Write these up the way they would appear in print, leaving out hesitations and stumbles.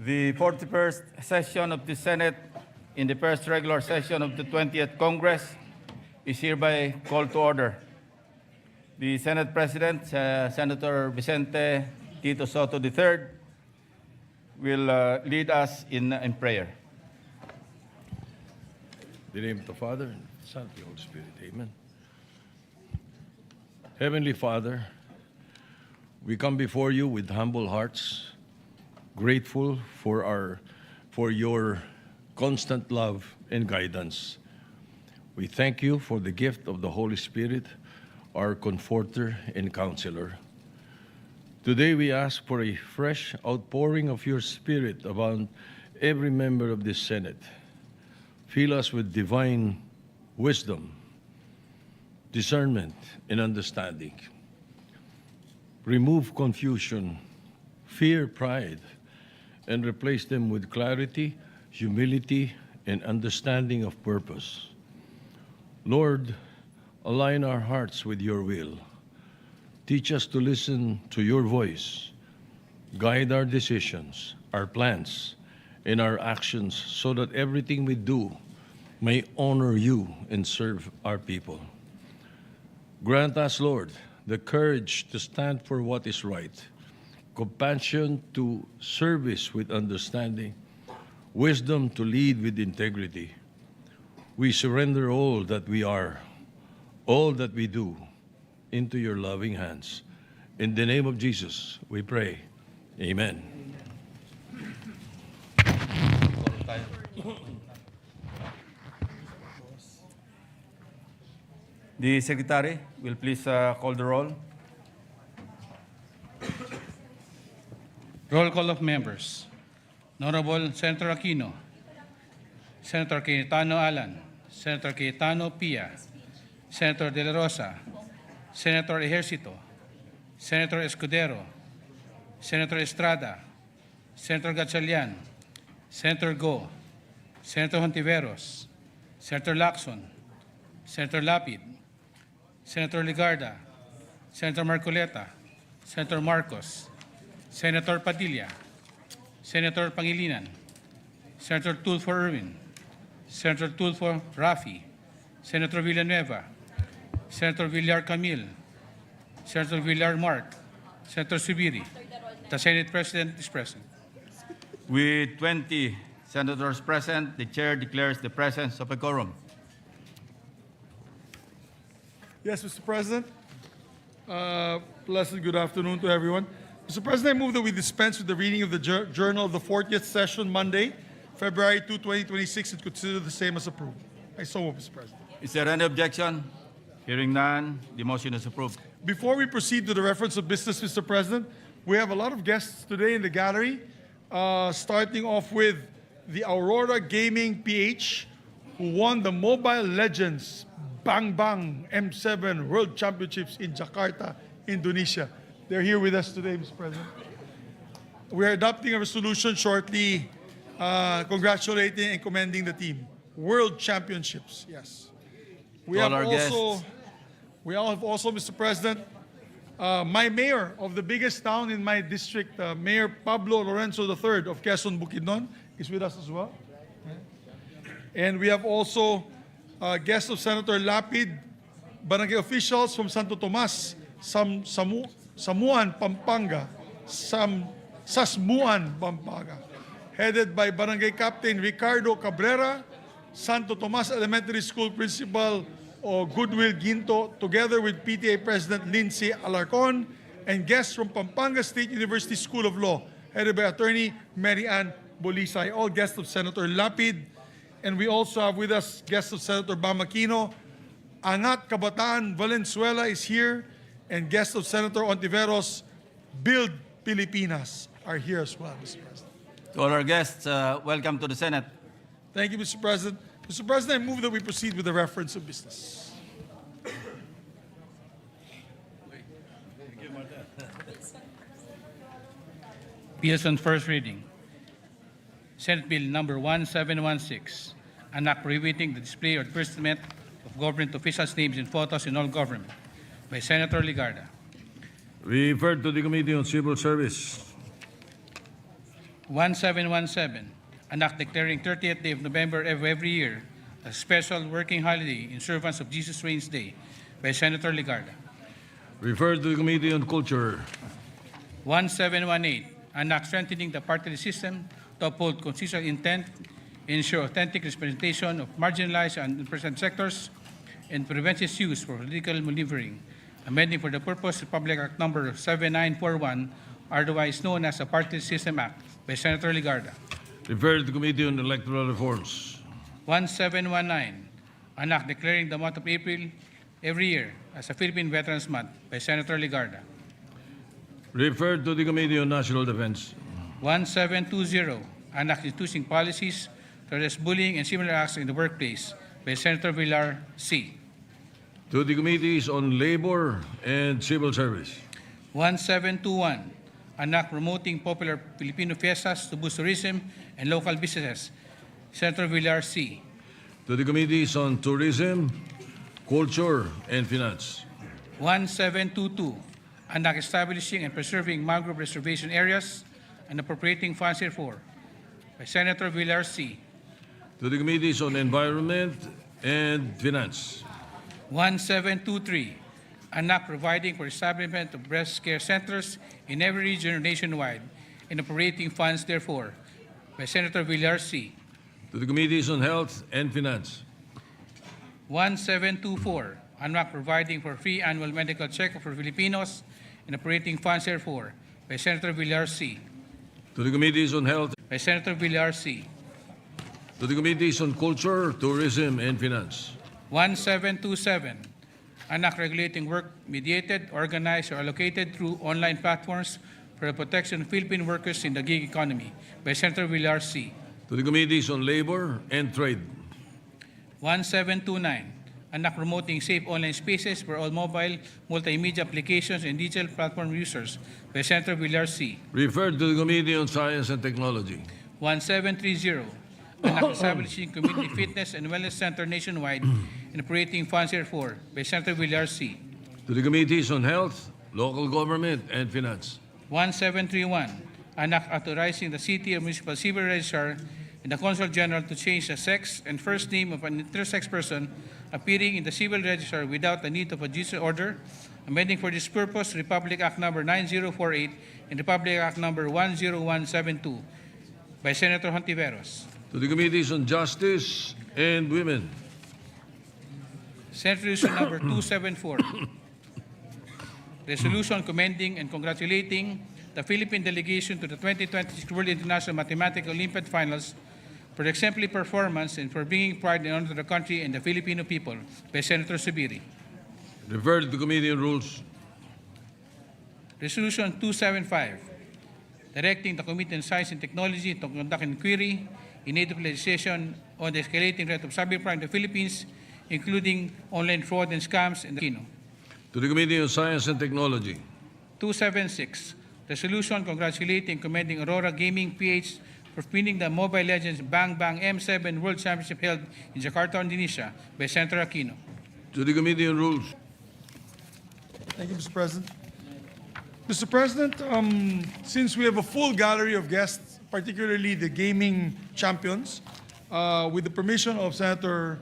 The 41st session of the Senate in the first regular session of the 20th Congress is hereby called to order. The Senate President, Senator Vicente Tito Soto III, will lead us in prayer. In the name of the Father, and the Son, and the Holy Spirit. Amen. Heavenly Father, we come before you with humble hearts, grateful for your constant love and guidance. We thank you for the gift of the Holy Spirit, our comforter and counselor. Today we ask for a fresh outpouring of your Spirit upon every member of this Senate. Fill us with divine wisdom, discernment, and understanding. Remove confusion, fear, pride, and replace them with clarity, humility, and understanding of purpose. Lord, align our hearts with your will. Teach us to listen to your voice. Guide our decisions, our plans, and our actions so that everything we do may honor you and serve our people. Grant us, Lord, the courage to stand for what is right, compassion to service with understanding, wisdom to lead with integrity. We surrender all that we are, all that we do, into your loving hands. In the name of Jesus, we pray. Amen. The Secretary will please call the roll. Roll call of members. Honorable Senator Aquino, Senator Cayetano Alan, Senator Cayetano Pia, Senator De La Rosa, Senator Ejercito, Senator Escudero, Senator Estrada, Senator Gatchalian, Senator Go, Senator Hontiveros, Senator Lacson, Senator Lapid, Senator Ligarda, Senator Marcoleta, Senator Marcos, Senator Padilla, Senator Pangilinan, Senator Tulfo Irwin, Senator Tulfo Rafi, Senator Villanueva, Senator Villar Camille, Senator Villar Mark, Senator Subiri. The Senate President is present. With 20 senators present, the Chair declares the presence of a quorum. Yes, Mr. President. Blessed good afternoon to everyone. Mr. President, I move that we dispense with the reading of the Journal of the 40th Session, Monday, February 2, 2026, and consider the same as approved. I so move, Mr. President. Is there any objection? Hearing none, the motion is approved. Before we proceed to the reference of business, Mr. President, we have a lot of guests today in the gallery, starting off with the Aurora Gaming PH, who won the Mobile Legends Bang Bang M7 World Championships in Jakarta, Indonesia. They're here with us today, Mr. President. We are adopting a resolution shortly congratulating and commending the team. World Championships, yes. We To all have our guests. Mr. President, my mayor of the biggest town in my district, Mayor Pablo Lorenzo III of Quezon Bukidnon, is with us as well. And we have also guests of Senator Lapid, barangay officials from Santo Tomas, Samuan, Pampanga, Sasmuan, Pampanga, headed by Barangay Captain Ricardo Cabrera, Santo Tomas Elementary School Principal Goodwill Ginto, together with PTA President Lindsay Alarcon, and guests from Pampanga State University School of Law, headed by Attorney Mary Ann Bolisay, all guests of Senator Lapid. And we also have with us guests of Senator Bam Aquino. Angat Kabataan Valenzuela is here, and guests of Senator Ontiveros, Build Pilipinas, are here as well, Mr. President. To all our guests, welcome to the Senate. Thank you, Mr. President. Mr. President, I move that we proceed with the reference of business. Bills on first reading. Senate Bill number 1716, an act prohibiting the display or advertisement of government officials' names and photos in all government, by Senator Ligarda. Referred to the Committee on Civil Service. 1717, an act declaring 30th day of November of every year as a special working holiday in servance of Jesus Reigns Day by Senator Ligarda. Referred to the Committee on Culture. 1718, an act strengthening the party system to uphold constitutional intent, ensure authentic representation of marginalized and unrepresented sectors, and prevent its use for political maneuvering, amending for the purpose Republic Act Number 7941, otherwise known as the Party System Act, by Senator Ligarda. Referred to the Committee on Electoral Reforms. 1719, an act declaring the month of April every year as a Philippine Veterans Month, by Senator Ligarda. Referred to the Committee on National Defense. 1720, an act introducing policies to address bullying and similar acts in the workplace, by Senator Villar C. To the Committees on Labor and Civil Service. 1721, an act promoting popular Filipino fiestas to boost tourism and local businesses, Senator Villar C. To the Committees on Tourism, Culture, and Finance. 1722, an act establishing and preserving mangrove reservation areas and appropriating funds therefor, by Senator Villar C. To the Committees on Environment and Finance. 1723, an act providing for establishment of breast care centers in every region nationwide and appropriating funds therefor, by Senator Villar C. To the Committees on Health and Finance. 1724, an act providing for free annual medical checkup for Filipinos and appropriating funds therefor, by Senator Villar C. To the Committees on Health. By Senator Villar C. To the Committees on Culture, Tourism, and Finance. 1727, an act regulating work mediated, organized, or allocated through online platforms for the protection of Philippine workers in the gig economy, by Senator Villar C. To the Committees on Labor and Trade. 1729, an act promoting safe online spaces for all mobile, multimedia applications and digital platform users, by Senator Villar C. Referred to the Committee on Science and Technology. 1730, an act establishing community fitness and wellness center nationwide and appropriating funds therefor, by Senator Villar C. To the Committees on Health, Local Government, and Finance. 1731, an act authorizing the city or municipal civil registrar and the consul general to change the sex and first name of an intersex person appearing in the civil register without the need of a judicial order, amending for this purpose Republic Act Number 9048 and Republic Act Number 10172, by Senator Hontiveros. To the Committees on Justice and Women. Senate Resolution Number 274, resolution commending and congratulating the Philippine delegation to the 2026 World International Mathematical Olympiad Finals for exemplary performance and for bringing pride and honor to the country and the Filipino people, by Senator Subiri. Referred to the Committee on Rules. Resolution 275, directing the Committee on Science and Technology to conduct an inquiry in aid of legislation on the escalating rate of cybercrime in the Philippines, including online fraud and scams in the Kino. To the Committee on Science and Technology. 276, resolution congratulating and commending Aurora Gaming PH for winning the Mobile Legends Bang Bang M7 World Championship held in Jakarta, Indonesia, by Senator Aquino. To the Committee on Rules. Thank you, Mr. President. Mr. President, since we have a full gallery of guests, particularly the gaming champions, with the permission of Senator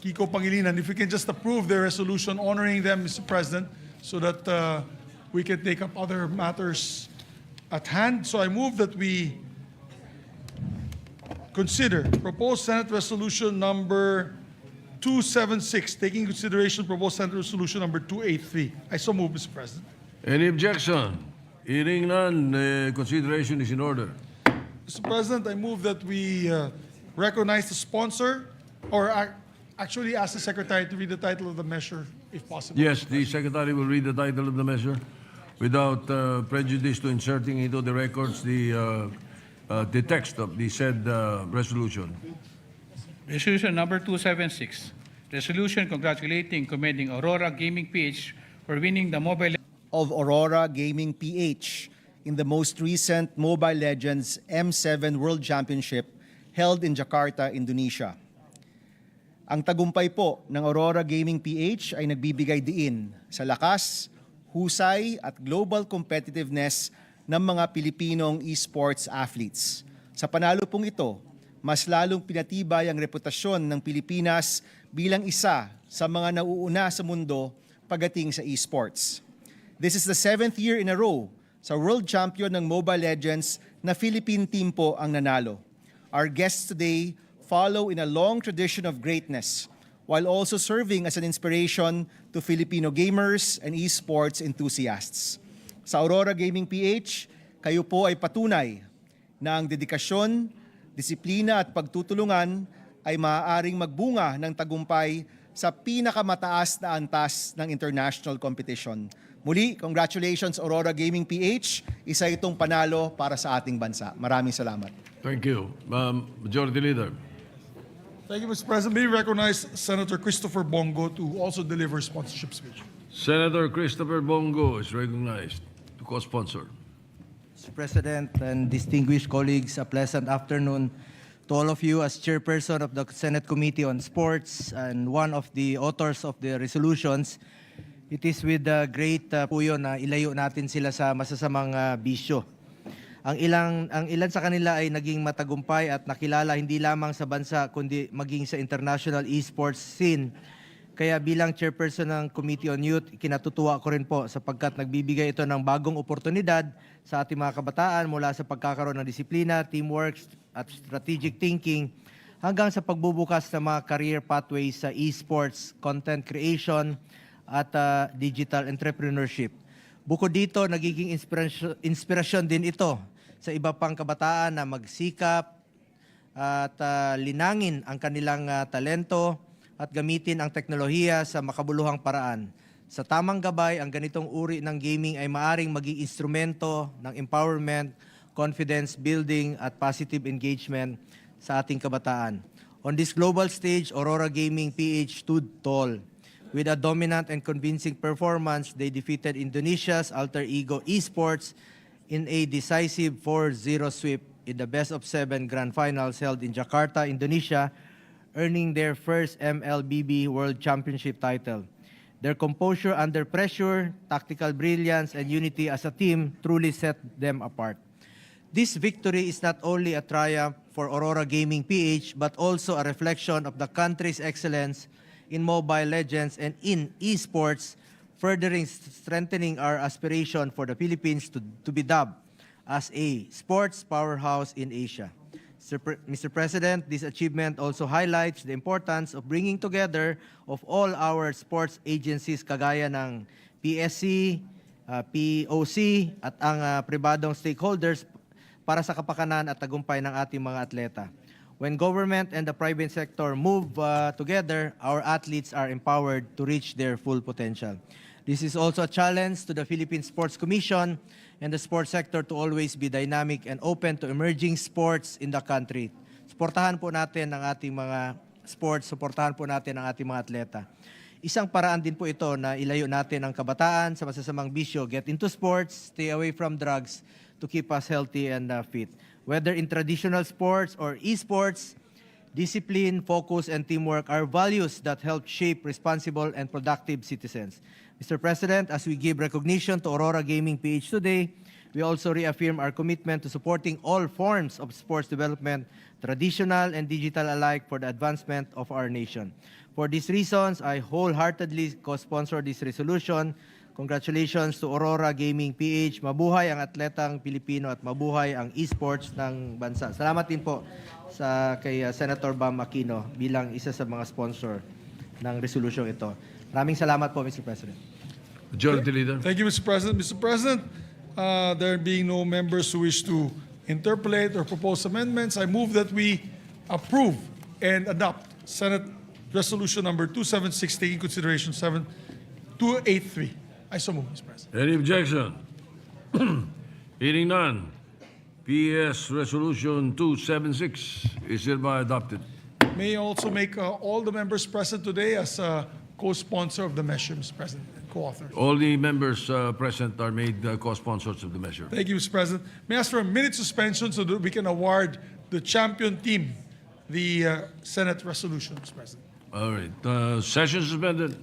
Kiko Pangilinan, if we can just approve the resolution honoring them, Mr. President, so that we can take up other matters at hand. So I move that we consider proposed Senate Resolution number 276, taking into consideration proposed Senate Resolution number 283. I so move, Mr. President. Any objection? Hearing none, consideration is in order. Mr. President, I move that we recognize the sponsor, or actually ask the Secretary to read the title of the measure, if possible. Yes, the Secretary will read the title of the measure without prejudice to inserting into the records the text of the said resolution. Resolution number 276, resolution congratulating and commending Aurora Gaming PH for winning the Mobile of Aurora Gaming PH in the most recent Mobile Legends M7 World Championship held in Jakarta, Indonesia. Ang tagumpay po ng Aurora Gaming PH ay nagbibigay diin sa lakas, husay at global competitiveness ng mga Pilipinong esports athletes. Sa panalo pong ito, mas lalong pinatibay ang reputasyon ng Pilipinas bilang isa sa mga nauuna sa mundo pagdating sa esports. This is the 7th year in a row sa World Champion ng Mobile Legends na Philippine team po ang nanalo. Our guests today follow in a long tradition of greatness while also serving as an inspiration to Filipino gamers and esports enthusiasts. Sa Aurora Gaming PH, kayo po ay patunay na ang dedikasyon, disiplina at pagtutulungan ay maaaring magbunga ng tagumpay sa pinakamataas na antas ng international competition. Muli, congratulations Aurora Gaming PH. Isa itong panalo para sa ating bansa. Maraming salamat. Thank you. Majority Leader. Thank you, Mr. President. May we recognize Senator Christopher Bongo to also deliver sponsorship speech. Senator Christopher Bongo is recognized to co-sponsor. Mr. President and distinguished colleagues, a pleasant afternoon to all of you as chairperson of the Senate Committee on Sports and one of the authors of the resolutions. It is with great puyo na ilayo natin sila sa masasamang bisyo. Ang ilan sa kanila ay naging matagumpay at nakilala hindi lamang sa bansa kundi maging sa international esports scene. Kaya bilang chairperson ng Committee on Youth, kinatutuwa ko rin po sapagkat nagbibigay ito ng bagong oportunidad sa ating mga kabataan mula sa pagkakaroon ng disiplina, teamwork at strategic thinking hanggang sa pagbubukas ng mga career pathways sa esports, content creation at digital entrepreneurship. Bukod dito, nagiging inspirasyon din ito sa iba pang kabataan na magsikap at linangin ang kanilang talento at gamitin ang teknolohiya sa makabuluhang paraan. Sa tamang gabay, ang ganitong uri ng gaming ay maaring maging instrumento ng empowerment, confidence building at positive engagement sa ating kabataan. On this global stage, Aurora Gaming PH stood tall. With a dominant and convincing performance, they defeated Indonesia's alter ego esports in a decisive 4-0 sweep in the best-of-7 grand finals held in Jakarta, Indonesia, earning their first MLBB World Championship title. Their composure under pressure, tactical brilliance, and unity as a team truly set them apart. This victory is not only a triumph for Aurora Gaming PH, but also a reflection of the country's excellence in Mobile Legends and in esports, furthering strengthening our aspiration for the Philippines to be dubbed as a sports powerhouse in Asia. Mr. President, this achievement also highlights the importance of bringing together of all our sports agencies kagaya ng PSC, POC at ang pribadong stakeholders para sa kapakanan at tagumpay ng ating mga atleta. When government and the private sector move together, our athletes are empowered to reach their full potential. This is also a challenge to the Philippine Sports Commission and the sports sector to always be dynamic and open to emerging sports in the country. Suportahan po natin ang ating mga sports, suportahan po natin ang ating mga atleta. Isang paraan din po ito na ilayo natin ang kabataan sa masasamang bisyo, get into sports, stay away from drugs to keep us healthy and fit. Whether in traditional sports or esports, discipline, focus, and teamwork are values that help shape responsible and productive citizens. Mr. President, as we give recognition to Aurora Gaming PH today, we also reaffirm our commitment to supporting all forms of sports development, traditional and digital alike, for the advancement of our nation. For these reasons, I wholeheartedly co-sponsor this resolution. Congratulations to Aurora Gaming PH. Mabuhay ang atletang Pilipino at mabuhay ang esports ng bansa. Salamat din po kay Senator Bam Aquino bilang isa sa mga sponsor ng resolusyong ito. Maraming salamat po, Mr. President. Majority Leader. Thank you, Mr. President. Mr. President, there being no members who wish to interpolate or propose amendments, I move that we approve and adopt Senate Resolution number 2760 taking consideration 7283. I so move, Mr. President. Any objection? Hearing none. PS Resolution 276 is hereby adopted. May I also make all the members present today as co-sponsor of the measure, Mr. President, and co-author. All the members present are made co-sponsors of the measure. Thank you, Mr. President. May I ask for a minute suspension so that we can award the champion team the Senate resolution, Mr. President. All right. Session suspended.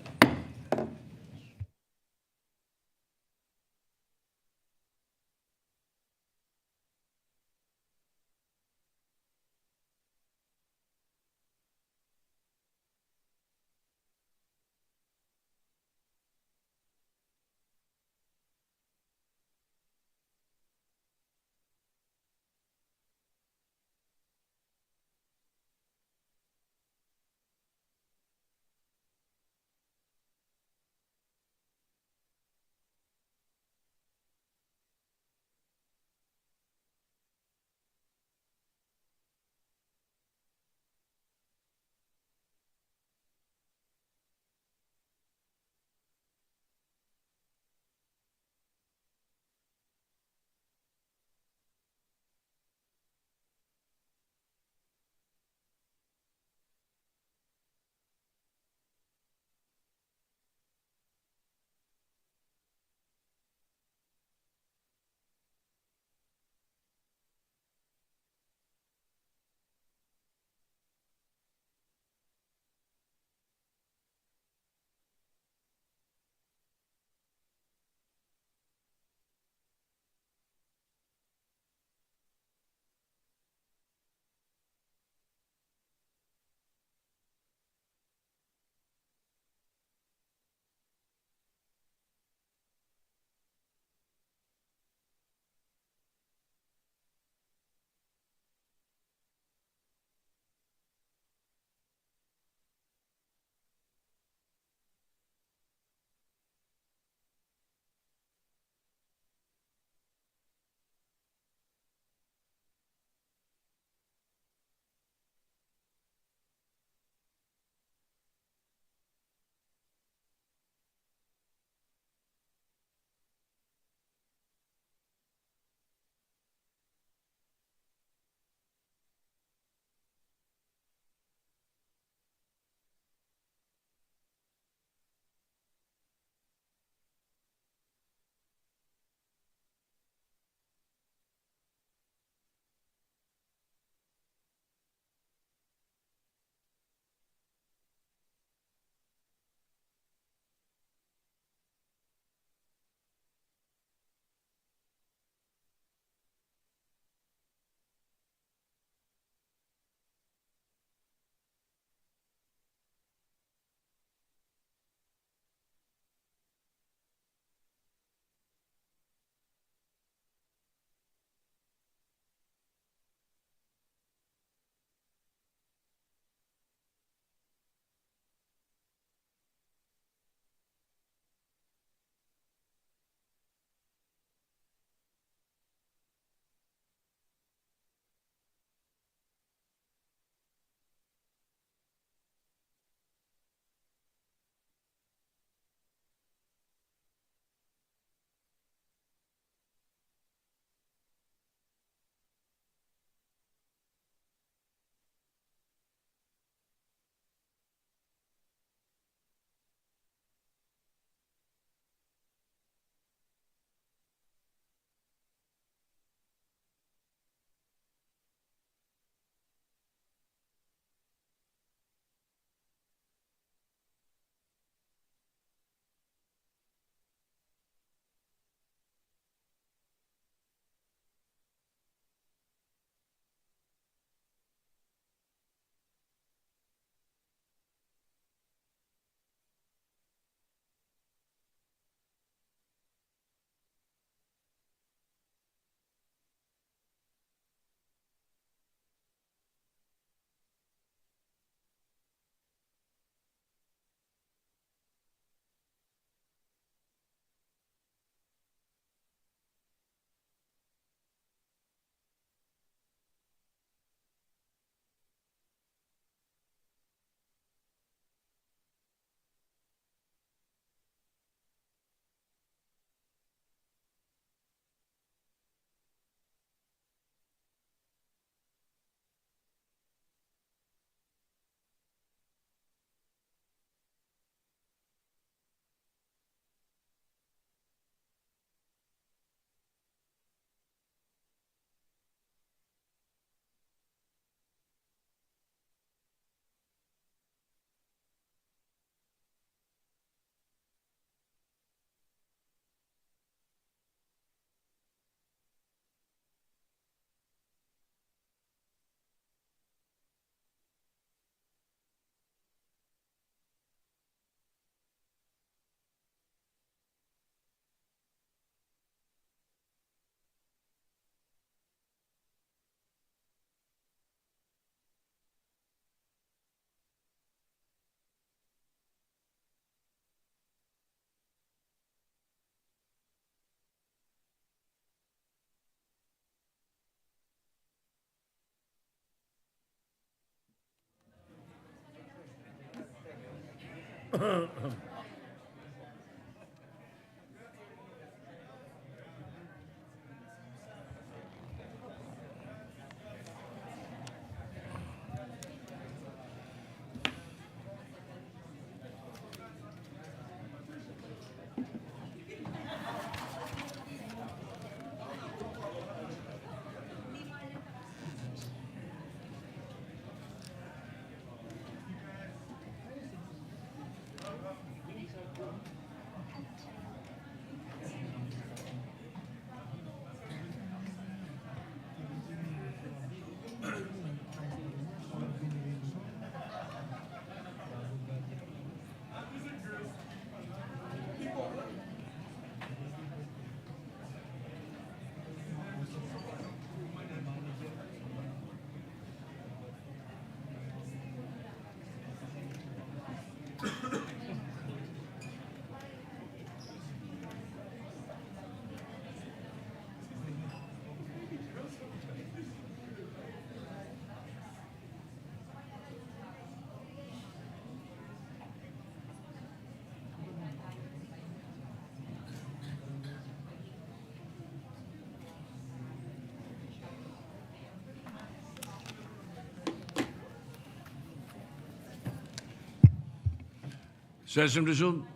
Session resumed.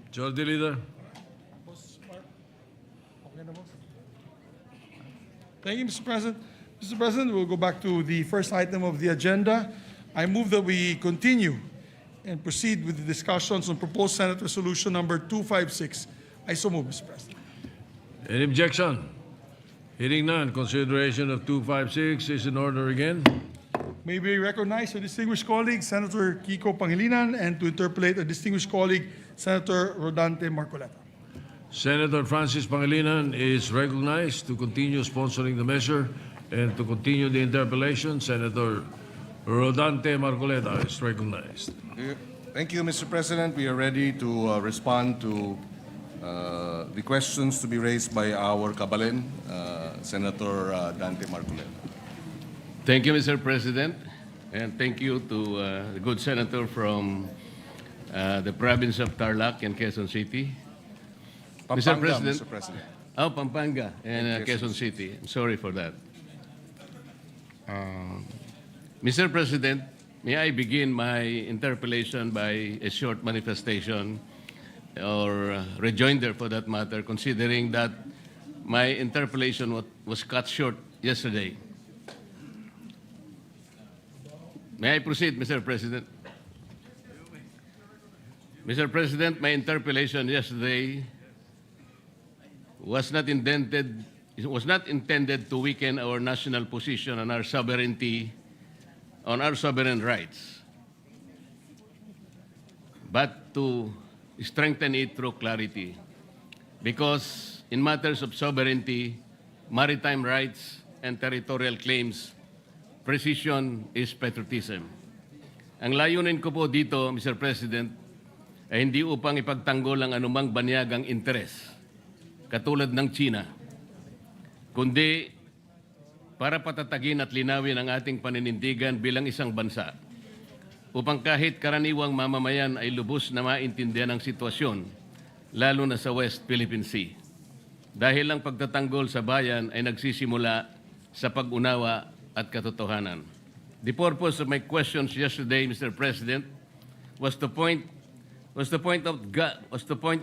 Majority Leader. Thank you, Mr. President. Mr. President, we'll go back to the first item of the agenda. I move that we continue and proceed with the discussions on proposed Senate Resolution number 256. I so move, Mr. President. Any objection? Hearing none, consideration of 256 is in order again. May we recognize our distinguished colleague, Senator Kiko Pangilinan, and to interpolate our distinguished colleague, Senator Rodante Marcoleta. Senator Francis Pangilinan is recognized to continue sponsoring the measure and to continue the interpellation. Senator Rodante Marcoleta is recognized. Thank you, Mr. President. We are ready to respond to the questions to be raised by our kabalin, Senator Dante Marcoleta. Thank you, Mr. President, and thank you to the good senator from the province of Tarlac and Quezon City. Mr. President. Mr. President. Oh, Pampanga and And Quezon City. I'm sorry for that. Mr. President, may I begin my interpellation by a short manifestation or rejoinder for that matter, considering that my interpellation was cut short yesterday. May I proceed, Mr. President? Mr. President, my interpellation yesterday was not intended to weaken our national position on our sovereignty, on our sovereign rights, but to strengthen it through clarity. Because in matters of sovereignty, maritime rights, and territorial claims, precision is patriotism. Ang layunin ko po dito, Mr. President, ay hindi upang ipagtanggol ang anumang banyagang interes, katulad ng China, kundi para patatagin at linawin ang ating paninindigan bilang isang bansa, upang kahit karaniwang mamamayan ay lubos na maintindihan ang sitwasyon, lalo na sa West Philippine Sea. Dahil ang pagtatanggol sa bayan ay nagsisimula sa pag-unawa at katotohanan. The purpose of my questions yesterday, Mr. President, was to point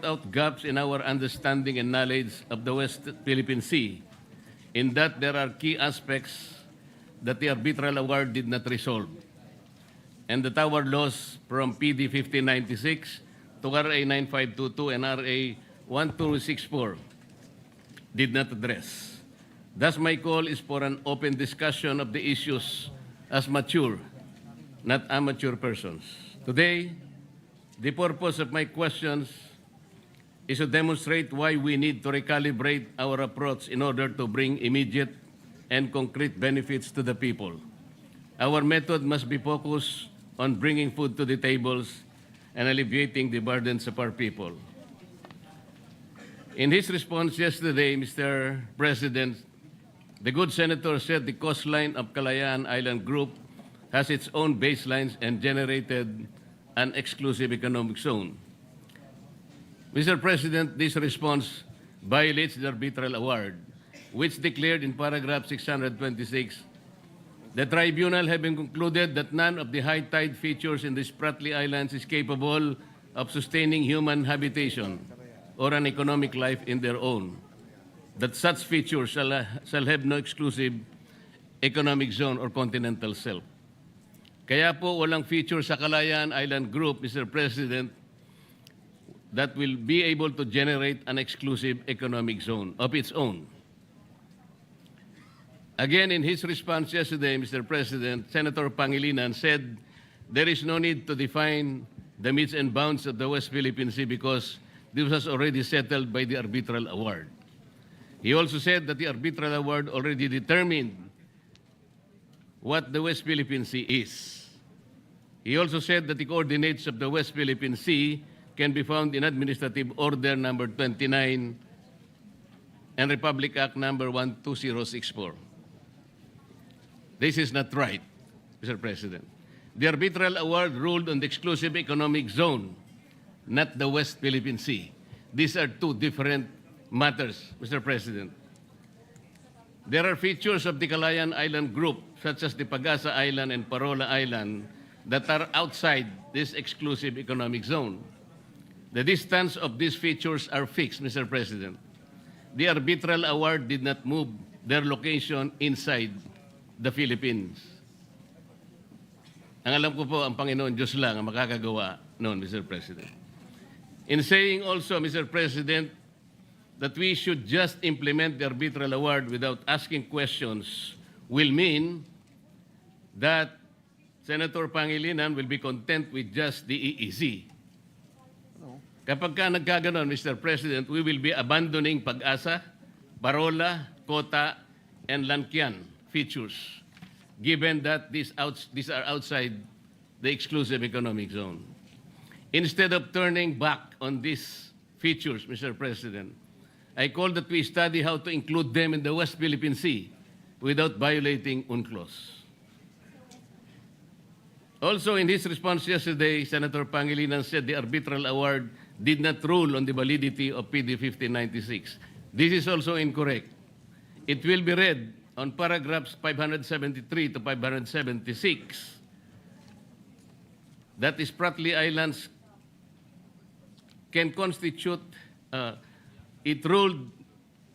out gaps in our understanding and knowledge of the West Philippine Sea, in that there are key aspects that the arbitral award did not resolve, and that our laws from PD 1596 to RA 9522 and RA 1264 did not address. Thus, my call is for an open discussion of the issues as mature, not amateur persons. Today, the purpose of my questions is to demonstrate why we need to recalibrate our approach in order to bring immediate and concrete benefits to the people. Our method must be focused on bringing food to the tables and alleviating the burdens of our people. In his response yesterday, Mr. President, the good senator said the coastline of Kalayaan Island Group has its own baselines and generated an exclusive economic zone. Mr. President, this response violates the arbitral award, which declared in paragraph 626, the tribunal having concluded that none of the high tide features in the Spratly Islands is capable of sustaining human habitation or an economic life in their own, that such features shall have no exclusive economic zone or continental shelf. Kaya po walang feature sa Kalayaan Island Group, Mr. President, that will be able to generate an exclusive economic zone of its own. Again, in his response yesterday, Mr. President, Senator Pangilinan said there is no need to define the metes and bounds of the West Philippine Sea because this was already settled by the arbitral award. He also said that the arbitral award already determined what the West Philippine Sea is. He also said that the coordinates of the West Philippine Sea can be found in Administrative Order Number 29 and Republic Act Number 12064. This is not right, Mr. President. The arbitral award ruled on the exclusive economic zone, not the West Philippine Sea. These are two different matters, Mr. President. There are features of the Kalayaan Island Group, such as the Pag-asa Island and Parola Island, that are outside this exclusive economic zone. The distance of these features are fixed, Mr. President. The arbitral award did not move their location inside the Philippines. Ang alam ko po, ang Panginoon Diyos lang ang makakagawa noon, Mr. President. In saying also, Mr. President, that we should just implement the arbitral award without asking questions will mean that Senator Pangilinan will be content with just the EEZ. Kapag ka nagkaganon, Mr. President, we will be abandoning Pag-asa, Parola, Kota, and Lankian features, given that these are outside the exclusive economic zone. Instead of turning back on these features, Mr. President, I call that we study how to include them in the West Philippine Sea without violating UNCLOS. Also, in his response yesterday, Senator Pangilinan said the arbitral award did not rule on the validity of PD 1596. This is also incorrect. It will be read on paragraphs 573 to 576 that the Spratly Islands can constitute, it ruled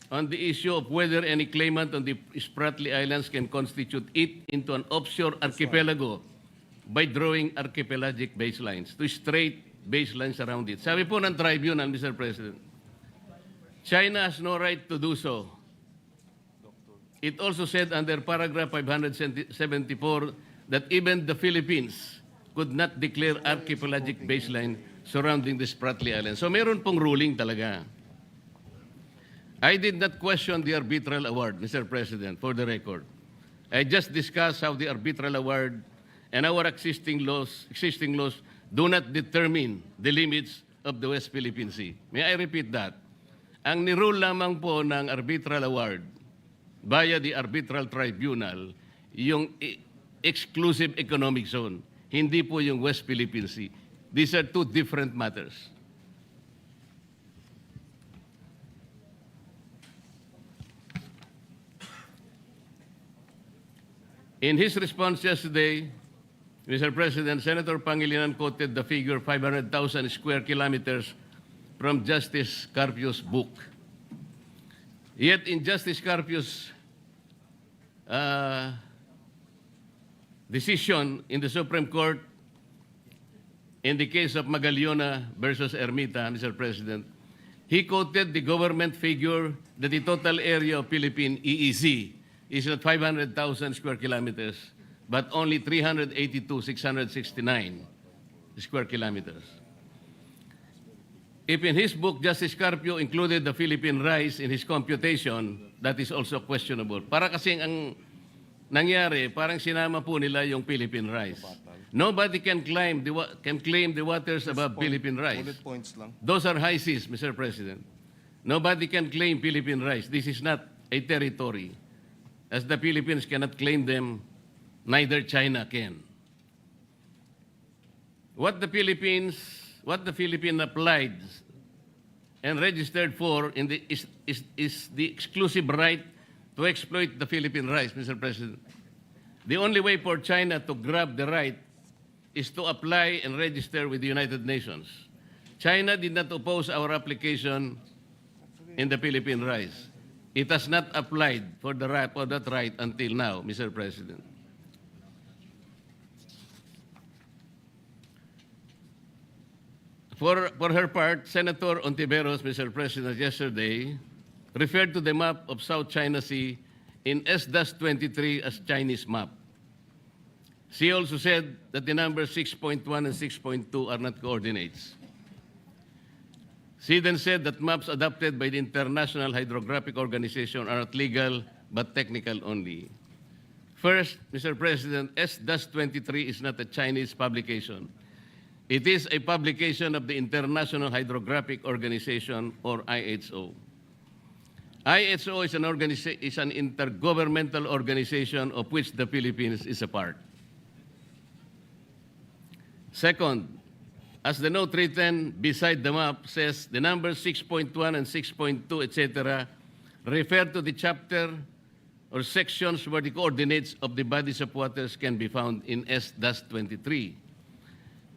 on the issue of whether any claimant on the Spratly Islands can constitute it into an offshore archipelago by drawing archipelagic baselines, to straight baselines around it. Sabi po ng tribunal, Mr. President, China has no right to do so. It also said under paragraph 574 that even the Philippines could not declare archipelagic baseline surrounding the Spratly Islands. So meron pong ruling talaga. I did not question the arbitral award, Mr. President, for the record. I just discussed how the arbitral award and our existing laws do not determine the limits of the West Philippine Sea. May I repeat that? Ang nirule lamang po ng arbitral award via the arbitral tribunal yung exclusive economic zone, hindi po yung West Philippine Sea. These are two different matters. In his response yesterday, Mr. President, Senator Pangilinan quoted the figure 500,000 square kilometers from Justice Carpio's book. Yet in Justice Carpio's decision in the Supreme Court in the case of Magallona versus Ermita, Mr. President, he quoted the government figure that the total area of Philippine EEZ is not 500,000 square kilometers, but only 382,669 square kilometers. If in his book, Justice Carpio included the Philippine rice in his computation, that is also questionable. Para kasing ang nangyari, parang sinama po nila yung Philippine rice. Nobody can claim the waters above Philippine rice. Bullet points lang. Those are high seas, Mr. President. Nobody can claim Philippine rice. This is not a territory. As the Philippines cannot claim them, neither China can. what the Philippines applied and registered for is the exclusive right to exploit the Philippine rights, Mr. President. The only way for China to grab the right is to apply and register with the United Nations. China did not oppose our application in the Philippine rights. It has not applied for that right until now, Mr. President. For her part, Senator Ontiveros, Mr. President, yesterday referred to the map of South China Sea in S-23 as Chinese map. She also said that the numbers 6.1 and 6.2 are not coordinates. She then said that maps adopted by the International Hydrographic Organization are not legal but technical only. First, Mr. President, S-23 is not a Chinese publication. It is a publication of the International Hydrographic Organization, or IHO. IHO is an intergovernmental organization of which the Philippines is a part. Second, as the note written beside the map says, the numbers 6.1 and 6.2, etc., refer to the chapter or sections where the coordinates of the bodies of waters can be found in S-23.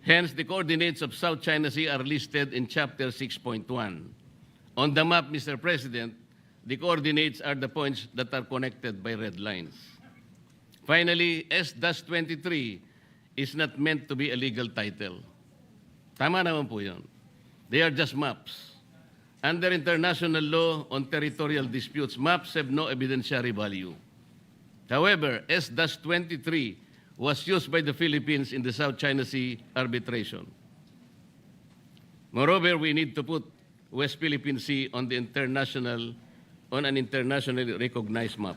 Hence, the coordinates of South China Sea are listed in Chapter 6.1. On the map, Mr. President, the coordinates are the points that are connected by red lines. Finally, S-23 is not meant to be a legal title. Tama naman po yun. They are just maps. Under international law on territorial disputes, maps have no evidentiary value. However, S-23 was used by the Philippines in the South China Sea arbitration. Moreover, we need to put West Philippine Sea on an internationally recognized map.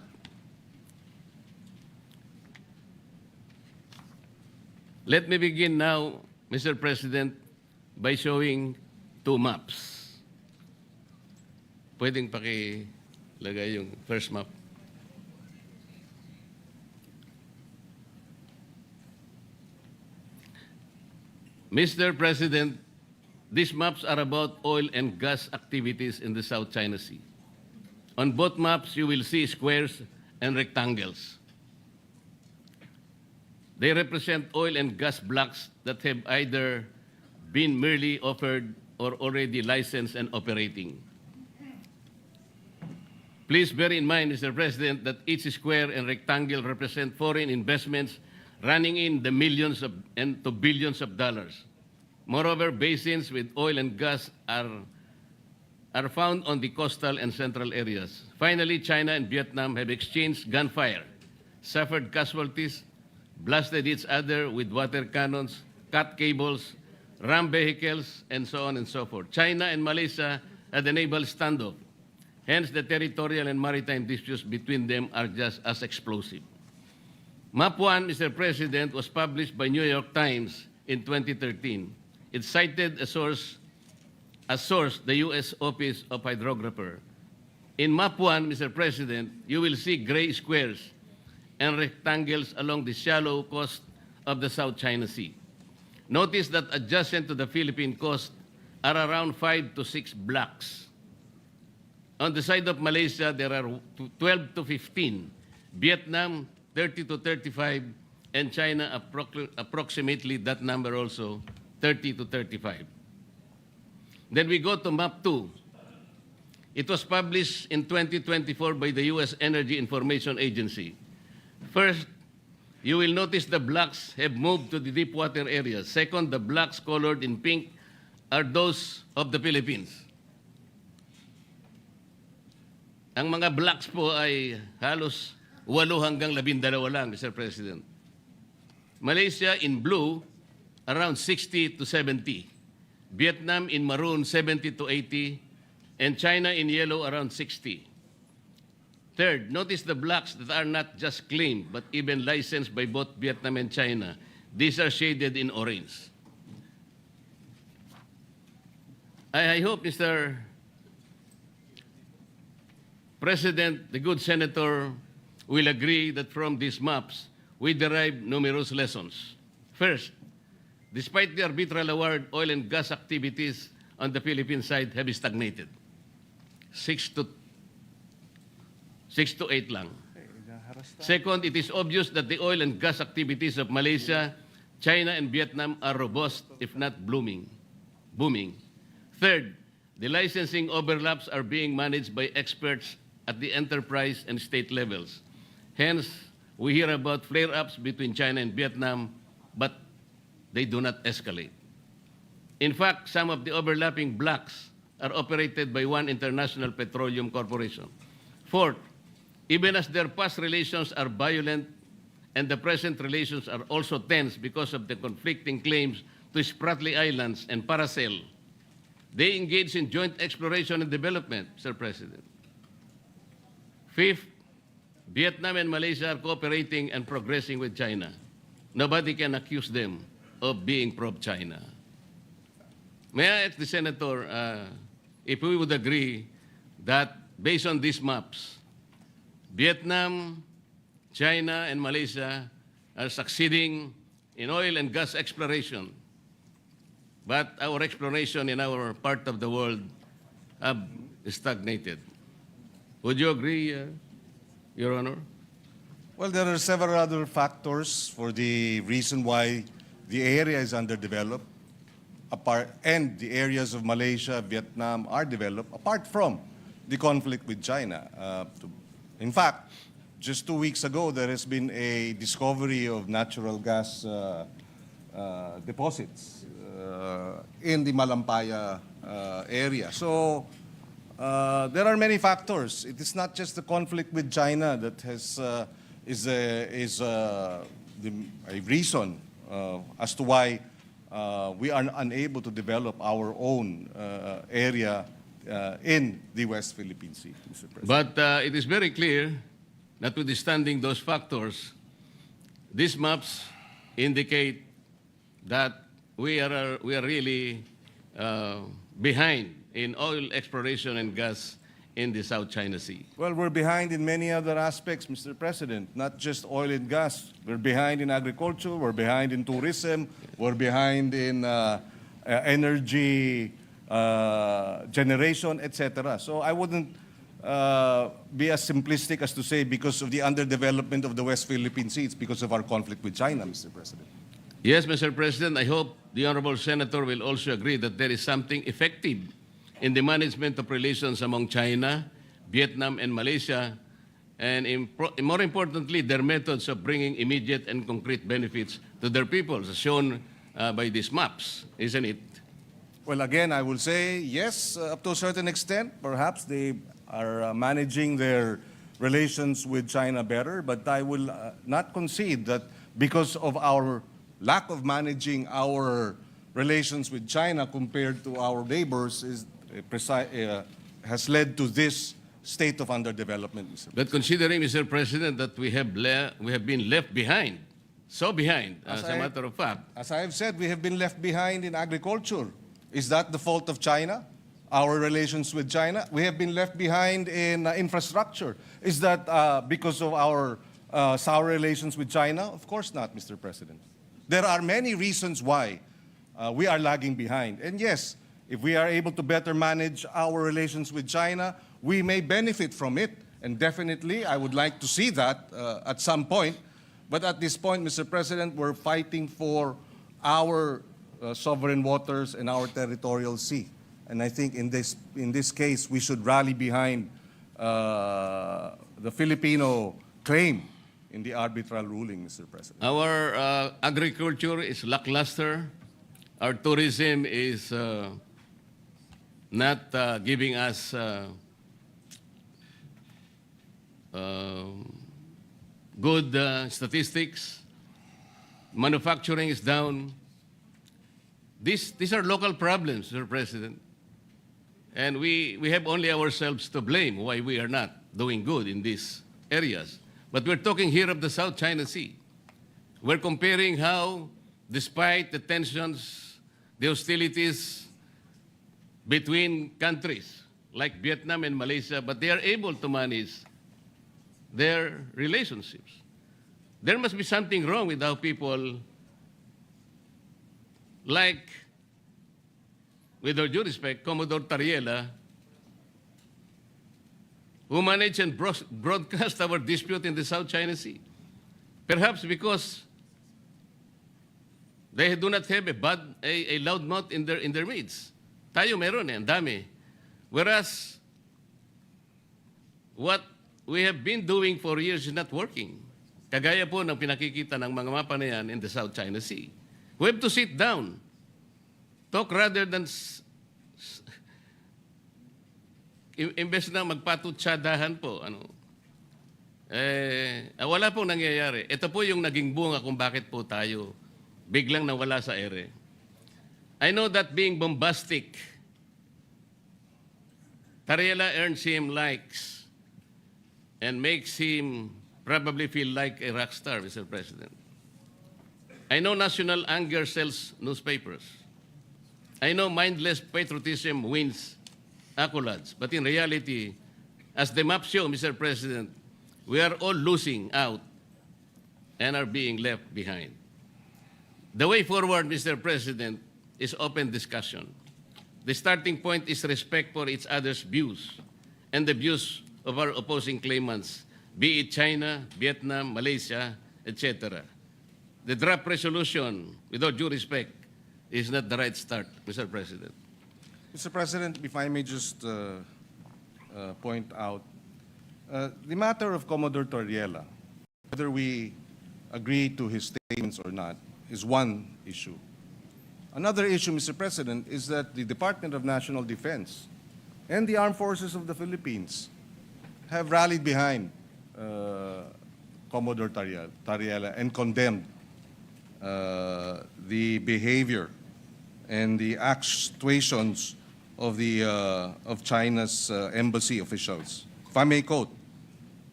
Let me begin now, Mr. President, by showing two maps. Pwedeng pakilagay yung first map. Mr. President, these maps are about oil and gas activities in the South China Sea. On both maps, you will see squares and rectangles. They represent oil and gas blocks that have either been merely offered or already licensed and operating. Please bear in mind, Mr. President, that each square and rectangle represent foreign investments running in the millions and to billions of dollars. Moreover, basins with oil and gas are found on the coastal and central areas. Finally, China and Vietnam have exchanged gunfire, suffered casualties, blasted each other with water cannons, cut cables, rammed vehicles, and so on and so forth. China and Malaysia had a naval standoff. Hence, the territorial and maritime disputes between them are just as explosive. Map 1, Mr. President, was published by New York Times in 2013. It cited as source the U.S. Office of Hydrographer. In Map 1, Mr. President, you will see gray squares and rectangles along the shallow coast of the South China Sea. Notice that adjacent to the Philippine coast are around 5 to 6 blocks. On the side of Malaysia, there are 12 to 15. Vietnam, 30 to 35, and China approximately that number also, 30 to 35. Then we go to Map 2. It was published in 2024 by the U.S. Energy Information Agency. First, you will notice the blocks have moved to the deep water areas. Second, the blocks colored in pink are those of the Philippines. Ang mga blocks po ay halos 8 hanggang 12 lang, Mr. President. Malaysia in blue, around 60 to 70. Vietnam in maroon, 70 to 80. And China in yellow, around 60. Third, notice the blocks that are not just claimed, but even licensed by both Vietnam and China. These are shaded in orange. I hope, Mr. President, the good senator will agree that from these maps, we derive numerous lessons. First, despite the arbitral award, oil and gas activities on the Philippine side have stagnated. 6 to 8 lang. Second, it is obvious that the oil and gas activities of Malaysia, China, and Vietnam are robust, if not booming. Third, the licensing overlaps are being managed by experts at the enterprise and state levels. Hence, we hear about flare-ups between China and Vietnam, but they do not escalate. In fact, some of the overlapping blocks are operated by one international petroleum corporation. Fourth, even as their past relations are violent and the present relations are also tense because of the conflicting claims to Spratly Islands and Paracel, they engage in joint exploration and development, Mr. President. Fifth, Vietnam and Malaysia are cooperating and progressing with China. Nobody can accuse them of being pro-China. May I ask the Senator if we would agree that based on these maps, Vietnam, China, and Malaysia are succeeding in oil and gas exploration, but our exploration in our part of the world have stagnated. Would you agree, Your Honor? Well, there are several other factors for the reason why the area is underdeveloped, and the areas of Malaysia, Vietnam are developed, apart from the conflict with China. In fact, just 2 weeks ago, there has been a discovery of natural gas deposits in the Malampaya area. So there are many factors. It is not just the conflict with China that is a reason as to why we are unable to develop our own area in the West Philippine Sea, Mr. President. But it is very clear, notwithstanding those factors, these maps indicate that we are really behind in oil exploration and gas in the South China Sea. Well, we're behind in many other aspects, Mr. President, not just oil and gas. We're behind in agriculture, we're behind in tourism, we're behind in energy generation, etc. So I wouldn't be as simplistic as to say because of the underdevelopment of the West Philippine Sea, it's because of our conflict with China, Mr. President. Yes, Mr. President, I hope the Honorable Senator will also agree that there is something effective in the management of relations among China, Vietnam, and Malaysia, and more importantly, their methods of bringing immediate and concrete benefits to their peoples, as shown by these maps, isn't it? Well, again, I will say yes, up to a certain extent. Perhaps they are managing their relations with China better, but I will not concede that because of our lack of managing our relations with China compared to our neighbors has led to this state of underdevelopment, Mr. But considering, Mr. President, that we have been left behind, so behind, as a matter of fact. As I have said, we have been left behind in agriculture. Is that the fault of China? Our relations with China? We have been left behind in infrastructure. Is that because of our sour relations with China? Of course not, Mr. President. There are many reasons why we are lagging behind. And yes, if we are able to better manage our relations with China, we may benefit from it. And definitely, I would like to see that at some point. But at this point, Mr. President, we're fighting for our sovereign waters and our territorial sea. And I think in this case, we should rally behind the Filipino claim in the arbitral ruling, Mr. President. Our agriculture is lackluster. Our tourism is not giving us good statistics. Manufacturing is down. These are local problems, Mr. President. And we have only ourselves to blame why we are not doing good in these areas. But we're talking here of the South China Sea. We're comparing how, despite the tensions, the hostilities between countries like Vietnam and Malaysia, but they are able to manage their relationships. There must be something wrong with how people like, with all due respect, Commodore Tariela, who managed and broadcast our dispute in the South China Sea. Perhaps because they do not have a loud mouth in their midst. Tayo meron ang dami. Whereas, what we have been doing for years is not working. Kagaya po ng pinakikita ng mga mapa na yan in the South China Sea. We have to sit down. Talk rather than imbes na magpatutsadahan po. Wala pong nangyayari. Ito po yung naging bunga kung bakit po tayo biglang nawala sa ere. I know that being bombastic, Tariela earns him likes and makes him probably feel like a rock star, Mr. President. I know national anger sells newspapers. I know mindless patriotism wins accolades. But in reality, as the map show, Mr. President, we are all losing out and are being left behind. The way forward, Mr. President, is open discussion. The starting point is respect for each other's views and the views of our opposing claimants, be it China, Vietnam, Malaysia, etc. The draft resolution, with all due respect, is not the right start, Mr. President. Mr. President, if I may just point out, the matter of Commodore Torriela, whether we agree to his statements or not, is one issue. Another issue, Mr. President, is that the Department of National Defense and the Armed Forces of the Philippines have rallied behind Commodore Torriela and condemned the behavior and the actuations of China's embassy officials. If I may quote,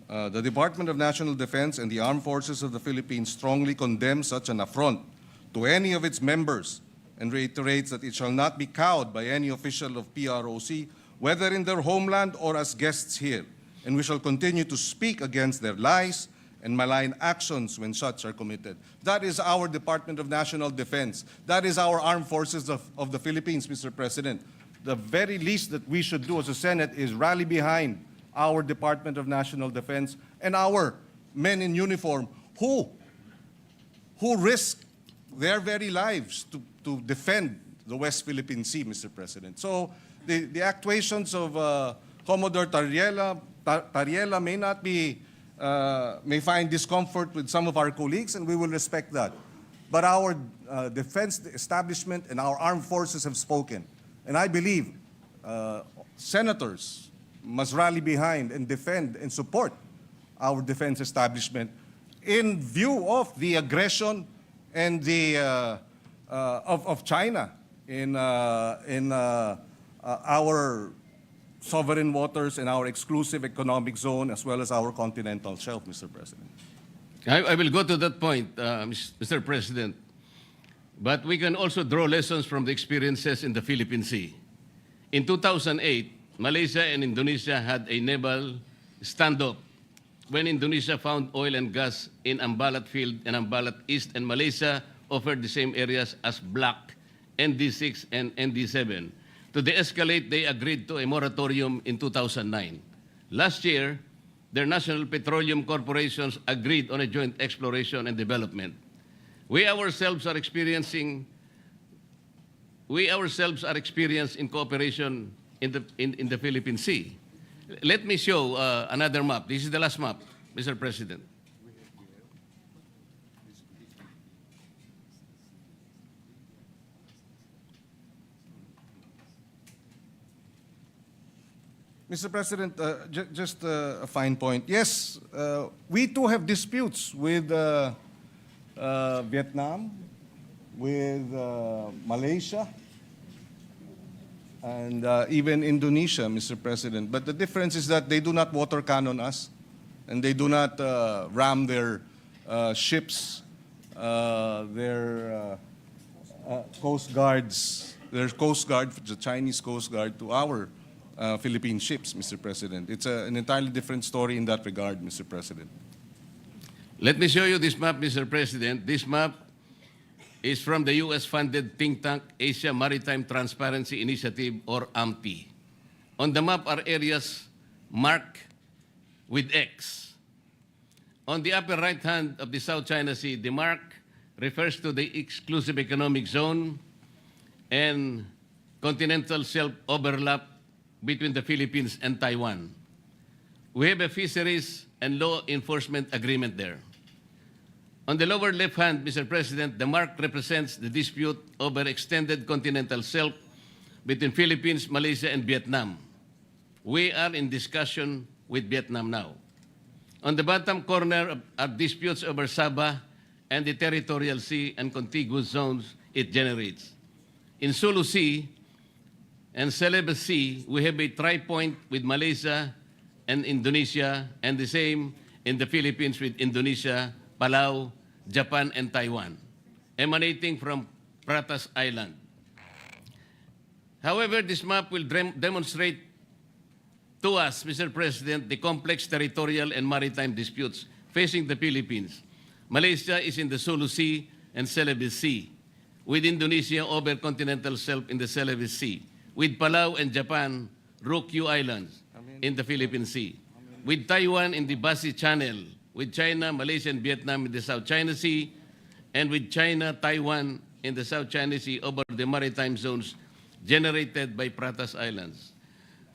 the Department of National Defense and the Armed Forces of the Philippines strongly condemn such an affront to any of its members and reiterates that it shall not be cowed by any official of PROC, whether in their homeland or as guests here. And we shall continue to speak against their lies and malign actions when such are committed. That is our Department of National Defense. That is our Armed Forces of the Philippines, Mr. President. The very least that we should do as a Senate is rally behind our Department of National Defense and our men in uniform who risk their very lives to defend the West Philippine Sea, Mr. President. So the actuations of Commodore Tariela may not be, may find discomfort with some of our colleagues, and we will respect that. But our defense establishment and our armed forces have spoken. And I believe senators must rally behind and defend and support our defense establishment in view of the aggression and the of China in our sovereign waters and our exclusive economic zone as well as our continental shelf, Mr. President. I will go to that point, Mr. President. But we can also draw lessons from the experiences in the Philippine Sea. In 2008, Malaysia and Indonesia had a naval standoff when Indonesia found oil and gas in Ambalat Field and Ambalat East, and Malaysia offered the same areas as Black, ND6, and ND7. To de-escalate, they agreed to a moratorium in 2009. Last year, their national petroleum corporations agreed on a joint exploration and development. We ourselves are experiencing in cooperation in the Philippine Sea. Let me show another map. This is the last map, Mr. President. Mr. President, just a fine point. Yes, we too have disputes with Vietnam, with Malaysia, and even Indonesia, Mr. President. But the difference is that they do not water cannon us, and they do not ram their ships, their coast guards, their coast guard, the Chinese Coast Guard, to our Philippine ships, Mr. President. It's an entirely different story in that regard, Mr. President. Let me show you this map, Mr. President. This map is from the US-funded think tank Asia Maritime Transparency Initiative, or AMTI. On the map are areas marked with X. On the upper right hand of the South China Sea, the mark refers to the exclusive economic zone and continental shelf overlap between the Philippines and Taiwan. We have a fisheries and law enforcement agreement there. On the lower left hand, Mr. President, the mark represents the dispute over extended continental shelf between Philippines, Malaysia, and Vietnam. We are in discussion with Vietnam now. On the bottom corner are disputes over Sabah and the territorial sea and contiguous zones it generates. In Sulu Sea and Celebes Sea, we have a tri-point with Malaysia and Indonesia, and the same in the Philippines with Indonesia, Palau, Japan, and Taiwan, emanating from Pratas Island. However, this map will demonstrate to us, Mr. President, the complex territorial and maritime disputes facing the Philippines. Malaysia is in the Sulu Sea and Celebes Sea, with Indonesia over continental shelf in the Celebes Sea, with Palau and Japan, Ryukyu Islands in the Philippine Sea, with Taiwan in the Basi Channel, with China, Malaysia, and Vietnam in the South China Sea, and with China, Taiwan in the South China Sea over the maritime zones generated by Pratas Islands.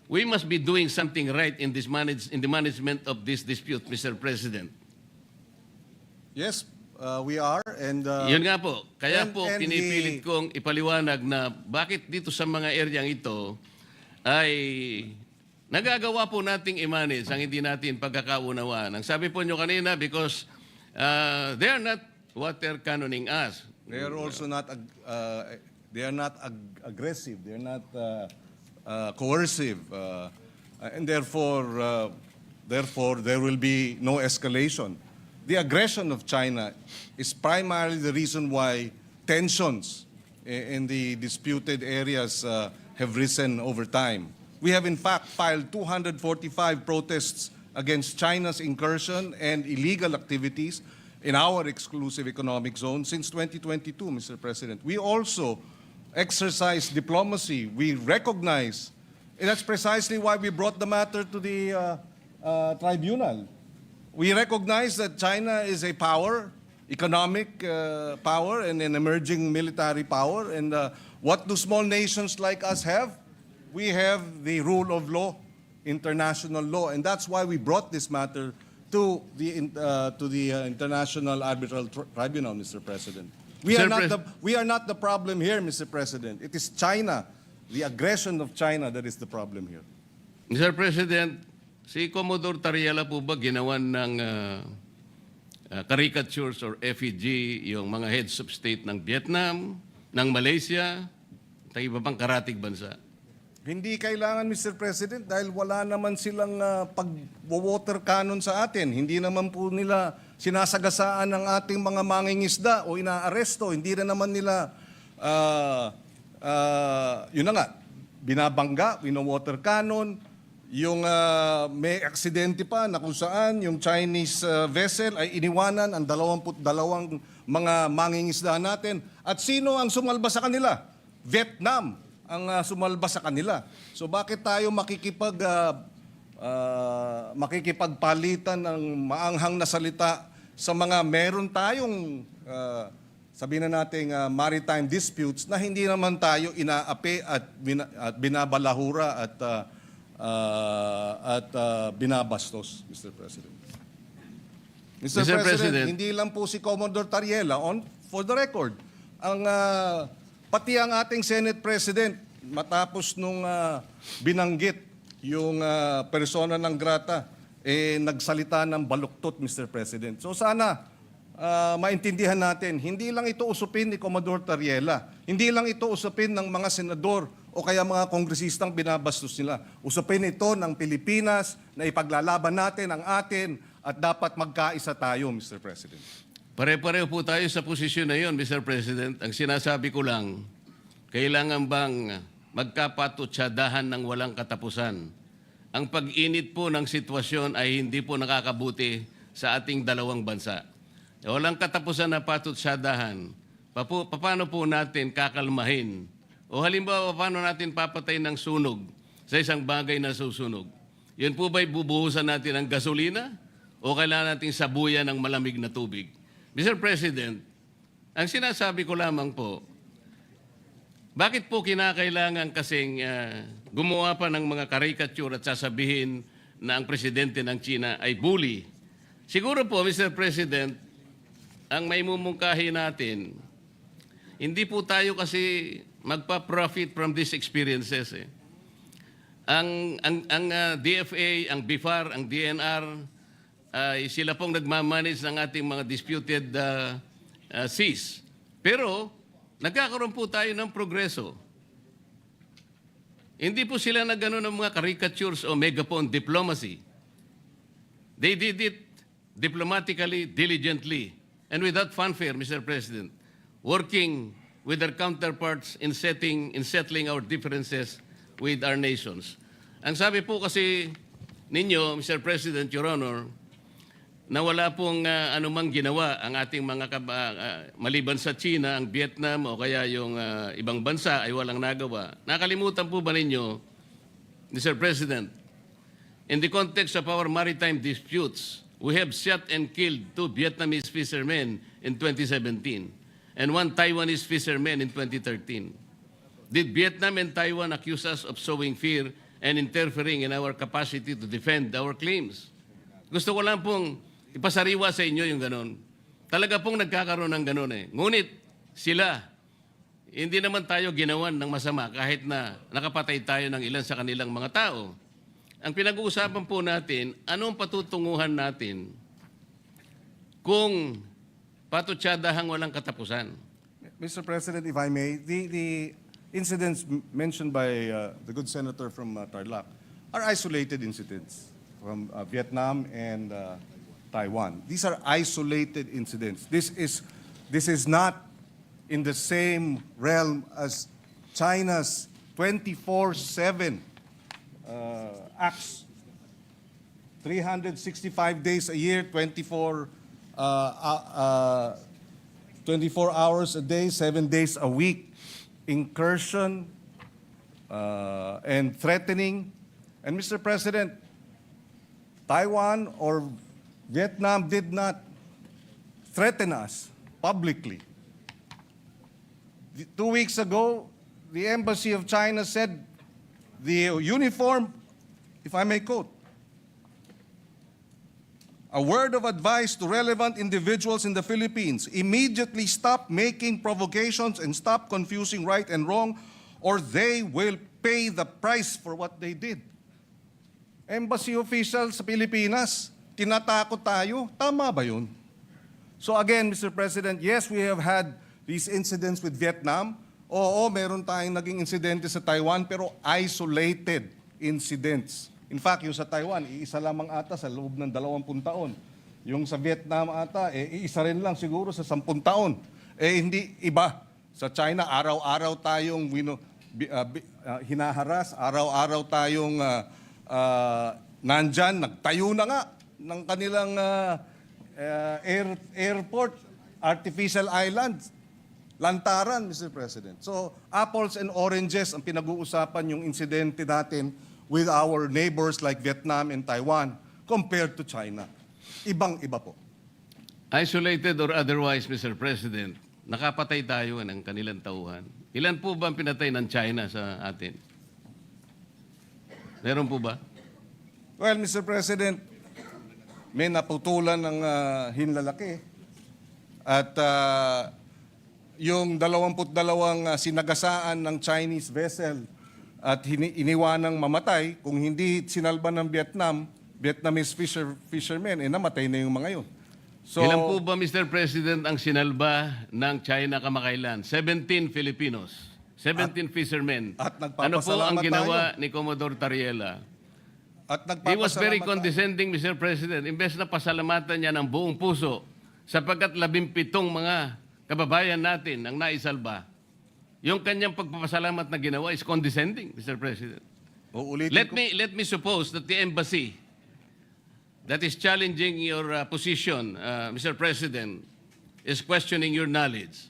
We must be doing something right in the management of this dispute, Mr. President. Yes, we are. And Yun nga po, kaya and- po and pinipilit kong ipaliwanag na bakit dito sa mga areang ito ay nagagawa po nating i-manage ang hindi natin pagkakaunawaan. Ang sabi po nyo kanina, because they are not water cannoning us. they are also not aggressive. They are not coercive, and therefore there will be no escalation. The aggression of China is primarily the reason why tensions in the disputed areas have risen over time. We have in fact filed 245 protests against China's incursion and illegal activities in our exclusive economic zone since 2022, Mr. President. We also exercise diplomacy. We recognize, and that's precisely why we brought the matter to the tribunal. We recognize that China is a power, economic power, and an emerging military power. And what do small nations like us have? We have the rule of law, international law, and that's why we brought this matter to the International Arbitral Tribunal, Mr. President. We are not the problem here, Mr. President. It is China, the aggression of China, that is the problem here. Mr. President, si Commodore Tariela po ba ginawan ng caricatures or effigy yung mga heads of state ng Vietnam, ng Malaysia, at iba pang karatig bansa? Hindi kailangan, Mr. President, dahil wala naman silang pag-water cannon sa atin. Hindi naman po nila sinasagasaan ng ating mga mangingisda o inaaresto. Hindi rin naman nila, yun na nga, binabangga, wino-water cannon. Yung may aksidente pa na kung saan yung Chinese vessel ay iniwanan ang 22 mga mangingisda natin. At sino ang sumalba sa kanila? Vietnam ang sumalba sa kanila. So bakit tayo makikipagpalitan ng maanghang na salita sa mga meron tayong sabihin na nating maritime disputes na hindi naman tayo inaapi at binabalahura at binabastos, Mr. President. Mr. President, hindi lang po si Commodore Tariela, for the record, pati ang ating Senate President, matapos nung binanggit yung persona ng grata, nagsalita ng baluktot, Mr. President. So sana maintindihan natin, hindi lang ito usupin ni Commodore Tariela, hindi lang ito usupin ng mga senador o kaya mga kongresistang binabastos nila. Usupin ito ng Pilipinas na ipaglalaban natin ang atin at dapat magkaisa tayo, Mr. President. Pare-pareho po tayo sa posisyon na yun, Mr. President. Ang sinasabi ko lang, kailangan bang magkapatutsadahan ng walang katapusan? Ang pag-init po ng sitwasyon ay hindi po nakakabuti sa ating dalawang bansa. Walang katapusan na patutsadahan paano po natin kakalmahin? O halimbawa, paano natin papatay ng sunog sa isang bagay na susunog? Yun po ba'y bubuhusan natin ng gasolina? O kailangan natin sabuyan ng malamig na tubig? Mr. President, ang sinasabi ko lamang po, bakit po kinakailangan kasing gumawa pa ng mga caricature at sasabihin na ang presidente ng China ay bully? Siguro po, Mr. President, ang may mumungkahi natin, hindi po tayo kasi magpa-profit from these experiences. Ang DFA, ang BIFAR, ang DNR, ay sila pong nagmamanage ng ating mga disputed seas. Pero nagkakaroon po tayo ng progreso. Hindi po sila nagano ng mga caricatures o megaphone diplomacy. They did it diplomatically, diligently, and without fanfare, Mr. President, working with their counterparts in settling our differences with our nations. Ang sabi po kasi ninyo, Mr. President, Your Honor, na wala pong anumang ginawa ang ating mga maliban sa China, ang Vietnam o kaya yung ibang bansa ay walang nagawa. Nakalimutan po ba ninyo, Mr. President, in the context of our maritime disputes, we have shot and killed 2 Vietnamese fishermen in 2017 and 1 Taiwanese fisherman in 2013. Did Vietnam and Taiwan accuse us of sowing fear and interfering in our capacity to defend our claims? Gusto ko lang pong ipasariwa sa inyo yung ganon. Talaga pong nagkakaroon ng ganon eh. Ngunit sila, hindi naman tayo ginawan ng masama kahit na nakapatay tayo ng ilan sa kanilang mga tao. Ang pinag-uusapan po natin, anong patutunguhan natin kung patutsadahang walang katapusan? Mr. President, if I may, the incidents mentioned by the good senator from Tarlac are isolated incidents from Vietnam and Taiwan. These are isolated incidents. This is not in the same realm as China's 24/7 acts. 365 days a year, 24 hours a day, 7 days a week, incursion and threatening. And Mr. President, Taiwan or Vietnam did not threaten us publicly. 2 weeks ago, the Embassy of China said the uniform, if I may quote, a word of advice to relevant individuals in the Philippines: immediately stop making provocations and stop confusing right and wrong, or they will pay the price for what they did. Embassy officials sa Pilipinas, tinatakot tayo. Tama ba yun? So again, Mr. President, yes, we have had these incidents with Vietnam. Oo, meron tayong naging insidente sa Taiwan, pero isolated incidents. In fact, yung sa Taiwan, iisa lamang ata sa loob ng 20 taon. Yung sa Vietnam ata, iisa rin lang siguro sa 10 taon. Hindi iba. Sa China, araw-araw tayong hinaharas, araw-araw tayong nandyan, nagtayo na nga ng kanilang airport, artificial islands, lantaran, Mr. President. So, apples and oranges ang pinag-uusapan yung insidente natin with our neighbors like Vietnam and Taiwan compared to China. Ibang-iba po. Isolated or otherwise, Mr. President, nakapatay tayo ng kanilang tauhan. Ilan po ba ang pinatay ng China sa atin? Meron po ba? Well, Mr. President, may naputulan ng hinlalaki. At yung 22 sinagasaan ng Chinese vessel at iniwanang mamatay, kung hindi sinalba ng Vietnamese fishermen, namatay na yung mga yun. So, Ilan po ba, Mr. President, ang sinalba ng China kamakailan? 17 Filipinos, 17 fishermen. at Ano po ang nagpapasalamat ginawa ni Commodore Tariela? At He was very nagpapasalamat tayo. condescending, Mr. President. Imbes na pasalamatan niya ng buong puso sapagkat 17 mga kababayan natin ang naisalba, yung kanyang pagpapasalamat na ginawa is condescending, Mr. President. Uulitin Let ko. me suppose that the embassy that is challenging your position, Mr. President, is questioning your knowledge.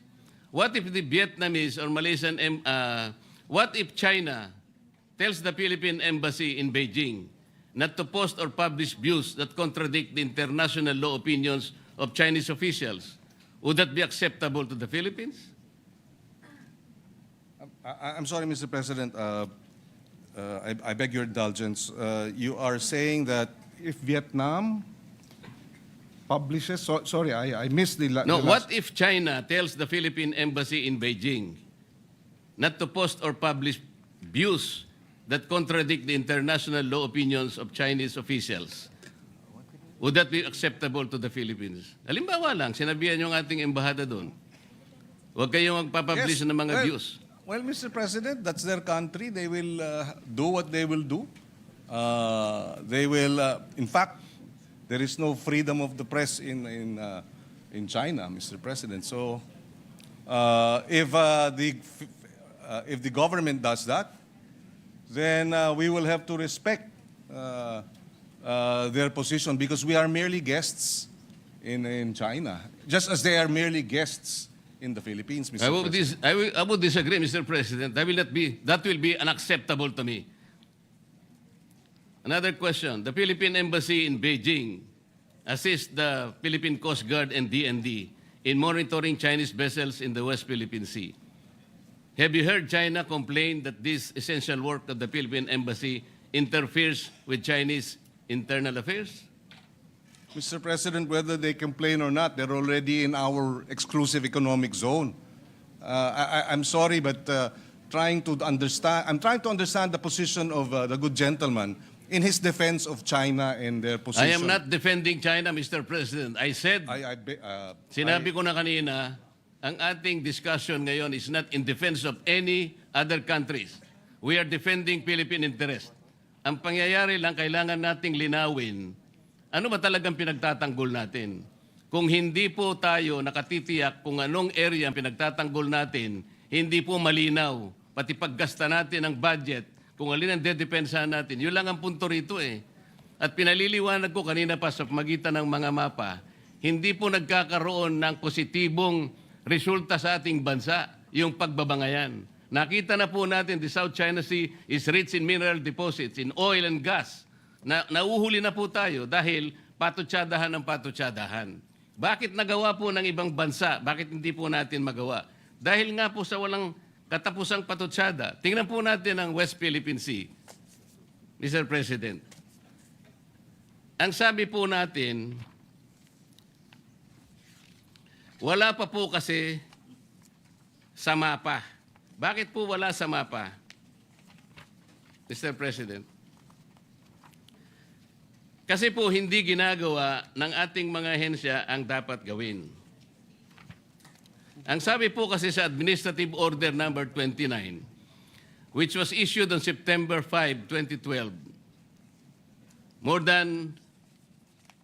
what if the Vietnamese or Malaysian, what if China tells the Philippine Embassy in Beijing not to post or publish views that contradict the international law opinions of Chinese officials? Would that be acceptable to the Philippines? I'm sorry, Mr. President. I beg your indulgence. You are saying that if Vietnam publishes, sorry, I missed the, No, the what if China tells the Philippine Embassy in Beijing not to post or publish views that contradict the international law opinions of Chinese officials? Would that be acceptable to the Philippines? Halimbawa lang, sinabihan yung ating embahada doon, huwag kayong magpapublish ng mga views. Well, Mr. President, that's their country. They will do what they will do. They will, in fact, there is no freedom of the press in China, Mr. President. So, if the government does that, then we will have to respect their position because we are merely guests in China, just as they are merely guests in the Philippines, Mr. President. I would disagree, Mr. President. That will be unacceptable to me. Another question. The Philippine Embassy in Beijing assists the Philippine Coast Guard and DND in monitoring Chinese vessels in the West Philippine Sea. Have you heard China complain that this essential work of the Philippine Embassy interferes with Chinese internal affairs? Mr. President, whether they complain or not, they're already in our exclusive economic zone. I'm sorry, but I'm trying to understand the position of the good gentleman in his defense of China and their position. I am not defending China, Mr. President. I said, sinabi ko na kanina, ang ating discussion ngayon is not in defense of any other countries. We are defending Philippine interest. Ang pangyayari lang, kailangan nating linawin, ano ba talagang pinagtatanggol natin? Kung hindi po tayo nakatitiyak kung anong area ang pinagtatanggol natin, hindi po malinaw, pati paggasta natin ng budget, kung alin ang dedepensahan natin. Yun lang ang punto rito eh. At pinaliliwanag ko kanina pa sa magitan ng mga mapa, hindi po nagkakaroon ng positibong resulta sa ating bansa, yung pagbabangayan. Nakita na po natin, the South China Sea is rich in mineral deposits, in oil and gas. Nauhuli na po tayo dahil patutsadahan ng patutsadahan. Bakit nagawa po ng ibang bansa? Bakit hindi po natin magawa? Dahil nga po sa walang katapusang patutsada. Tingnan po natin ang West Philippine Sea, Mr. President. Ang sabi po natin, wala pa po kasi sa mapa. Bakit po wala sa mapa, Mr. President? Kasi po hindi ginagawa ng ating mga ahensya ang dapat gawin. Ang sabi po kasi sa Administrative Order number 29, which was issued on September 5, 2012, more than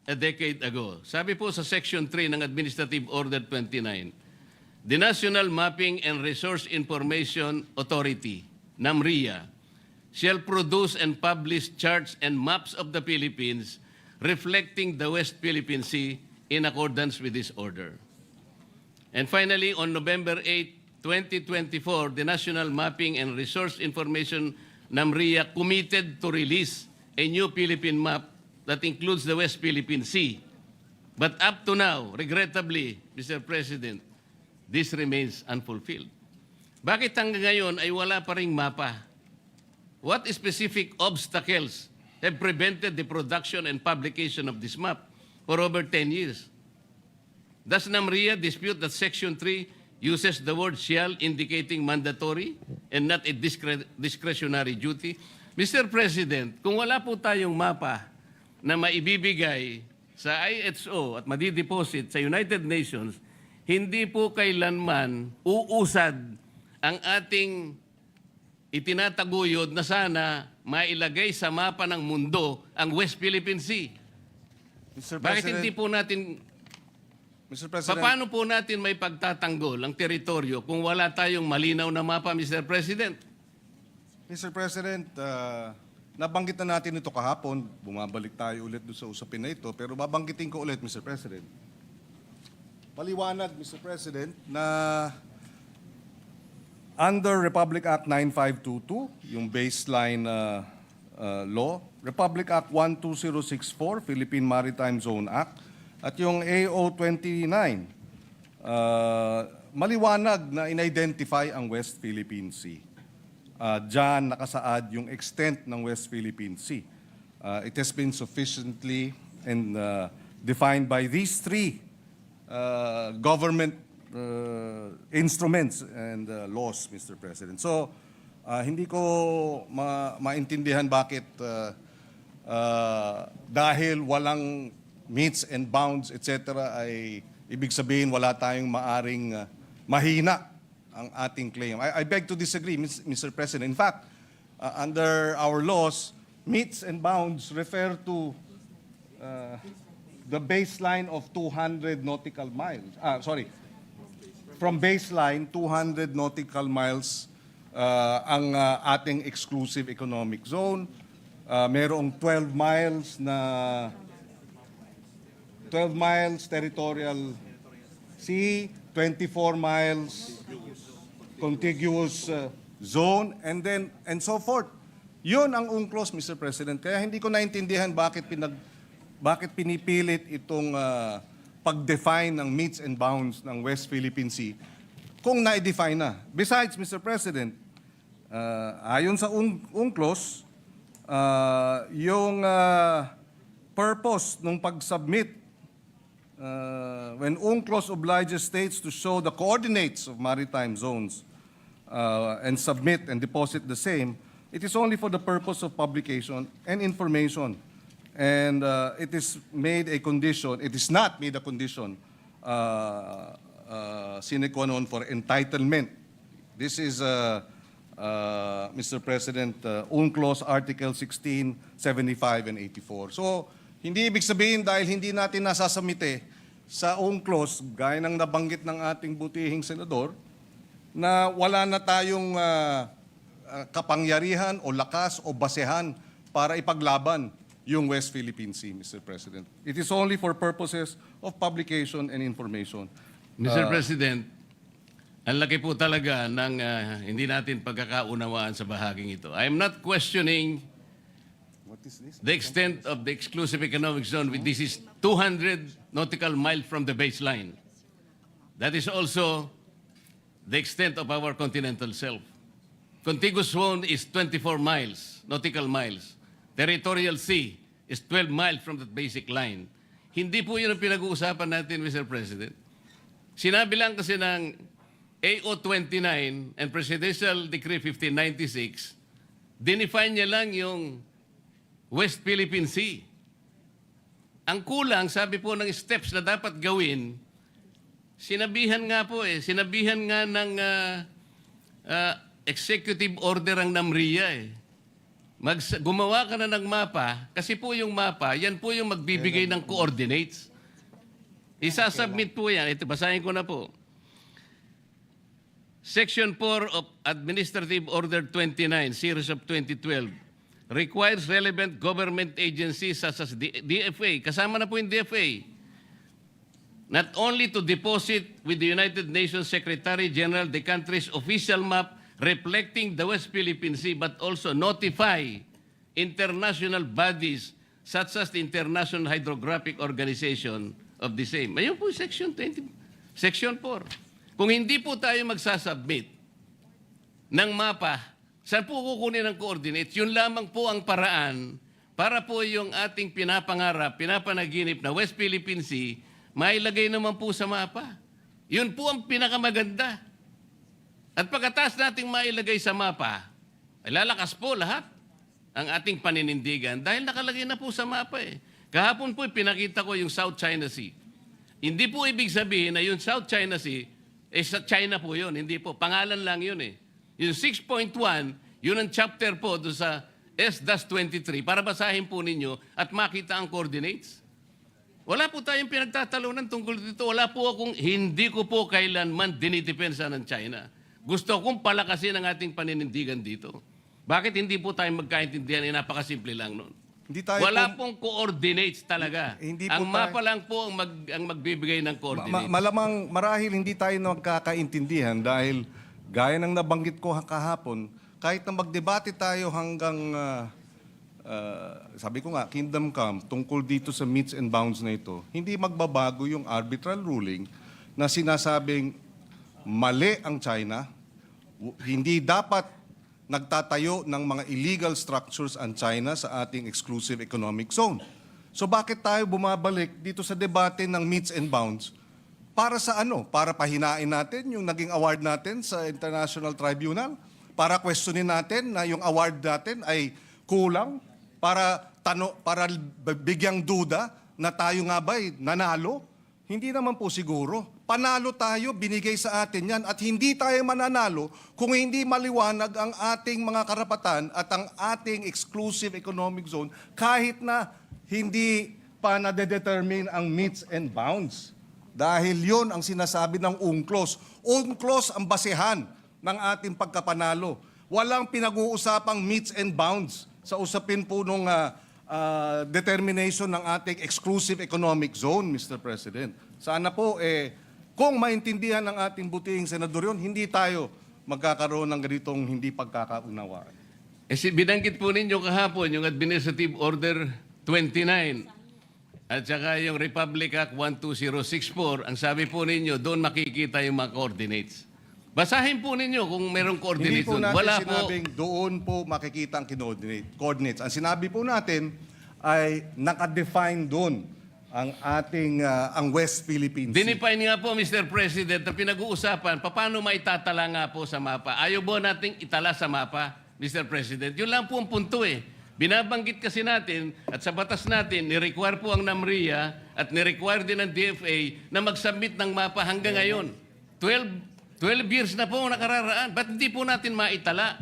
a decade ago. Sabi po sa Section 3 ng Administrative Order 29, the National Mapping and Resource Information Authority, NAMRIA, shall produce and publish charts and maps of the Philippines reflecting the West Philippine Sea in accordance with this order. And finally, on November 8, 2024, the National Mapping and Resource Information NAMRIA committed to release a new Philippine map that includes the West Philippine Sea. But up to now, regrettably, Mr. President, this remains unfulfilled. Bakit hanggang ngayon ay wala pa ring mapa? What specific obstacles have prevented the production and publication of this map for over 10 years? Does NAMRIA dispute that Section 3 uses the word shall indicating mandatory and not a discretionary duty? Mr. President, kung wala po tayong mapa na maibibigay sa IHO at madideposit sa United Nations, hindi po kailanman uusad ang ating itinataguyod na sana mailagay sa mapa ng mundo ang West Philippine Sea. Mr. Bakit President, hindi po natin, Mr. President, paano po natin may pagtatanggol ang teritoryo kung wala tayong malinaw na mapa, Mr. President? Mr. President, nabanggit na natin ito kahapon, bumabalik tayo ulit doon sa usapin na ito, pero babanggitin ko ulit, Mr. President. Paliwanag, Mr. President, na under Republic Act 9522, yung baseline law, Republic Act 12064, Philippine Maritime Zone Act, at yung AO 29, maliwanag na in-identify ang West Philippine Sea. Diyan nakasaad yung extent ng West Philippine Sea. It has been sufficiently and defined by these three government instruments and laws, Mr. President. So, hindi ko maintindihan bakit dahil walang meets and bounds, etc., ay ibig sabihin wala tayong maaring mahina ang ating claim. I beg to disagree, Mr. President. In fact, under our laws, meets and bounds refer to the baseline of 200 nautical miles. From baseline, 200 nautical miles ang ating exclusive economic zone. Merong 12 miles territorial sea, 24 miles contiguous zone, and so forth. Yun ang UNCLOS, Mr. President. Kaya hindi ko naintindihan bakit pinipilit itong pag-define ng meets and bounds ng West Philippine Sea kung na-define na. Besides, Mr. President, ayon sa UNCLOS, yung purpose ng pag-submit when UNCLOS obliges states to show the coordinates of maritime zones and submit and deposit the same, it is only for the purpose of publication and information. And it is made a condition, it is not made a condition sine qua non for entitlement. This is, Mr. President, UNCLOS Article 16, 75, and 84. So, hindi ibig sabihin dahil hindi natin nasasamite sa UNCLOS, gaya ng nabanggit ng ating butihing senador, na wala na tayong kapangyarihan o lakas o basehan para ipaglaban yung West Philippine Sea, Mr. President. It is only for purposes of publication and information. Mr. President, ang laki po talaga ng hindi natin pagkakaunawaan sa bahaging ito. I am not questioning the extent of the exclusive economic zone. This is 200 nautical miles from the baseline. That is also the extent of our continental shelf. Contiguous zone is 24 miles, nautical miles. Territorial sea is 12 miles from the basic line. Hindi po yun ang pinag-uusapan natin, Mr. President. Sinabi lang kasi ng AO 29 and Presidential Decree 1596, dinefine niya lang yung West Philippine Sea. Ang kulang, sabi po ng steps na dapat gawin, sinabihan nga ng executive order ang NAMRIA gumawa ka na ng mapa, kasi po yung mapa, yan po yung magbibigay ng coordinates. Isasubmit po yan. Ito, basahin ko na po. Section 4 of Administrative Order 29, Series of 2012, requires relevant government agencies such as DFA, kasama na po yung DFA, not only to deposit with the United Nations Secretary General the country's official map reflecting the West Philippine Sea, but also notify international bodies such as the International Hydrographic Organization of the same. Ayun po, Section 20, Section 4. Kung hindi po tayo magsasubmit ng mapa, saan po kukunin ang coordinates? Yun lamang po ang paraan para po yung ating pinapangarap, pinapanaginip na West Philippine Sea, mailagay naman po sa mapa. Yun po ang pinakamaganda. At pagkatapos nating mailagay sa mapa, ay lalakas po lahat ang ating paninindigan dahil nakalagay na po sa mapa eh. Kahapon po pinakita ko yung South China Sea. Hindi po ibig sabihin na yung South China Sea, sa China po yun. Hindi po. Pangalan lang yun eh. Yung 6.1, yun ang chapter po doon sa S-23 para basahin po ninyo at makita ang coordinates. Wala po tayong pinagtatalunan tungkol dito. Hindi ko po kailanman dinidepensa ng China. Gusto kong palakasin ang ating paninindigan dito. Bakit hindi po tayo magkaintindihan? Napakasimple lang nun. Wala pong coordinates talaga. Ang mapa lang po ang magbibigay ng coordinates. Marahil hindi tayo nagkakaintindihan dahil Gaya ng nabanggit ko kahapon, kahit na magdebate tayo hanggang, sabi ko nga, Kingdom Come, tungkol dito sa metes and bounds na ito, hindi magbabago yung arbitral ruling na sinasabing mali ang China, hindi dapat nagtatayo ng mga illegal structures ang China sa ating exclusive economic zone. So bakit tayo bumabalik dito sa debate ng metes and bounds? Para sa ano? Para pahinain natin yung naging award natin sa International Tribunal? Para questionin natin na yung award natin ay kulang? Para bigyang duda na tayo nga ba'y nanalo? Hindi naman po siguro. Panalo tayo, binigay sa atin yan, at hindi tayo mananalo kung hindi maliwanag ang ating mga karapatan at ang ating exclusive economic zone kahit na hindi pa nade-determine ang metes and bounds. Dahil yon ang sinasabi ng UNCLOS. UNCLOS ang basehan ng ating pagkapanalo. Walang pinag-uusapang metes and bounds sa usapin po nung determination ng ating exclusive economic zone, Mr. President. Sana po, kung maintindihan ng ating butihing senador yun, hindi tayo magkakaroon ng ganitong hindi pagkakaunawaan. Binanggit po ninyo kahapon yung Administrative Order 29 at saka yung Republic Act 12064. Ang sabi po ninyo, doon makikita yung mga coordinates. Basahin po ninyo kung merong Hindi coordinates po doon. natin Wala po. sinabing doon po makikita ang coordinates. Ang sinabi po natin ay nakadefine doon ang ating ang West Philippine Sea. Dinefine nga po, Mr. President, na pinag-uusapan, paano maitatala nga po sa mapa? Ayaw po nating itala sa mapa, Mr. President. Yun lang po ang punto eh. Binabanggit kasi natin at sa batas natin, ni-require po ang NAMRIA at ni-require din ng DFA na mag-submit ng mapa hanggang ngayon. 12 years na po nakararaan. Ba't hindi po natin maitala?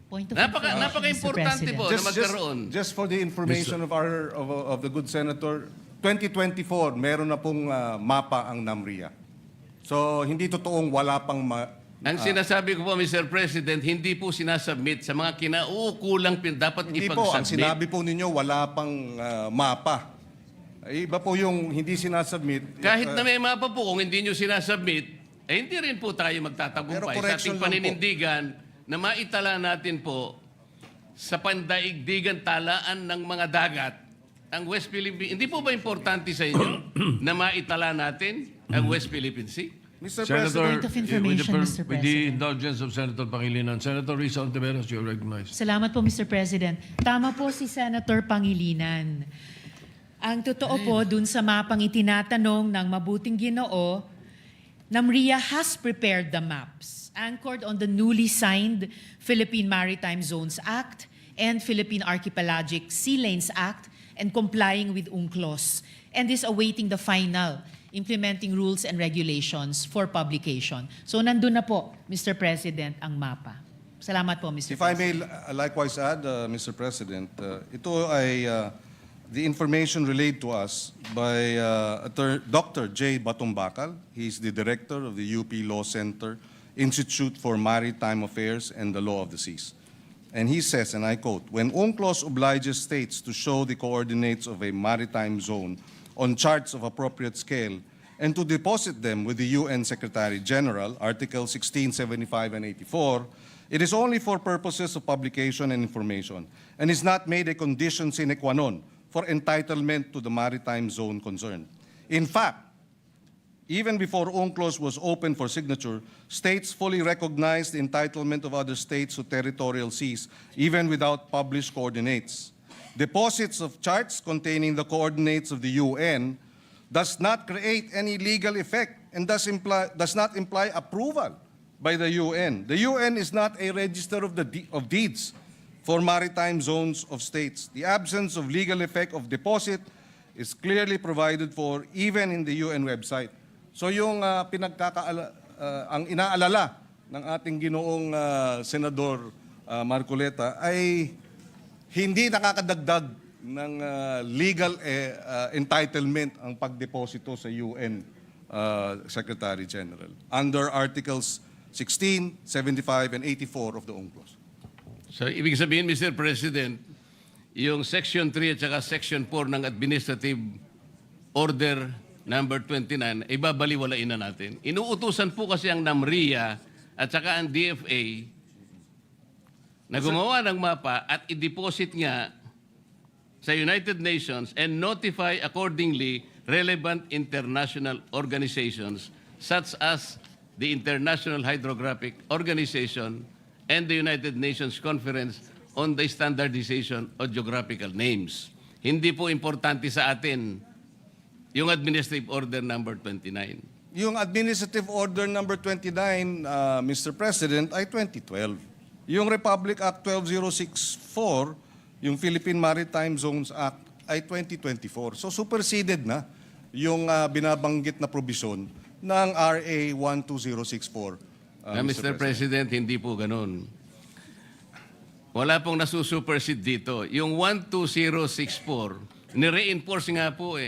Point of Napaka-importante po na magkaroon. Just for the information of the good senator, 2024 meron na pong mapa ang NAMRIA. So hindi totoong wala pang Ang sinasabi ko po, Mr. President, hindi po sinasubmit sa mga kinaukulang dapat hindi po, ang ipag-submit. sinabi po ninyo wala pang mapa. Iba po yung hindi sinasubmit. Kahit na may mapa po, kung hindi nyo sinasubmit, hindi rin po tayo Pero magtatagumpay sa correction ating lang po. paninindigan na maitala natin po sa pandaigdigan talaan ng mga dagat ang West Philippine. Hindi po ba importante sa inyo na maitala natin ang West Philippine Sea? Mr. Point of information, Mr. With the President. indulgence of Senator Pangilinan, Senator Risa Ontiveros, you are recognized. Salamat po, Mr. President. Tama po si Senator Pangilinan. Ang totoo po, dun sa mapang itinatanong ng mabuting Ginoo, NAMRIA has prepared the maps anchored on the newly signed Philippine Maritime Zones Act and Philippine Archipelagic Sea Lanes Act and complying with UNCLOS and is awaiting the final implementing rules and regulations for publication. So nandun na po, Mr. President, ang mapa. Salamat po, Mr. If I President. may likewise add, Mr. President, ito ay the information relayed to us by Dr. J. Batumbakal. He's the director of the UP Law Center, Institute for Maritime Affairs and the Law of the Seas. And he says, and I quote, "When UNCLOS obliges states to show the coordinates of a maritime zone on charts of appropriate scale and to deposit them with the UN Secretary General, Article 16, 75, and 84, it is only for purposes of publication and information and is not made a condition sine qua non for entitlement to the maritime zone concerned. In fact, even before UNCLOS was open for signature, states fully recognized the entitlement of other states to territorial seas, even without published coordinates. Deposits of charts containing the coordinates of the UN does not create any legal effect and does not imply approval by the UN. The UN is not a register of deeds for maritime zones of states. The absence of legal effect of deposit is clearly provided for even in the UN website. So yung ang inaalala ng ating ginoong Senador Marcoleta ay hindi nakakadagdag ng legal entitlement ang pagdeposito sa UN Secretary General under Articles 16, 75, and 84 of the UNCLOS. So, ibig sabihin, Mr. President, yung Section 3 at saka Section 4 ng Administrative Order number 29, ibabaliwalain na natin. Inuutusan po kasi ang NAMRIA at saka ang DFA na gumawa ng mapa at i-deposit nga sa United Nations and notify accordingly relevant international organizations such as the International Hydrographic Organization and the United Nations Conference on the Standardization of Geographical Names. Hindi po importante sa atin yung Administrative Order number 29. Yung Administrative Order number 29, Mr. President, ay 2012. Yung Republic Act 12064, yung Philippine Maritime Zones Act, ay 2024. So superseded na yung binabanggit na probisyon ng RA 12064. Mr. President, hindi po ganun. Wala pong nasusupersede dito. Yung 12064, nire-enforce nga po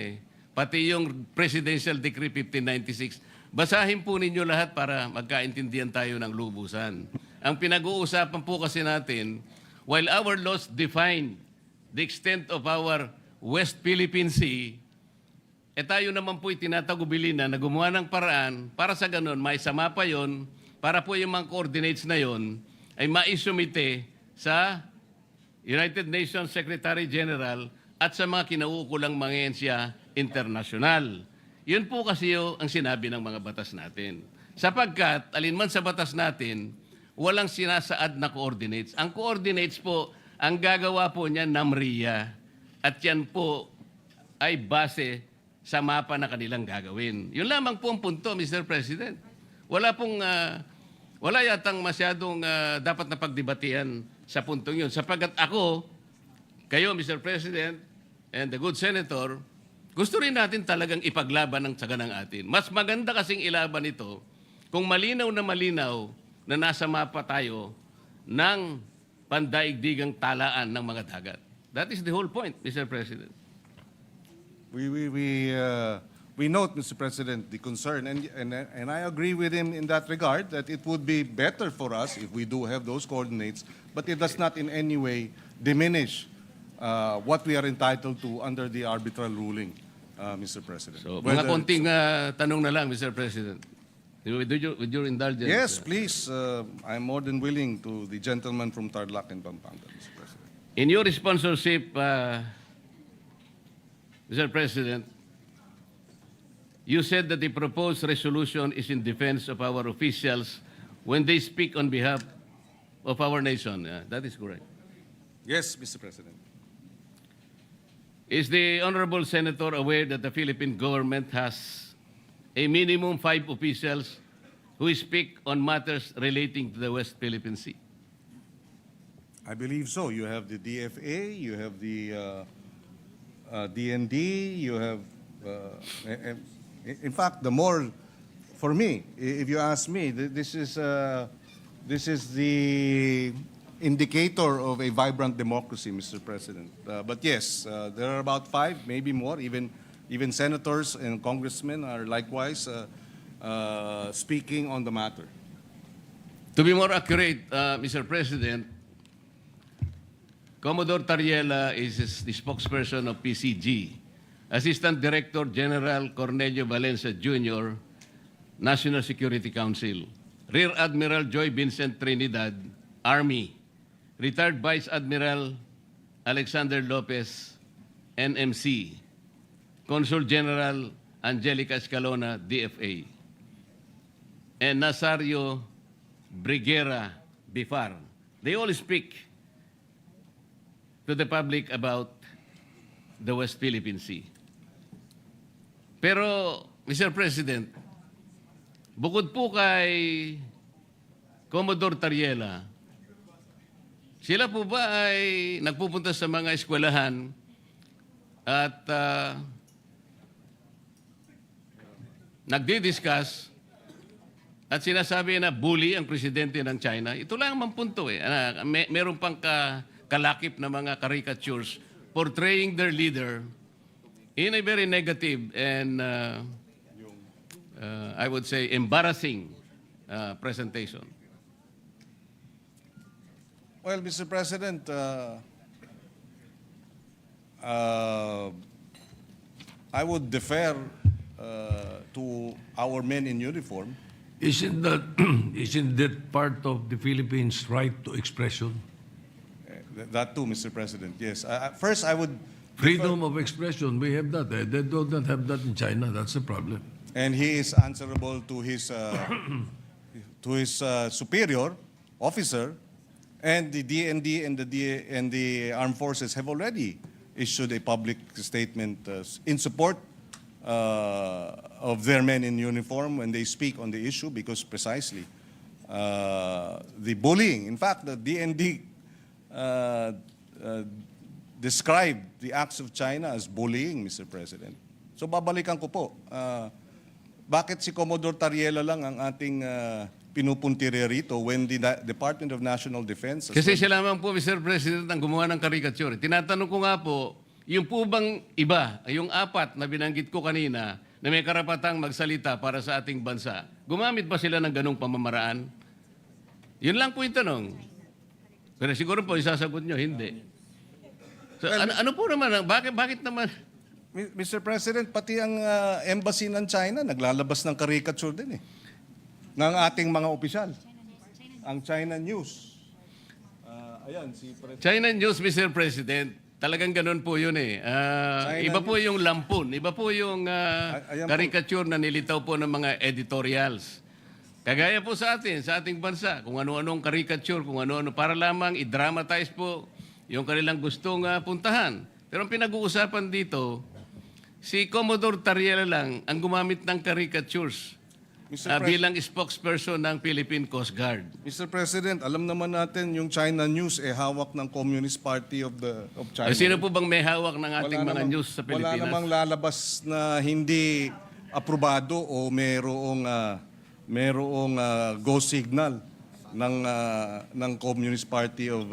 pati yung Presidential Decree 1596. Basahin po ninyo lahat para magkaintindihan tayo ng lubusan. Ang pinag-uusapan po kasi natin, while our laws define the extent of our West Philippine Sea, tayo naman po itinatagubilin na gumawa ng paraan para sa ganun, may sama pa yon, para po yung mga coordinates na yon ay maisumite sa United Nations Secretary General at sa mga kinauukulang mga ahensya internasyonal. Yun po kasi ang sinabi ng mga batas natin. Sapagkat, alinman sa batas natin, walang sinasaad na coordinates. Ang coordinates po, ang gagawa po niya NAMRIA. At yan po ay base sa mapa na kanilang gagawin. Yun lamang po ang punto, Mr. President. Wala yatang masyadong dapat na pagdebatihan sa puntong yun. Sapagkat ako, kayo, Mr. President, and the good Senator, gusto rin natin talagang ipaglaban ang tsaga ng atin. Mas maganda kasing ilaban ito kung malinaw na nasa mapa tayo ng pandaigdigang talaan ng mga dagat. That is the whole point, Mr. President. We note, Mr. President, the concern, and I agree with him in that regard, that it would be better for us if we do have those coordinates, but it does not in any way diminish what we are entitled to under the arbitral ruling, Mr. President. So, mga Whether- konting tanong na lang, Mr. President. With your indulgence. Yes, please. I'm more than willing to the gentleman from Tarlac and Pampanga, Mr. President. In your sponsorship, Mr. President, you said that the proposed resolution is in defense of our officials when they speak on behalf of our nation. That is correct. Yes, Mr. President. Is the Honorable Senator aware that the Philippine government has a minimum 5 officials who speak on matters relating to the West Philippine Sea? I believe so. You have the DFA, you have the DND, you have, in fact, the more, for me, if you ask me, this is the indicator of a vibrant democracy, Mr. President. But yes, there are about 5, maybe more, even senators and congressmen are likewise speaking on the matter. To be more accurate, Mr. President, Commodore Tariela is the spokesperson of PCG. Assistant Director General Cornelio Valencia Jr., National Security Council. Rear Admiral Joy Vincent Trinidad, Army. Retired Vice Admiral Alexander Lopez, NMC. Consul General Angelica Escalona, DFA. And Nazario Briguera Bifar. They all speak to the public about the West Philippine Sea. Pero, Mr. President, bukod po kay Commodore Tariela, sila po ba ay nagpupunta sa mga eskwelahan at nagdi-discuss at sinasabi na bully ang presidente ng China? Ito lang ang punto meron pang kalakip na mga caricatures portraying their leader in a very negative and I would say embarrassing presentation. Well, Mr. President, I would defer to our men in uniform Isn't that, isn't that part of the Philippines' right to expression? That too, Mr. President, yes. First, I would... Freedom of expression, we have that. They do not have that in China. That's the problem. And he is answerable to his superior officer, and the DND and the armed forces have already issued a public statement in support of their men in uniform when they speak on the issue, because precisely the bullying, in fact, the DND described the acts of China as bullying, Mr. President. So babalikan ko po, bakit si Commodore Tariela lang ang ating pinupuntiri rito when the Department of National Defense... Kasi siya lamang po, Mr. President, ang gumawa ng caricature. Tinatanong ko nga po, yung po bang iba, yung apat na binanggit ko kanina, na may karapatang magsalita para sa ating bansa, gumamit ba sila ng ganong pamamaraan? Yun lang po yung tanong. Pero siguro po, isasagot nyo, hindi. So, ano po naman, bakit naman? Mr. President, pati ang embassy ng China naglalabas ng caricature din ng ating mga opisyal. Ang China News. Ayan, si China News, Mr. President, talagang ganun po yun iba po yung lampun, iba po yung caricature na nilitaw po ng mga editorials. Kagaya po sa atin, sa ating bansa, kung ano-anong caricature, kung ano-ano, para lamang i-dramatize po yung kanilang gustong puntahan. Pero ang pinag-uusapan dito, si Commodore Tariela lang ang gumamit ng caricatures bilang spokesperson ng Philippine Coast Guard. Mr. President, alam naman natin yung China News hawak ng Communist Party of China. Sino po bang may hawak ng ating mga news sa Pilipinas? Wala namang lalabas na hindi aprobado o merong go signal ng Communist Party of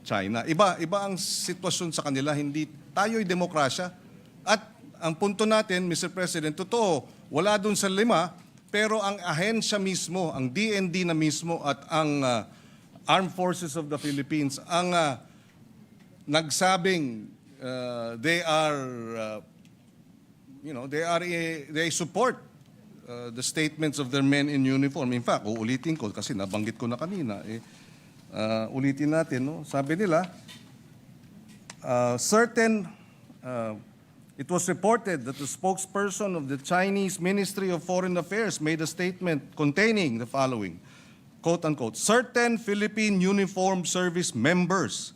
China. Iba ang sitwasyon sa kanila, hindi tayo'y demokrasya. At ang punto natin, Mr. President, totoo, wala dun sa 5, pero ang ahensya mismo, ang DND na mismo at ang Armed Forces of the Philippines ang nagsabing they support the statements of their men in uniform. In fact, uulitin ko kasi nabanggit ko na kanina. Ulitin natin, no? Sabi nila, it was reported that the spokesperson of the Chinese Ministry of Foreign Affairs made a statement containing the following, quote unquote, certain Philippine Uniformed Service members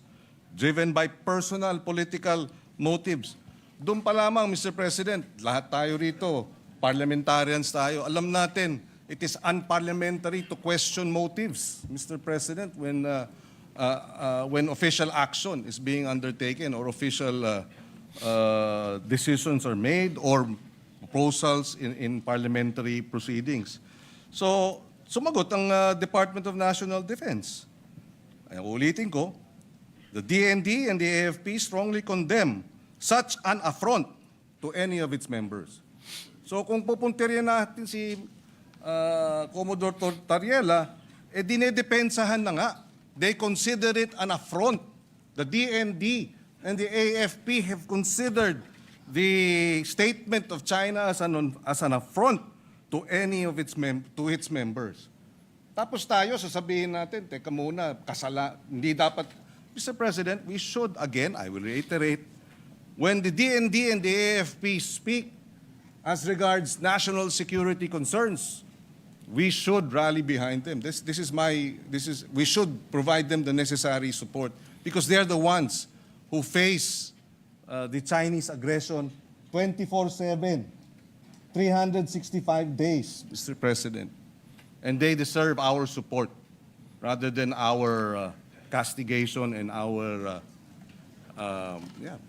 driven by personal political motives. Doon pa lamang, Mr. President, lahat tayo rito, parliamentarians tayo, alam natin, it is unparliamentary to question motives, Mr. President, when official action is being undertaken or official decisions are made or proposals in parliamentary proceedings. So, sumagot ang Department of National Defense. Ay, ulitin ko, the DND and the AFP strongly condemn such an affront to any of its members. So kung pupuntiryan natin si Commodore Tariela, dinedepensahan na nga. They consider it an affront. The DND and the AFP have considered the statement of China as an affront to any of its members. Tapos tayo, sasabihin natin, teka muna, hindi dapat. Mr. President, we should, again, I will reiterate, when the DND and the AFP speak as regards national security concerns, we should rally behind them. We should provide them the necessary support because they're the ones who face the Chinese aggression 24/7, 365 days, Mr. President. And they deserve our support rather than our castigation and our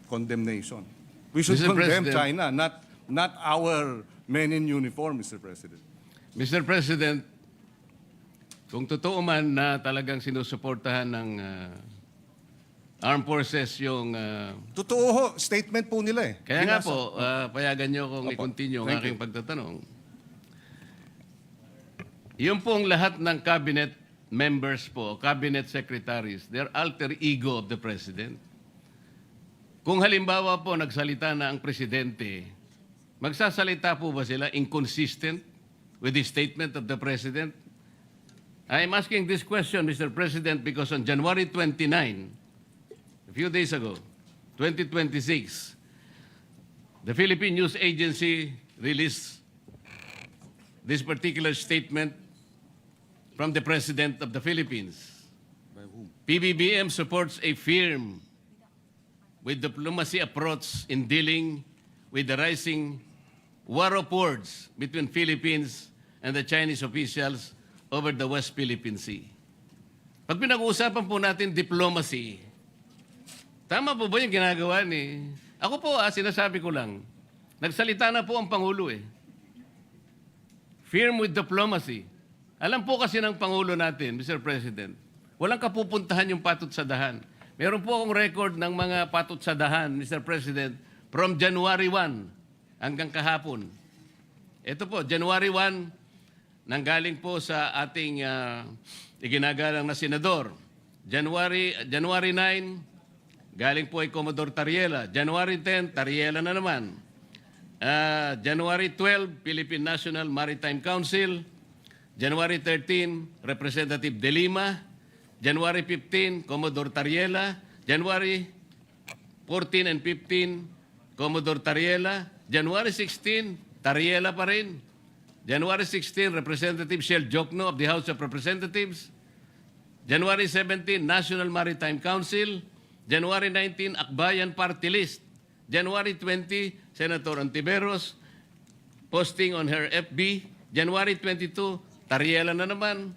condemnation. We should Mr. condemn President, China, not our men in uniform, Mr. President. Mr. President, kung totoo man na talagang sinusuportahan ng armed forces yung... Totoo ho, statement po nila eh. Kaya nga po, payagan nyo kung Opo. i-continue ang Thank aking you. pagtatanong. Yung pong lahat ng cabinet members po, cabinet secretaries, they're alter ego of the President. Kung halimbawa po nagsalita na ang Presidente, magsasalita po ba sila inconsistent with the statement of the President? I'm asking this question, Mr. President, because on January 29, a few days ago, 2026, the Philippine News Agency released this particular statement from the President of the Philippines. PBBM supports a firm with diplomacy approach in dealing with the rising war of words between Philippines and the Chinese officials over the West Philippine Sea. Pag pinag-uusapan po natin diplomacy, tama po ba yung ginagawa ni... Ako po, sinasabi ko lang, nagsalita na po ang Pangulo eh. Firm with diplomacy. Alam po kasi ng Pangulo natin, Mr. President, walang kapupuntahan yung patut sa dahan. Meron po akong record ng mga patut sa dahan, Mr. President, from January 1 hanggang kahapon. Ito po, January 1, nanggaling po sa ating iginagalang na senador. January 9, galing po ay Commodore Tariela. January 10, Tariela na naman. January 12, Philippine National Maritime Council. January 13, Representative De Lima. January 15, Commodore Tariela. January 14 and 15, Commodore Tariela. January 16, Tariela pa rin. January 16, Representative Shell Jokno of the House of Representatives. January 17, National Maritime Council. January 19, Akbayan Party List. January 20, Senator Ontiveros, posting on her FB. January 22, Tariela na naman.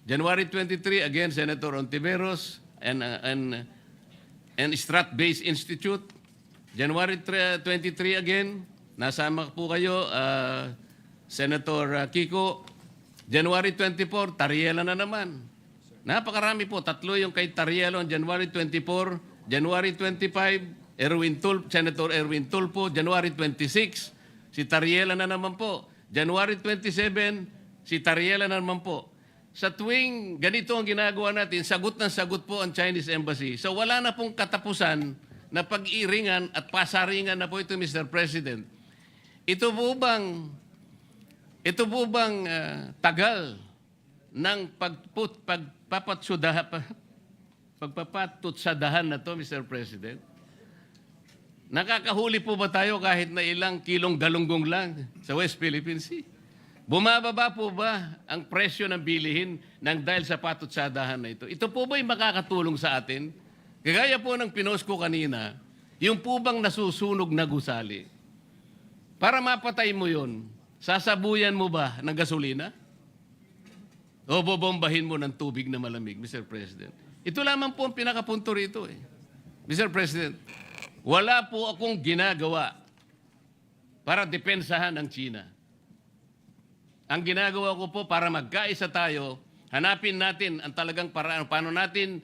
January 23, again, Senator Ontiveros and Strat-Based Institute. January 23 again, nasama po kayo, Senator Kiko. January 24, Tariela na naman. Napakarami po, tatlo yung kay Tariela on January 24. January 25, Senator Erwin Tulfo. January 26, si Tariela na naman po. January 27, si Tariela na naman po. Sa tuwing ganito ang ginagawa natin, sagot ng sagot po ang Chinese Embassy. So wala na pong katapusan na pag-iringan at pasaringan na po ito, Mr. President. Ito po bang tagal ng pagpapatutsadahan na to, Mr. President? Nakakahuli po ba tayo kahit na ilang kilong galunggong lang sa West Philippine Sea? Bumababa po ba ang presyo ng bilihin ng dahil sa patutsadahan na ito? Ito po ba'y makakatulong sa atin? Kagaya po ng pinost ko kanina, yung po bang nasusunog na gusali, para mapatay mo yun, sasabuyan mo ba ng gasolina? O bobombahin mo ng tubig na malamig, Mr. President? Ito lamang po ang pinakapunto rito eh. Mr. President, wala po akong ginagawa para depensahan ang China. Ang ginagawa ko po para magkaisa tayo, hanapin natin ang talagang paraan, paano natin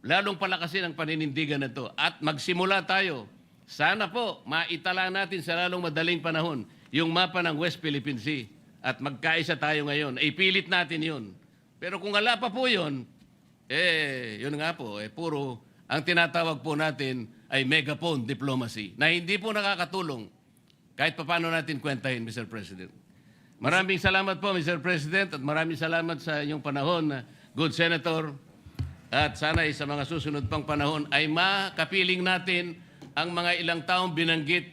lalong palakasin ang paninindigan na ito. At magsimula tayo. Sana po, maitala natin sa lalong madaling panahon yung mapa ng West Philippine Sea. At magkaisa tayo ngayon. Ipilit natin yun. Pero kung wala pa po yun, yun nga po, puro ang tinatawag po natin ay megaphone diplomacy na hindi po nakakatulong kahit paano natin kwentahin, Mr. President. Maraming salamat po, Mr. President, at maraming salamat sa inyong panahon, good Senator. At sana sa mga susunod pang panahon ay makapiling natin ang mga ilang taong binanggit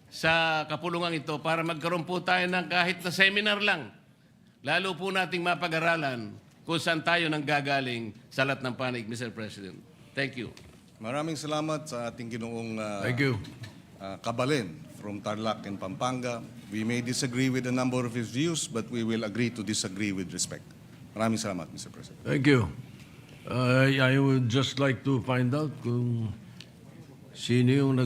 sa kapulungan ito para magkaroon po tayo ng kahit na seminar lang. Lalo po nating mapag-aralan kung saan tayo nang gagaling sa lahat ng panig, Mr. President. Thank you. Maraming salamat sa ating ginoong Thank you. Kabalin from Tarlac and Pampanga. We may disagree with a number of his views, but we will agree to disagree with respect. Maraming salamat, Mr. President. Thank you. I would just like to find out kung sino yung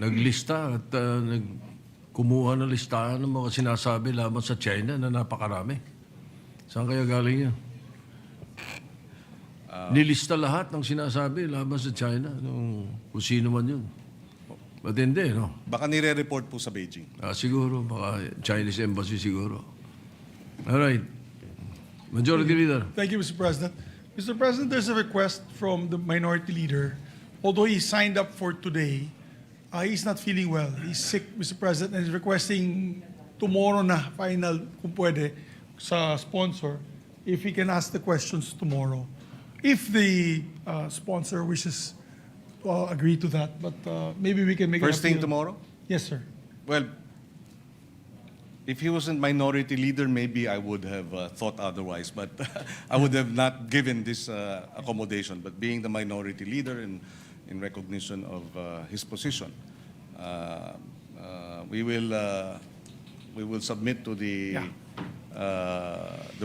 naglista at kumuha ng listahan ng mga sinasabi laban sa China na napakarami. Saan kaya galing yan? Nilista lahat ng sinasabi laban sa China, kung sino man yun. Ba't hindi, no? Baka nire-report po sa Beijing. Siguro, baka Chinese Embassy siguro. All right. Majority Leader. Thank you, Mr. President. Mr. President, there's a request from the Minority Leader. Although he signed up for today, he's not feeling well. He's sick, Mr. President, and he's requesting to tomorrow na final, kung pwede, sa sponsor, if he can ask the questions tomorrow. If the sponsor wishes to agree to that, but maybe we can make First an thing appeal. tomorrow? Yes, sir. Well, if he wasn't minority leader, maybe I would have thought otherwise, but I would have not given this accommodation. But being the minority leader in recognition of his position, we will submit to the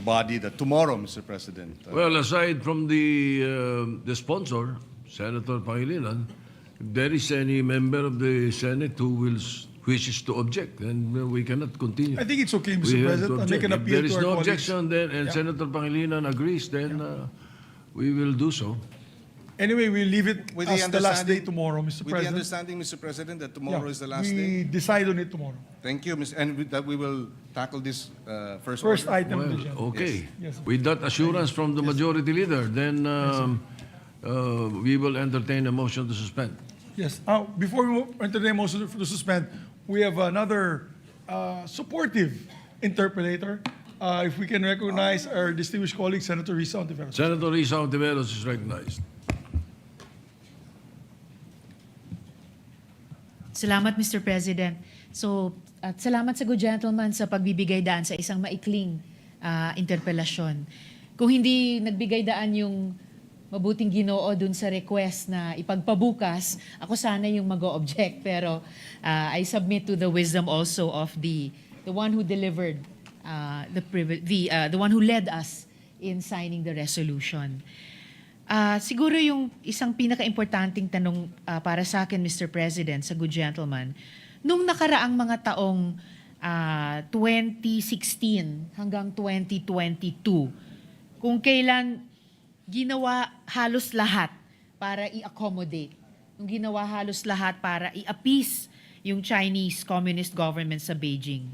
body that tomorrow, Mr. President. Well, aside from the sponsor, Senator Pangilinan, if there is any member of the Senate who wishes to object, then we cannot continue. I think it's okay, We Mr. have President. to I'll make object. an If appeal there to is our no colleagues. objection, then, and Senator Pangilinan agrees, then we will do so. Anyway, we'll leave it With as the last day understanding- tomorrow, Mr. With the President. understanding, Mr. President, that tomorrow Yeah, is the last we day. decide on it tomorrow. Thank you, that we will tackle this first First order. item on the Well, agenda. okay. Yes, sir. With that assurance from the majority leader, then we will entertain a motion to suspend. Yes. Before we entertain motion to suspend, we have another supportive interpolator. If we can recognize our distinguished colleague, Senator Risa Ontiveros. Senator Risa Ontiveros is recognized. Salamat, Mr. President. So, at salamat sa good gentleman sa pagbibigay daan sa isang maikling interpelasyon. Kung hindi nagbigay daan yung mabuting Ginoo dun sa request na ipagpabukas, ako sana yung mag-o-object. Pero I submit to the wisdom also of the one who delivered, the one who led us in signing the resolution. Siguro yung isang pinaka-importanting tanong para sa akin, Mr. President, sa good gentleman, nung nakaraang mga taong 2016 hanggang 2022, kung kailan ginawa halos lahat para i-accommodate, nung ginawa halos lahat para i-appease yung Chinese Communist government sa Beijing,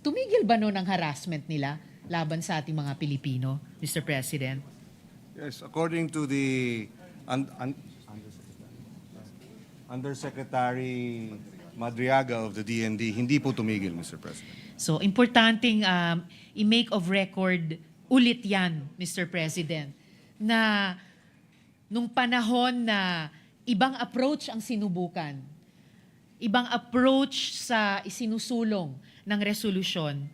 tumigil ba noon ang harassment nila laban sa ating mga Pilipino, Mr. President? Yes, according to the Undersecretary Madriaga of the DND, hindi po tumigil, Mr. President. So, importanteng i-make of record ulit yan, Mr. President, na nung panahon na ibang approach ang sinubukan, ibang approach sa isinusulong ng resolusyon,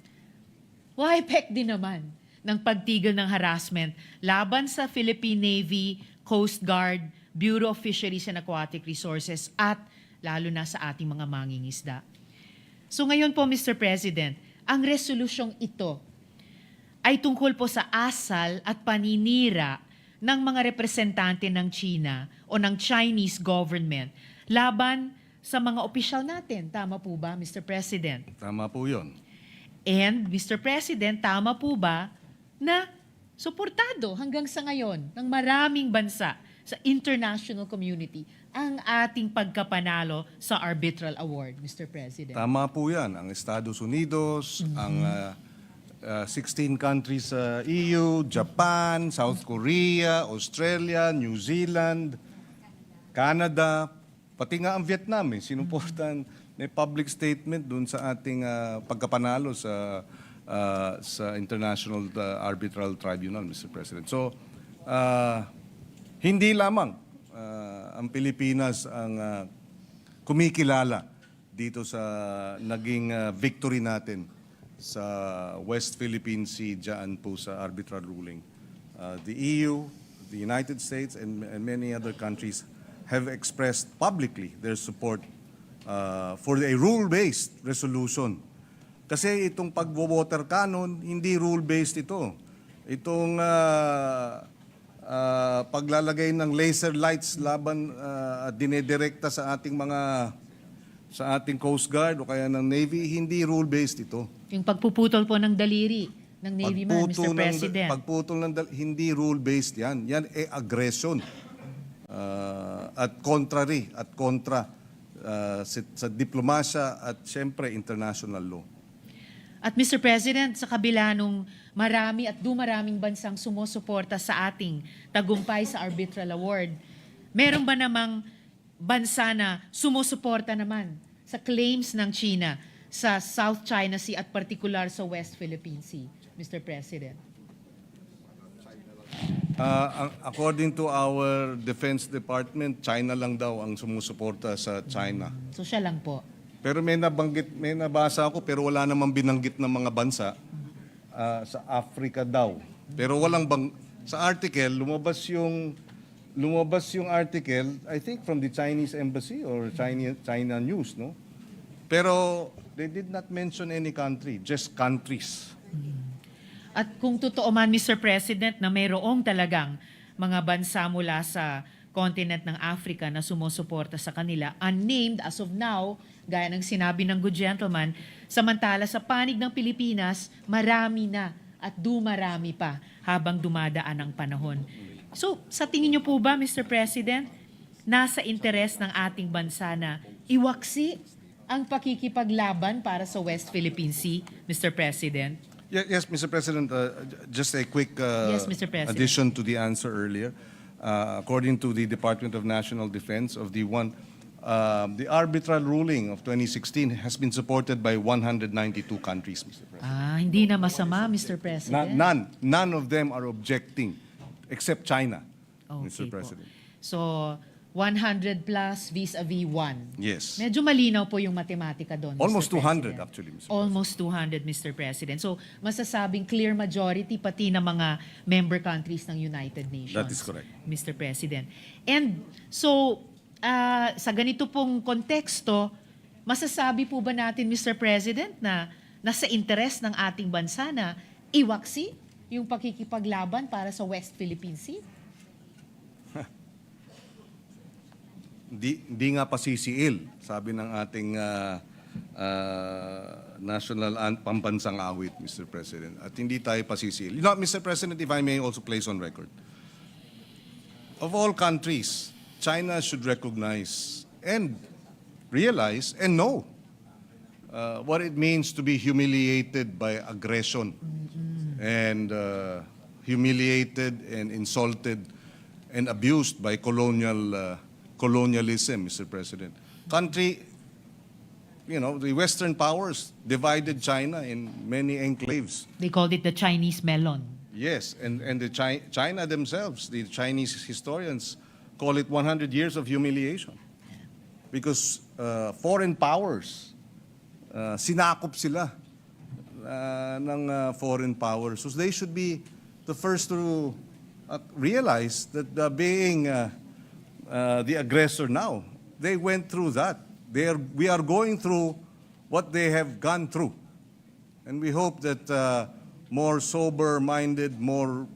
wahipek din naman ng pagtigil ng harassment laban sa Philippine Navy, Coast Guard, Bureau of Fisheries and Aquatic Resources at lalo na sa ating mga mangingisda. So ngayon po, Mr. President, ang resolusyong ito ay tungkol po sa asal at paninira ng mga representante ng China o ng Chinese government laban sa mga opisyal natin. Tama po ba, Mr. President? Tama po yun. And, Mr. President, tama po ba na suportado hanggang sa ngayon ng maraming bansa sa international community ang ating pagkapanalo sa arbitral award, Mr. President? Tama po yan. Ang Estados Unidos, ang 16 countries sa EU, Japan, South Korea, Australia, New Zealand, Canada, pati nga ang Vietnam, sinuportan may public statement dun sa ating pagkapanalo sa International Arbitral Tribunal, Mr. President. So, hindi lamang ang Pilipinas ang kumikilala dito sa naging victory natin sa West Philippine Sea dyan po sa arbitral ruling. The EU, the United States, and many other countries have expressed publicly their support for a rule-based resolution. Kasi itong pagbo-water cannon, hindi rule-based ito. Itong paglalagay ng laser lights laban dinedirekta sa ating Coast Guard o kaya ng Navy, hindi rule-based ito. Yung pagpuputol po ng daliri ng Navy man, Mr. President. Pagputol ng hindi rule-based yan. Yan aggression. At contrary at kontra sa diplomasya at siyempre international law. At Mr. President, sa kabila nung marami at dumaraming bansang sumusuporta sa ating tagumpay sa Arbitral Award, meron ba namang bansa na sumusuporta naman sa claims ng China sa South China Sea at particular sa West Philippine Sea, Mr. President? According to our Defense Department, China lang daw ang sumusuporta sa China. So siya lang po. Pero may nabasa ako pero wala namang binanggit ng mga bansa sa Africa daw. Pero sa article lumabas yung article, I think from the Chinese embassy or China News, no? Pero they did not mention any country, just countries. At kung totoo man, Mr. President, na mayroong talagang mga bansa mula sa continent ng Africa na sumusuporta sa kanila, unnamed as of now, gaya ng sinabi ng good gentleman, samantala sa panig ng Pilipinas, marami na at dumarami pa habang dumadaan ang panahon. So, sa tingin niyo po ba, Mr. President, nasa interes ng ating bansa na iwaksi ang pakikipaglaban para sa West Philippine Sea, Mr. President? Yes, Mr. President, just a quick Yes, Mr. President. addition to the answer earlier. According to the Department of National Defense, the arbitral ruling of 2016 has been supported by 192 countries, Mr. President. Hindi na masama, Mr. President. None of them are objecting, except China, Mr. Okay po. President. So, 100 plus vis-a-vis 1. Yes. Medyo malinaw po yung matematika doon, Almost Mr. 200 President. actually, Mr. Almost 200, Mr. President. So, masasabing clear majority pati ng mga member countries ng United Nations. That is correct. Mr. President. And so, sa ganito pong konteksto, masasabi po ba natin, Mr. President, na nasa interes ng ating bansa na iwaksi yung pakikipaglaban para sa West Philippine Sea? Di nga pasisiil, sabi ng ating national pambansang awit, Mr. President. At hindi tayo pasisiil. You know, Mr. President, if I may also place on record, of all countries, China should recognize and realize and know what it means to be humiliated by aggression and humiliated and insulted and abused by colonialism, Mr. President. The Western powers divided China in many enclaves. They called it the Chinese melon. Yes, and China themselves, the Chinese historians, call it 100 years of humiliation. Because foreign powers, sinakop sila ng foreign powers. So they should be the first to realize that being the aggressor now, they went through that. We are going through what they have gone through. And we hope that more sober-minded, more,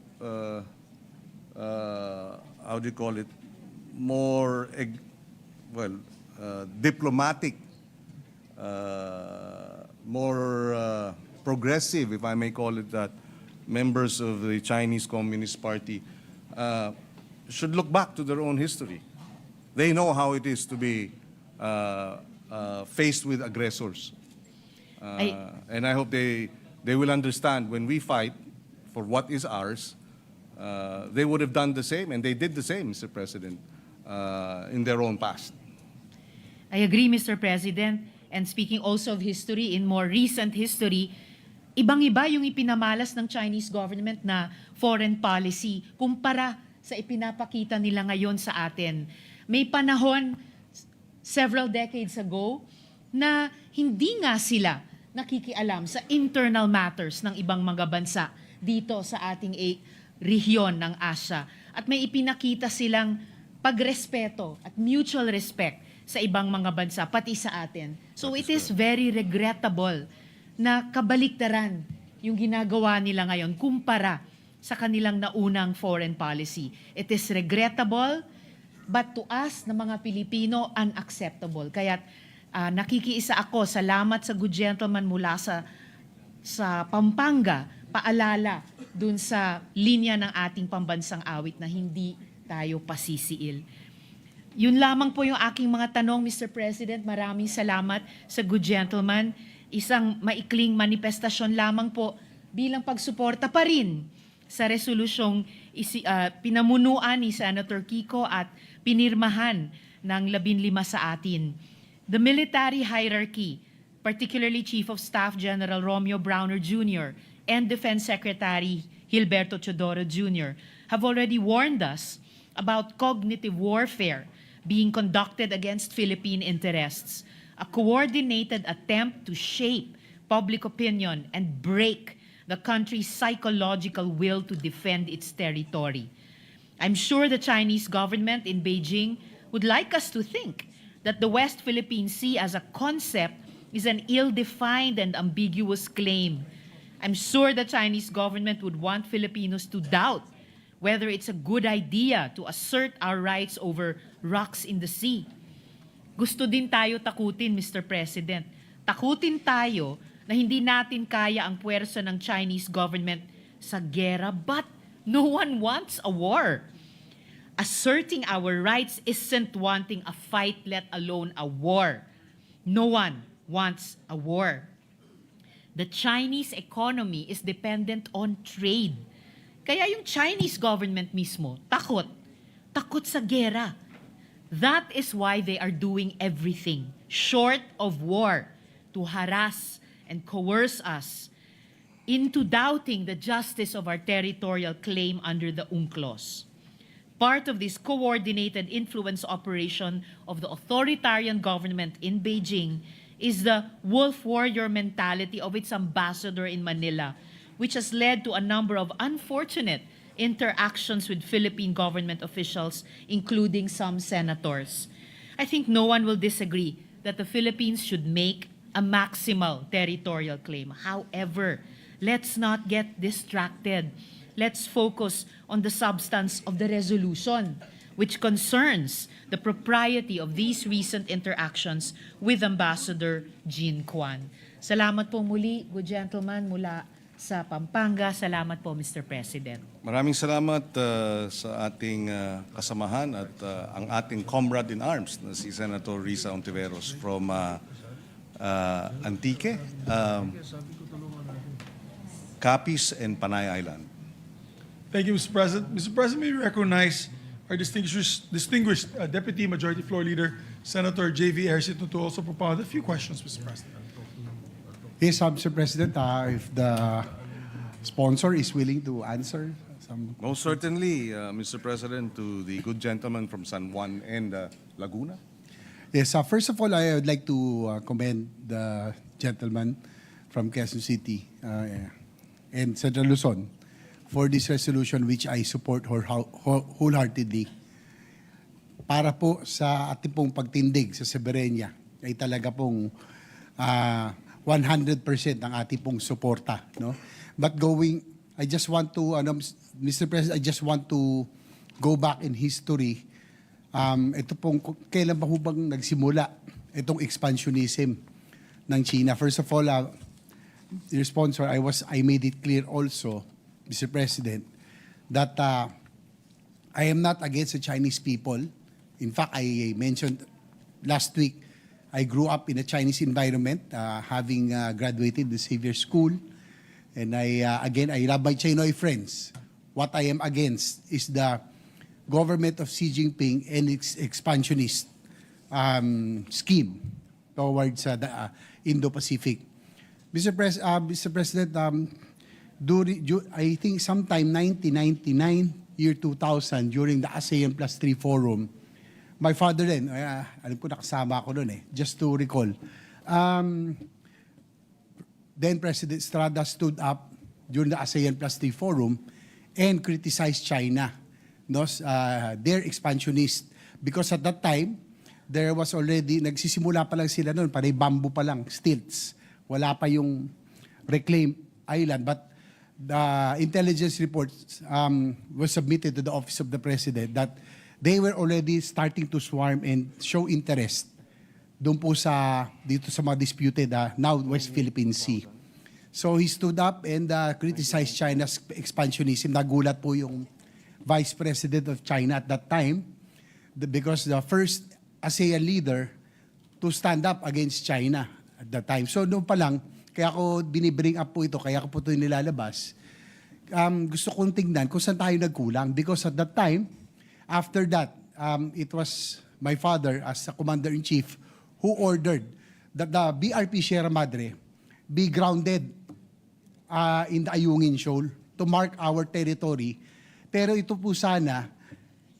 how do you call it, more, diplomatic, more progressive, if I may call it that, members of the Chinese Communist Party should look back to their own history. They know how it is to be faced with aggressors. And I hope they will understand when we fight for what is ours, they would have done the same, and they did the same, Mr. President, in their own past. I agree, Mr. President. And speaking also of history, in more recent history, ibang-iba yung ipinamalas ng Chinese government na foreign policy kumpara sa ipinapakita nila ngayon sa atin. May panahon, several decades ago, na hindi nga sila nakikialam sa internal matters ng ibang mga bansa dito sa ating rehiyon ng Asia. At may ipinakita silang pagrespeto at mutual respect sa ibang mga bansa, pati sa atin. So it is very regrettable na kabaliktaran yung ginagawa nila ngayon kumpara sa kanilang naunang foreign policy. It is regrettable, but to us na mga Pilipino, unacceptable. Kaya nakikiisa ako, salamat sa good gentleman mula sa Pampanga, paalala dun sa linya ng ating pambansang awit na hindi tayo pasisiil. Yun lamang po yung aking mga tanong, Mr. President. Maraming salamat sa good gentleman. Isang maikling manifestasyon lamang po bilang pagsuporta pa rin sa resolusyong pinamunuan ni Senator Kiko at pinirmahan ng 15 sa atin. The military hierarchy particularly Chief of Staff General Romeo Browner Jr. and Defense Secretary Gilberto Chodoro Jr. have already warned us about cognitive warfare being conducted against Philippine interests, a coordinated attempt to shape public opinion and break the country's psychological will to defend its territory. I'm sure the Chinese government in Beijing would like us to think that the West Philippine Sea as a concept is an ill-defined and ambiguous claim. I'm sure the Chinese government would want Filipinos to doubt whether it's a good idea to assert our rights over rocks in the sea. Gusto din tayo takutin, Mr. President. Takutin tayo na hindi natin kaya ang puwersa ng Chinese government sa gera, but no one wants a war. Asserting our rights isn't wanting a fight, let alone a war. No one wants a war. The Chinese economy is dependent on trade. Kaya yung Chinese government mismo, takot sa gera. That is why they are doing everything short of war to harass and coerce us into doubting the justice of our territorial claim under the UNCLOS. Part of this coordinated influence operation of the authoritarian government in Beijing is the wolf warrior mentality of its ambassador in Manila, which has led to a number of unfortunate interactions with Philippine government officials, including some senators. I think no one will disagree that the Philippines should make a maximal territorial claim. However, let's not get distracted. Let's focus on the substance of the resolution, which concerns the propriety of these recent interactions with Ambassador Jean Kwan. Salamat po muli, good gentleman, mula sa Pampanga. Salamat po, Mr. President. Maraming salamat sa ating kasamahan at ang ating comrade in arms na si Senator Risa Ontiveros from Antique, Capiz, and Panay Island. Thank you, Mr. President. Mr. President, may we recognize our distinguished Deputy Majority Floor Leader, Senator J.V. Ejercito, to also propound a few questions, Mr. President. Yes, Mr. President, if the sponsor is willing to answer some. Most certainly, Mr. President, to the good gentleman from San Juan and Laguna. Yes, first of all, I would like to commend the gentleman from Quezon City and Central Luzon for this resolution, which I support wholeheartedly. Para po sa ating pong pagtindig sa Soberania ay talaga pong 100% ang ating pong suporta, no? But I just want to, Mr. President, I just want to go back in history. Ito pong, kailan ba hubang nagsimula itong expansionism ng China? First of all, your sponsor, I made it clear also, Mr. President, that I am not against the Chinese people. In fact, I mentioned last week, I grew up in a Chinese environment, having graduated the Xavier School. And I love my Chinoy friends. What I am against is the government of Xi Jinping and its expansionist scheme towards the Indo-Pacific. Mr. President, I think sometime 1999, year 2000, during the ASEAN Plus 3 Forum, my father then, alam ko nakasama ako noon just to recall, then President Estrada stood up during the ASEAN Plus 3 Forum and criticized China, their expansionist. Because at that time, there was already, nagsisimula pa lang sila noon, panay bamboo pa lang, stilts. Wala pa yung reclaimed island. But the intelligence reports was submitted to the Office of the President that they were already starting to swarm and show interest doon po dito sa mga disputed, now West Philippine Sea. So he stood up and criticized China's expansionism. Nagulat po yung Vice President of China at that time because the first ASEAN leader to stand up against China at that time. So noon pa lang, kaya ko binibring up po ito, kaya ko po ito nilalabas. Gusto kong tingnan kung saan tayo nagkulang because at that time, after that, it was my father as a commander-in-chief who ordered that the BRP Sierra Madre be grounded in the Ayungin Shoal to mark our territory. Pero ito po sana,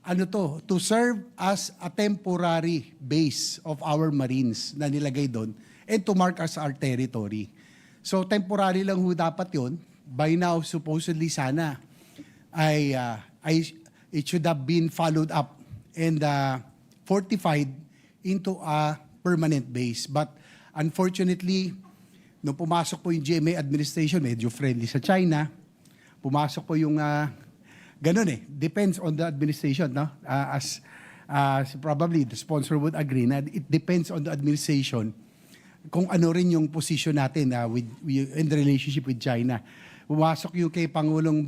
to serve as a temporary base of our Marines na nilagay doon and to mark as our territory. So temporary lang ho dapat yon. By now, supposedly sana, it should have been followed up and fortified into a permanent base. But unfortunately, nung pumasok po yung GMA administration, medyo friendly sa China, pumasok po yung ganun depends on the administration, no? As probably the sponsor would agree na it depends on the administration kung ano rin yung position natin in the relationship with China. Pumasok yung kay Pangulong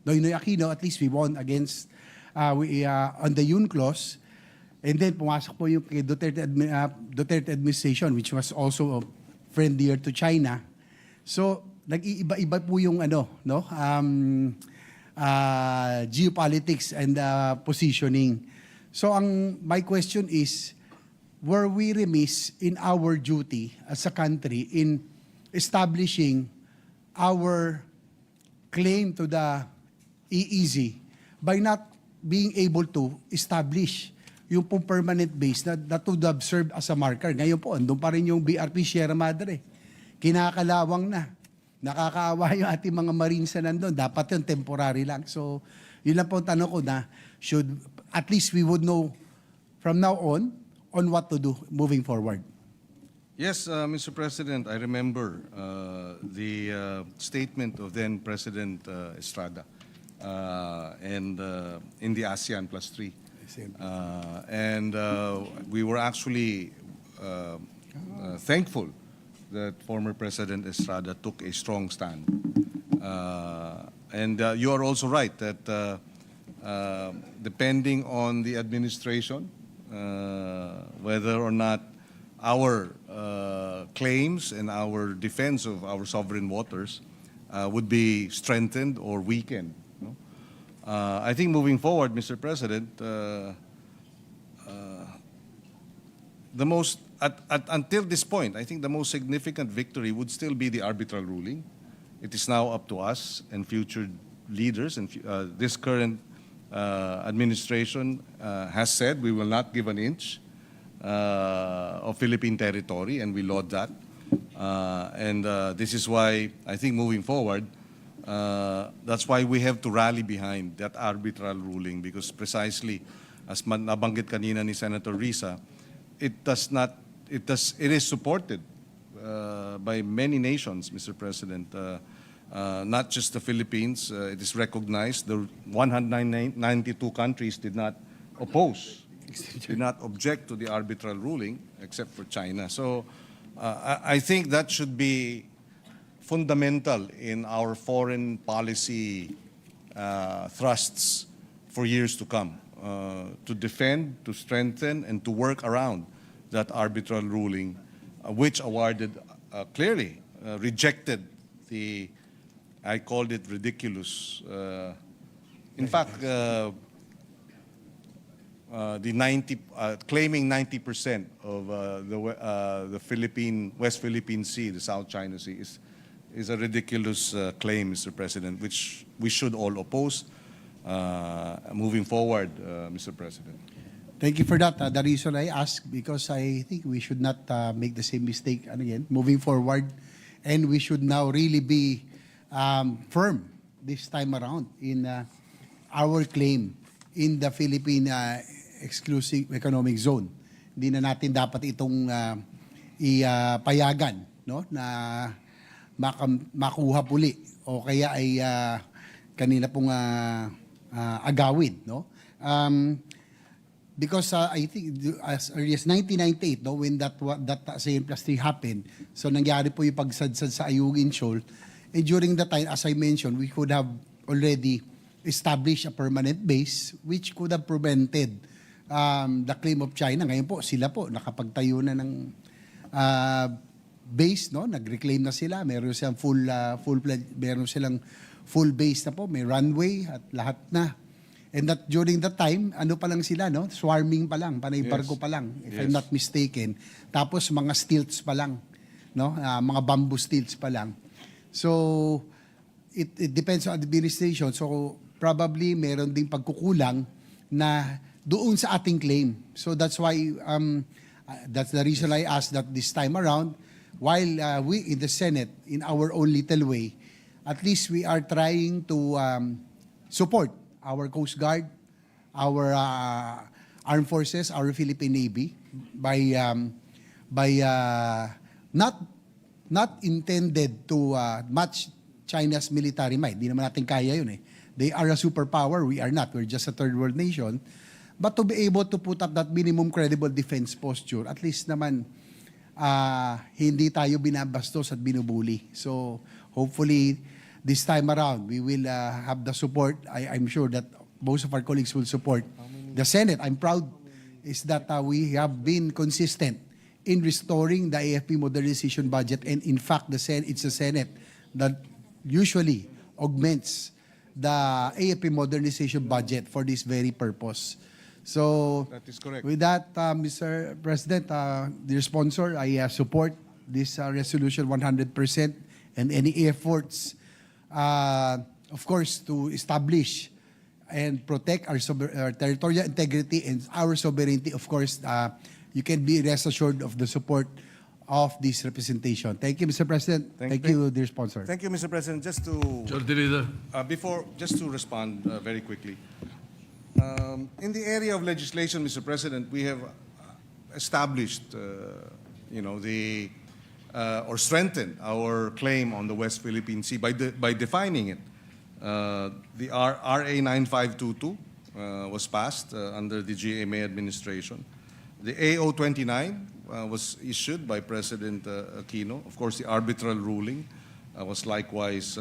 Noynoy Aquino, at least we won against on the UNCLOS. And then pumasok po yung kay Duterte administration, which was also friendlier to China. So nag-iiba-iba po yung geopolitics and positioning. So my question is, were we remiss in our duty as a country in establishing our claim to the EEZ by not being able to establish yung pong permanent base that would have served as a marker? Ngayon po, andun pa rin yung BRP Sierra Madre. Kinakalawang na. Nakakaawa yung ating mga Marines na nandun. Dapat yun, temporary lang. So, yun lang po ang tanong ko na at least we would know from now on what to do moving forward. Yes, Mr. President, I remember the statement of then President Estrada and in the ASEAN +3. And we were actually thankful that former President Estrada took a strong stand. And you are also right that depending on the administration, whether or not our claims and our defense of our sovereign waters would be strengthened or weakened. No? I think moving forward, Mr. President, until this point, I think the most significant victory would still be the arbitral ruling. It is now up to us and future leaders, and this current administration has said we will not give an inch of Philippine territory, and we laud that. And this is why I think moving forward, that's why we have to rally behind that arbitral ruling, because precisely as nabanggit kanina ni Senator Risa, it is supported by many nations, Mr. President. Not just the Philippines, it is recognized. The 192 countries did not oppose, did not object to the arbitral ruling, except for China. So I think that should be fundamental in our foreign policy thrusts for years to come, to defend, to strengthen, and to work around that arbitral ruling, which awarded clearly rejected I called it ridiculous. In fact, claiming 90% of the West Philippine Sea, the South China Sea, is a ridiculous claim, Mr. President, which we should all oppose moving forward, Mr. President. Thank you for that. The reason I ask, because I think we should not make the same mistake again moving forward, and we should now really be firm this time around in our claim in the Philippine Exclusive Economic Zone. Hindi na natin dapat itong ipayagan, no, na makuha puli o kaya ay kanila pong agawin, no? Because I think as early as 1998, no, when that same plastic happened, so nangyari po yung pagsadsad sa Ayungin Shoal. And during that time, as I mentioned, we could have already established a permanent base which could have prevented the claim of China. Ngayon po, sila po nakapagtayo na ng base, no? Nag-reclaim na sila. Meron silang full base na po, may runway at lahat na. And that during that time, ano pa lang sila, no? Swarming pa lang, panay Yes. barko pa lang, if I'm Yes. not mistaken. Tapos mga stilts pa lang, no? Mga bamboo stilts pa lang. So, it depends on administration. So, probably meron ding pagkukulang na doon sa ating claim. So, that's why, that's the reason I asked that this time around, while we in the Senate, in our own little way, at least we are trying to support our Coast Guard, our armed forces, our Philippine Navy by not intended to match China's military might. Di naman natin kaya yun eh. They are a superpower, we are not. We're just a third world nation. But to be able to put up that minimum credible defense posture, at least naman hindi tayo binabastos at binubuli. So hopefully this time around, we will have the support. I'm sure that most of our colleagues will support the Senate. I'm proud is that we have been consistent in restoring the AFP modernization budget. And in fact, it's the Senate that usually augments the AFP modernization budget for this very purpose. So, That is correct. with that, Mr. President, dear sponsor, I support this resolution 100%, and any efforts, of course, to establish and protect our territorial integrity and our sovereignty. Of course, you can be rest assured of the support of this representation. Thank you, Mr. President. Thank you, dear sponsor. Thank you, Mr. President. Just to Majority Leader. just to respond very quickly. In the area of legislation, Mr. President, we have established, or strengthened our claim on the West Philippine Sea by defining it. The RA 9522 was passed under the GMA administration. The AO 29 was issued by President Aquino. Of course, the arbitral ruling was likewise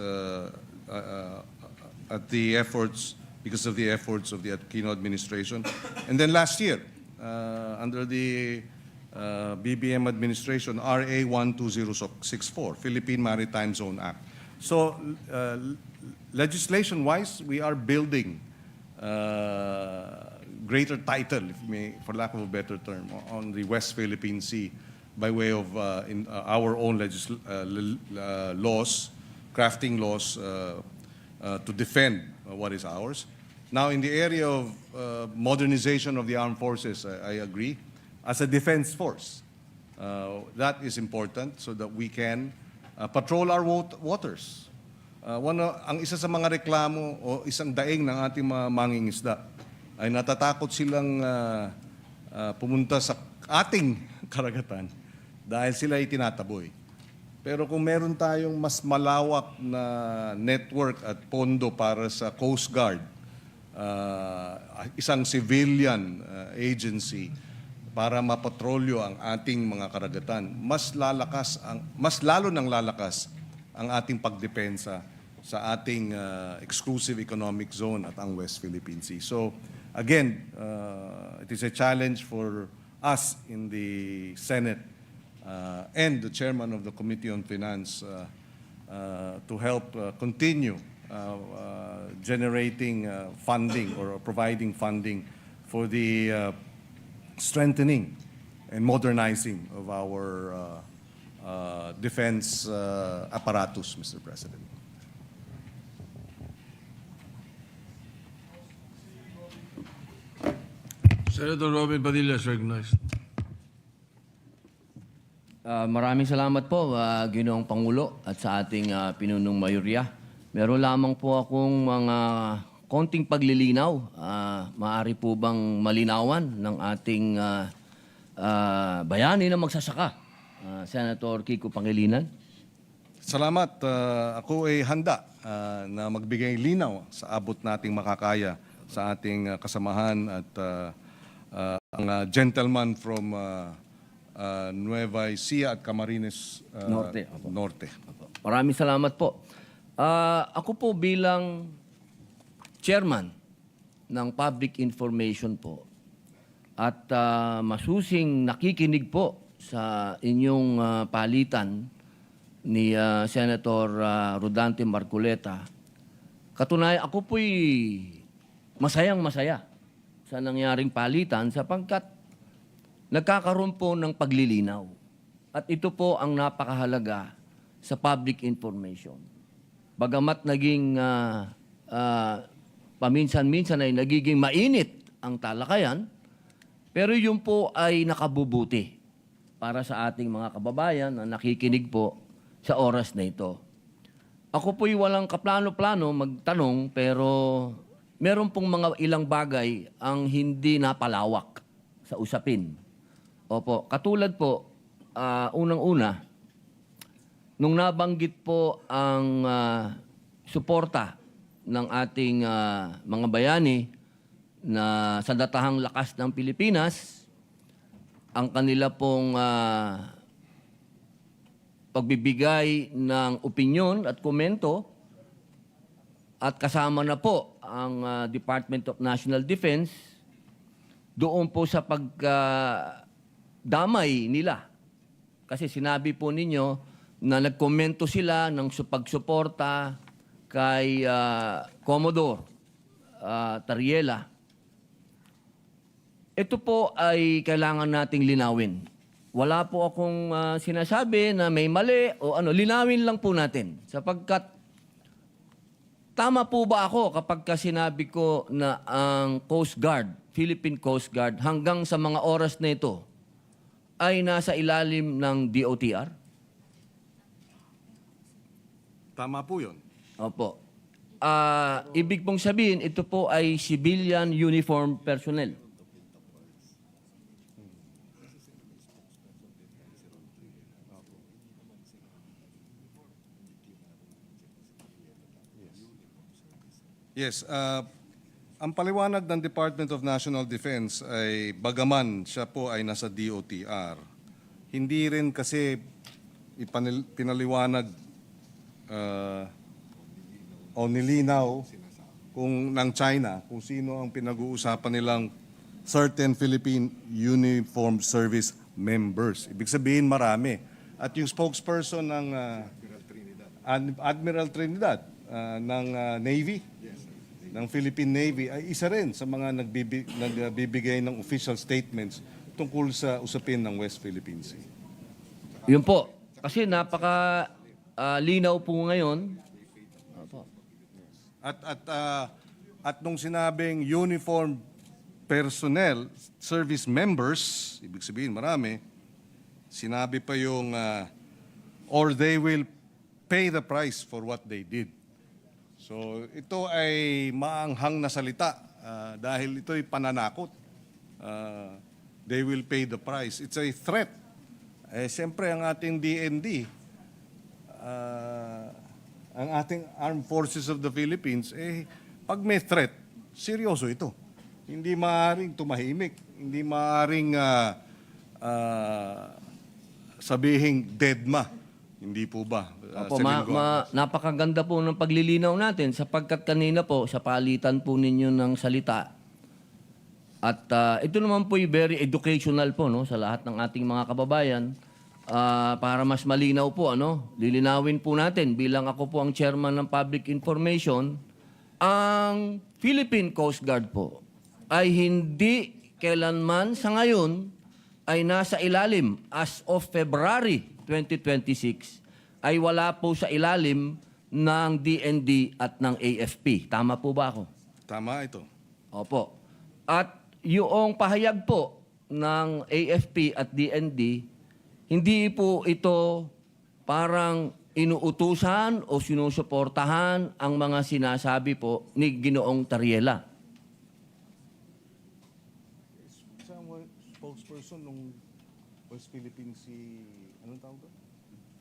because of the efforts of the Aquino administration. And then last year, under the BBM administration, RA 12064, Philippine Maritime Zone Act. So, legislation-wise, we are building greater title, for lack of a better term, on the West Philippine Sea by way of our own laws, crafting laws to defend what is ours. Now, in the area of modernization of the armed forces, I agree. As a defense force, that is important so that we can patrol our waters. Ang isa sa mga reklamo o isang daing ng ating mga mangingisda ay natatakot silang pumunta sa ating karagatan dahil sila ay tinataboy. Pero kung meron tayong mas malawak na network at pondo para sa Coast Guard, isang civilian agency para mapatrolyo ang ating mga karagatan, mas lalo nang lalakas ang ating pagdepensa sa ating exclusive economic zone at ang West Philippine Sea. So again, it is a challenge for us in the Senate and the chairman of the Committee on Finance to help continue generating funding or providing funding for the strengthening and modernizing of our defense apparatus, Mr. President. Senator Robin Padilla is recognized. Maraming salamat po, Ginoong Pangulo, at sa ating pinunong mayorya. Meron lamang po akong mga konting paglilinaw. Maaari po bang malinawan ng ating bayani na magsasaka, Senator Kiko Pangilinan? Salamat. Ako ay handa na magbigay linaw sa abot nating makakaya sa ating kasamahan at ang gentleman from Nueva Ecija at Camarines Norte. Maraming salamat po. Ako po bilang chairman ng Public Information po at masusing nakikinig po sa inyong palitan ni Senator Rodante Marcoleta. Katunayan, ako po'y masayang-masaya sa nangyaring palitan sapagkat nagkakaroon po ng paglilinaw. At ito po ang napakahalaga sa public information. Bagamat naging paminsan-minsan ay nagiging mainit ang talakayan, pero yun po ay nakabubuti para sa ating mga kababayan na nakikinig po sa oras na ito. Ako po'y walang kaplano-plano magtanong, pero meron pong mga ilang bagay ang hindi napalawak sa usapin. Opo, katulad po, unang-una, nung nabanggit po ang suporta ng ating mga bayani na sa datahang lakas ng Pilipinas, ang kanila pong pagbibigay ng opinyon at komento at kasama na po ang Department of National Defense doon po sa pagdamay nila. Kasi sinabi po ninyo na nagkomento sila ng pagsuporta kay Commodore Tariela. Ito po ay kailangan nating linawin. Wala po akong sinasabi na may mali o ano. Linawin lang po natin. Sapagkat tama po ba ako kapag sinabi ko na ang Coast Guard, Philippine Coast Guard, hanggang sa mga oras na ito ay nasa ilalim ng DOTR? Tama po yun. Opo. Ibig pong sabihin, ito po ay civilian uniform personnel. Yes, ang paliwanag ng Department of National Defense ay bagaman siya po ay nasa DOTR, hindi rin kasi pinaliwanag o nilinaw kung ng China kung sino ang pinag-uusapan nilang certain Philippine Uniformed Service members. Ibig sabihin marami. At yung spokesperson ng Admiral Trinidad ng Navy, ng Philippine Navy, ay isa rin sa mga nagbibigay ng official statements tungkol sa usapin ng West Philippine Sea. Yun po. Kasi napaka linaw po ngayon. Opo. At nung sinabing uniform personnel, service members, ibig sabihin marami, sinabi pa yung or they will pay the price for what they did. So ito ay maanghang na salita dahil ito'y pananakot. They will pay the price. It's a threat. Siyempre ang ating DND, ang ating Armed Forces of the Philippines, pag may threat, seryoso ito. Hindi maaaring tumahimik. Hindi maaaring sabihing deadma. Hindi po ba? Opo, napakaganda po ng paglilinaw natin sapagkat kanina po sa palitan po ninyo ng salita. At ito naman po ay very educational po no, sa lahat ng ating mga kababayan. Para mas malinaw po, lilinawin po natin bilang ako po ang chairman ng Public Information, ang Philippine Coast Guard po ay hindi kailanman sa ngayon ay nasa ilalim as of February 2026 ay wala po sa ilalim ng DND at ng AFP. Tama po ba ako? Tama ito. Opo. At yung pahayag po ng AFP at DND, hindi po ito parang inuutusan o sinusuportahan ang mga sinasabi po ni Ginoong Tariela. Siya ang spokesperson ng West Philippine Sea, anong tawag doon?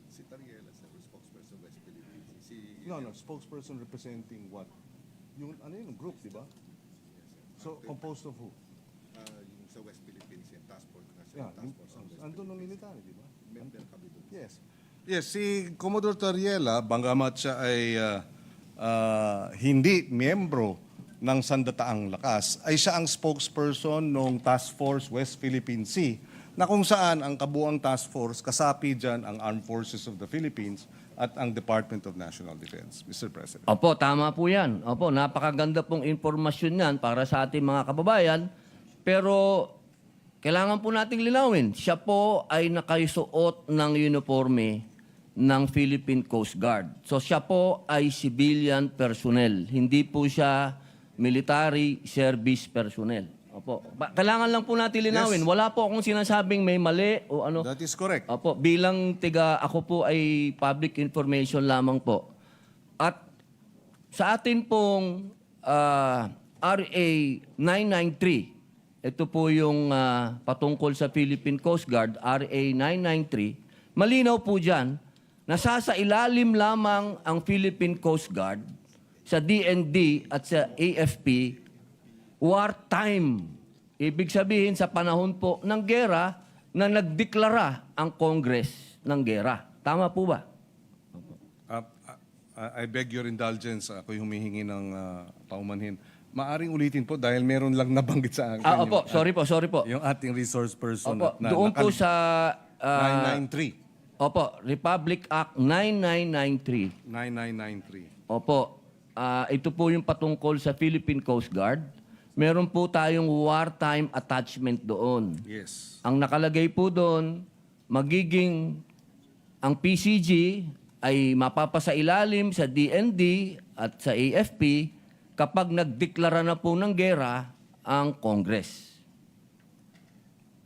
Si Tariela, spokesperson West Philippine Sea. No, spokesperson representing what? Yung, yung group, di ba? So, composed of who? Yung sa West Philippines, yung task force. Yeah, Task force on West andun ng military, di ba? Member kami doon. Yes. Yes, si Commodore Tariela, bagamat siya ay hindi miyembro ng Sandataang Lakas, ay siya ang spokesperson ng Task Force West Philippine Sea, na kung saan ang kabuang task force, kasapi dyan ang Armed Forces of the Philippines at ang Department of National Defense, Mr. President. Opo, tama po yan. Opo, napakaganda pong informasyon yan para sa ating mga kababayan. Pero kailangan po nating linawin, siya po ay nakasuot ng uniforme ng Philippine Coast Guard. So siya po ay civilian personnel, hindi po siya military service personnel. Opo. Kailangan lang po natin linawin. Yes. Wala po akong sinasabing may mali o ano. That is correct. Opo, bilang ako po ay public information lamang po. At sa atin pong RA 993, ito po yung patungkol sa Philippine Coast Guard, RA 993, malinaw po dyan, nasasailalim lamang ang Philippine Coast Guard sa DND at sa AFP wartime. Ibig sabihin sa panahon po ng gera na nagdeklara ang Congress ng gera. Tama po ba? I beg your indulgence. Ako'y humihingi ng paumanhin. Maaring ulitin po dahil meron lang nabanggit sa akin. Opo, sorry po. Yung ating resource person. Opo, doon po sa 993. Opo, Republic Act 9993. 9993. Opo, ito po yung patungkol sa Philippine Coast Guard. Meron po tayong wartime attachment doon. Yes. Ang nakalagay po doon, ang PCG ay mapapasailalim sa DND at sa AFP kapag nagdeklara na po ng gera ang Congress.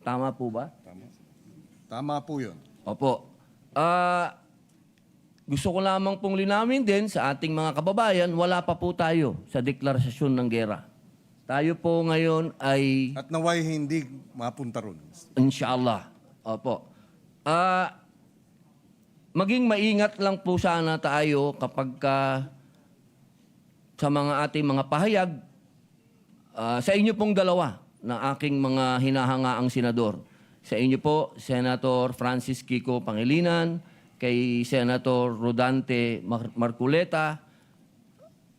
Tama po ba? Tama po yun. Opo. Gusto ko lamang pong linawin din sa ating mga kababayan, wala pa po tayo sa deklarasyon ng gera. Tayo po ngayon ay... At naway hindi mapunta ron. Inshallah. Opo. Maging maingat lang po sana tayo kapag sa mga ating mga pahayag, sa inyo pong dalawa na aking mga hinahangaang senador. Sa inyo po, Senator Francis Kiko Pangilinan, kay Senator Rodante Marculeta,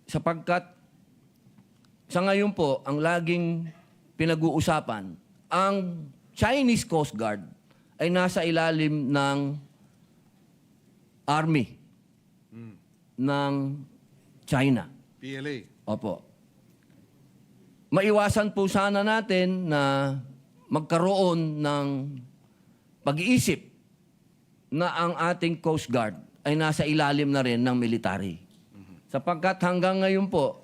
sapagkat sa ngayon po, ang laging pinag-uusapan, ang Chinese Coast Guard ay nasa ilalim ng Army ng China. PLA. Opo. Maiwasan po sana natin na magkaroon ng pag-iisip na ang ating Coast Guard ay nasa ilalim na rin ng military. Sapagkat hanggang ngayon po,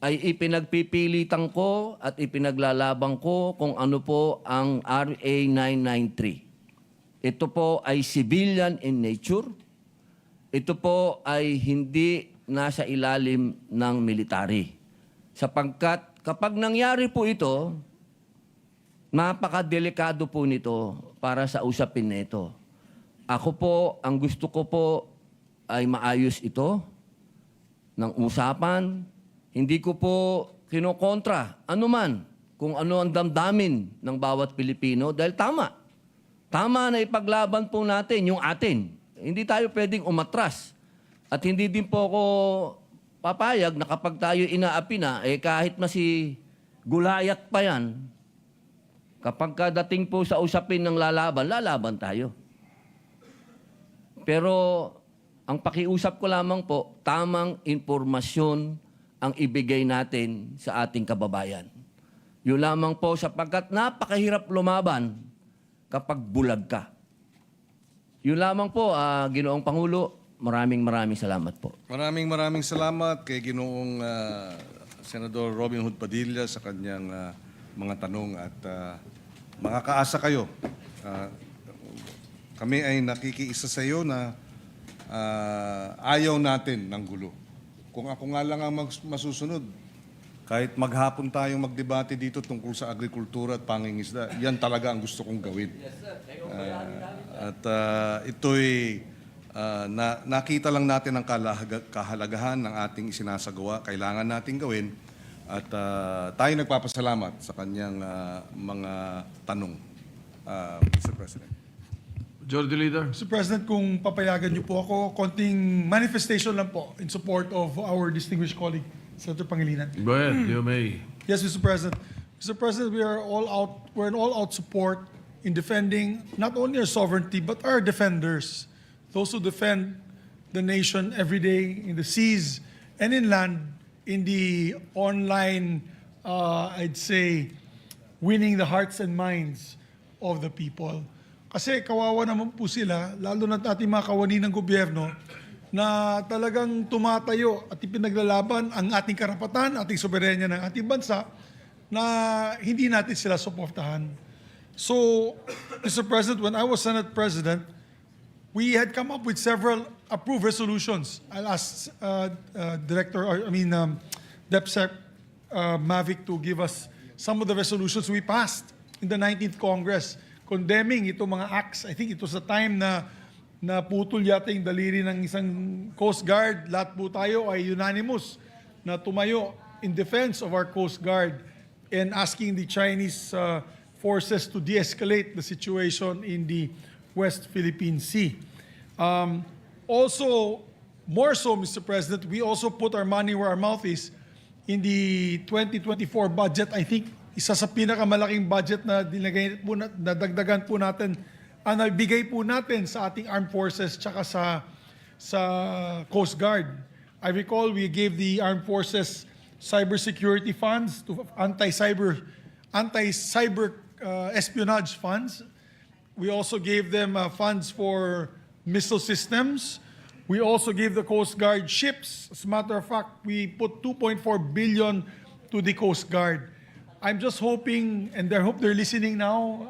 ay ipinagpipilitan ko at ipinaglalaban ko kung ano po ang RA 993. Ito po ay civilian in nature. Ito po ay hindi nasa ilalim ng military. Sapagkat kapag nangyari po ito, napakadelikado po nito para sa usapin nito. Ako po, ang gusto ko po ay maayos ito ng usapan. Hindi ko po kinokontra anuman kung ano ang damdamin ng bawat Pilipino dahil tama. Tama na ipaglaban po natin yung atin. Hindi tayo pwedeng umatras. At hindi din po ako papayag na kapag tayo inaapi na, kahit si Gulayat pa yan, kapag dating po sa usapin ng lalaban tayo. Pero ang pakiusap ko lamang po, tamang impormasyon ang ibigay natin sa ating kababayan. Yun lamang po sapagkat napakahirap lumaban kapag bulag ka. Yun lamang po, Ginoong Pangulo, maraming salamat po. Maraming salamat kay Ginoong Senador Robin Hood Padilla sa kanyang mga tanong at makakaasa kayo. Kami ay nakikiisa sa iyo na ayaw natin ng gulo. Kung ako nga lang ang masusunod, kahit maghapon tayong magdebate dito tungkol sa agrikultura at pangingisda, yan talaga ang gusto kong gawin. Ito'y nakita lang natin ang kahalagahan ng ating isinasagawa, kailangan nating gawin, at tayo nagpapasalamat sa kanyang mga tanong, Mr. President. Majority Leader. Mr. President, kung papayagan niyo po ako, konting manifestation lang po in support of our distinguished colleague, Senator Pangilinan. Go ahead, you may. Yes, Mr. President. Mr. President, we're in all-out support in defending not only our sovereignty, but our defenders, those who defend the nation every day in the seas and inland in the online, I'd say, winning the hearts and minds of the people. Kasi kawawa naman po sila, lalo na ating mga kawani ng gobyerno, na talagang tumatayo at ipinaglalaban ang ating karapatan, ating soberenya ng ating bansa, na hindi natin sila suportahan. So, Mr. President, when I was Senate President, we had come up with several approved resolutions. I'll ask DepSec Mavic to give us some of the resolutions we passed in the 19th Congress condemning itong mga acts. I think it was a time na naputol yata yung daliri ng isang Coast Guard. Lahat po tayo ay unanimous na tumayo in defense of our Coast Guard and asking the Chinese forces to de-escalate the situation in the West Philippine Sea. Also, more so, Mr. President, we also put our money where our mouth is in the 2024 budget. I think isa sa pinakamalaking budget na nadagdagan po natin, nabigay po natin sa ating armed forces tsaka sa Coast Guard. I recall we gave the armed forces cybersecurity funds to anti-cyber espionage funds. We also gave them funds for missile systems. We also gave the Coast Guard ships. As a matter of fact, we put 2.4 billion to the Coast Guard. I'm just hoping, and I hope they're listening now,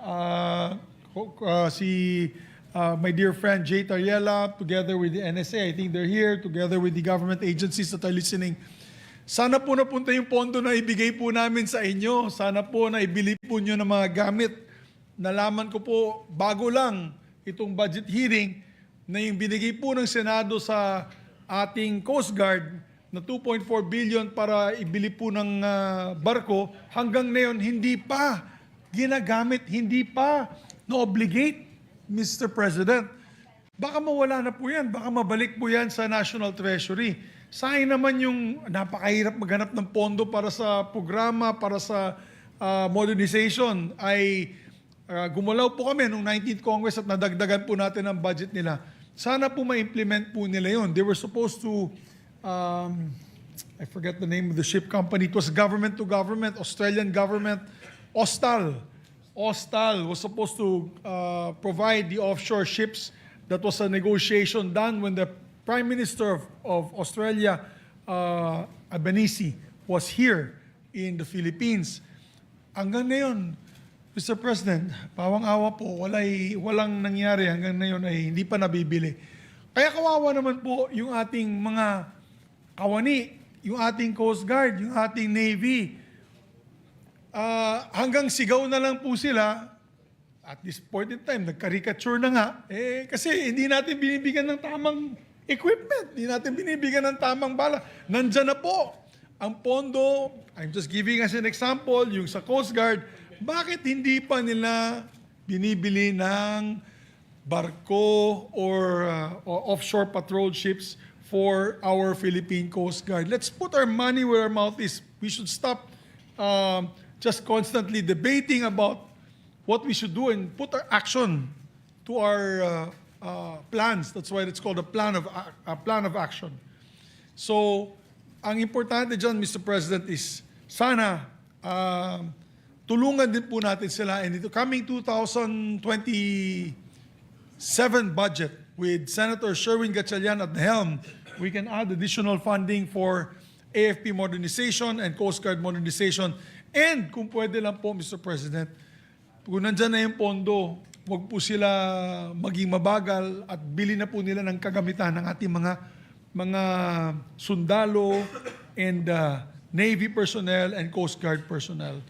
my dear friend Jay Tariela, together with the NSA, I think they're here, together with the government agencies that are listening. Sana po napunta yung pondo na ibigay po namin sa inyo. Sana po na ibili po nyo ng mga gamit. Nalaman ko po, bago lang itong budget hearing, na yung binigay po ng Senado sa ating Coast Guard na 2.4 billion para ibili po ng barko, hanggang ngayon hindi pa ginagamit, hindi pa na-obligate, Mr. President. Baka mawala na po yan, baka mabalik po yan sa National Treasury. Sayang naman yung napakahirap maghanap ng pondo para sa programa, para sa modernization, ay gumalaw po kami noong 19th Congress at nadagdagan po natin ang budget nila. Sana po ma-implement po nila yun. They were supposed to, I forget the name of the ship company, it was government to government, Australian government, Austal was supposed to provide the offshore ships. That was a negotiation done when the Prime Minister of Australia, Albanese, was here in the Philippines. Hanggang ngayon, Mr. President, pawang-awa po, walang nangyari hanggang ngayon ay hindi pa nabibili. Kaya kawawa naman po yung ating mga kawani, yung ating Coast Guard, yung ating Navy. Hanggang sigaw na lang po sila. At this point in time, nagcaricature na nga. Kasi hindi natin binibigyan ng tamang equipment. Hindi natin binibigyan ng tamang bala. Nandyan na po ang pondo. I'm just giving as an example, yung sa Coast Guard, bakit hindi pa nila binibili ng barko or offshore patrol ships for our Philippine Coast Guard? Let's put our money where our mouth is. We should stop just constantly debating about what we should do and put our action to our plans. That's why it's called a plan of action. So, ang importante dyan, Mr. President, is sana tulungan din po natin sila. And ito coming 2027 budget with Senator Sherwin Gatchalian at the helm, we can add additional funding for AFP modernization and Coast Guard modernization. And kung pwede lang po, Mr. President, kung nandyan na yung pondo, wag po sila maging mabagal at bili na po nila ng kagamitan ng ating mga sundalo and Navy personnel and Coast Guard personnel.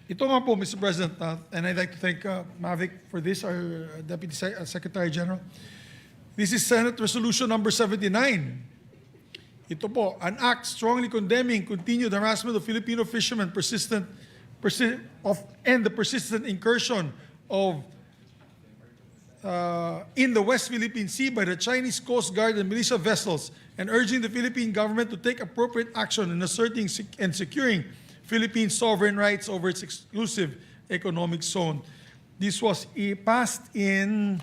Ito nga po, Mr. President, and I'd like to thank Mavic for this, our Deputy Secretary General. This is Senate Resolution number 79. Ito po, an act strongly condemning continued harassment of Filipino fishermen and the persistent incursion in the West Philippine Sea by the Chinese Coast Guard and militia vessels, and urging the Philippine government to take appropriate action in asserting and securing Philippine sovereign rights over its exclusive economic zone. This was passed in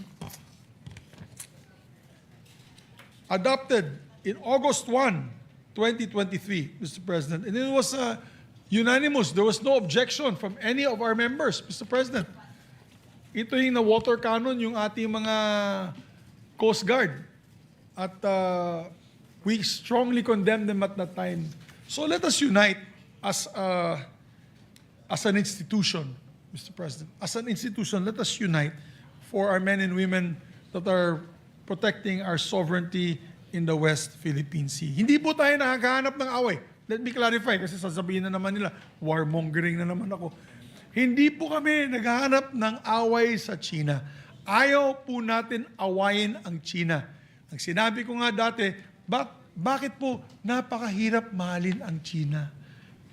adopted in August 1, 2023, Mr. President. And it was unanimous. There was no objection from any of our members, Mr. President. Ito yung na-water cannon yung ating mga Coast Guard. At we strongly condemn them at that time. So let us unite as an institution, Mr. President. As an institution, let us unite for our men and women that are protecting our sovereignty in the West Philippine Sea. Hindi po tayo nakakahanap ng away. Let me clarify kasi sasabihin na naman nila, warmongering na naman ako. Hindi po kami naghahanap ng away sa China. Ayaw po natin awayin ang China. Ang sinabi ko nga dati, bakit po napakahirap mahalin ang China?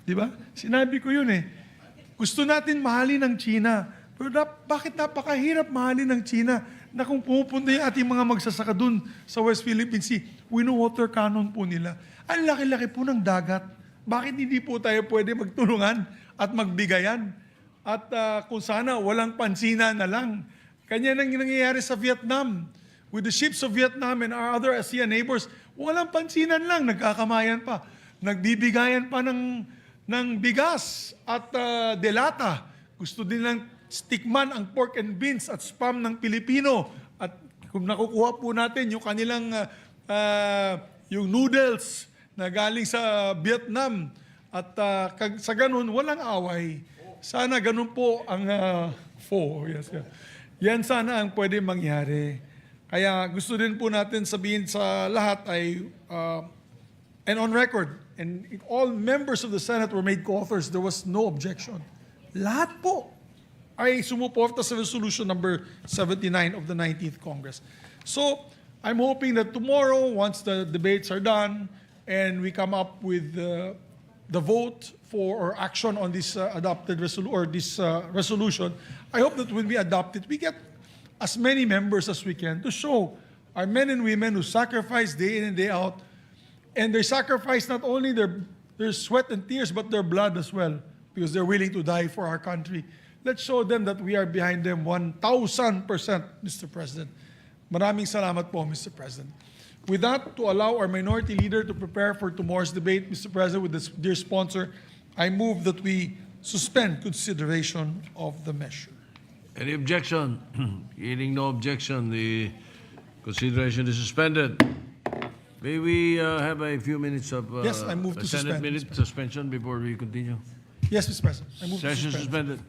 Di ba? Sinabi ko yun eh. Gusto natin mahalin ang China. Pero bakit napakahirap mahalin ng China na kung pupunta yung ating mga magsasaka dun sa West Philippine Sea, wino-water cannon po nila. Ang laki-laki po ng dagat. Bakit hindi po tayo pwede magtulungan at magbigayan? At kung sana walang pansinan na lang. Kanya nang nangyayari sa Vietnam. With the ships of Vietnam and our other ASEAN neighbors, walang pansinan lang, nagkakamayan pa. Nagbibigayan pa ng bigas at delata. Gusto din lang stikman ang pork and beans at spam ng Pilipino. At kung nakukuha po natin yung kanilang yung noodles na galing sa Vietnam at sa ganun, walang away. Sana ganun po ang pho. Yes, yeah. Yan sana ang pwede mangyari. Kaya gusto din po natin sabihin sa lahat ay, and on record, and all members of the Senate were made co-authors, there was no objection. Lahat po ay sumuporta sa resolution number 79 of the 19th Congress. So, I'm hoping that tomorrow, once the debates are done, and we come up with the vote for or action on this adopted resolution, I hope that when we adopt it, we get as many members as we can to show our men and women who sacrifice day in and day out, and they sacrifice not only their sweat and tears, but their blood as well, because they're willing to die for our country. Let's show them that we are behind them 1,000%, Mr. President. Maraming salamat po, Mr. President. With that, to allow our minority leader to prepare for tomorrow's debate, Mr. President, with this dear sponsor, I move that we suspend consideration of the measure. Any objection? Hearing no objection, the consideration is suspended. May we have a few minutes of Yes, I move to Senate suspend, minute Mr. suspension before we continue? Yes, Mr. President. I move to Session suspend. suspended.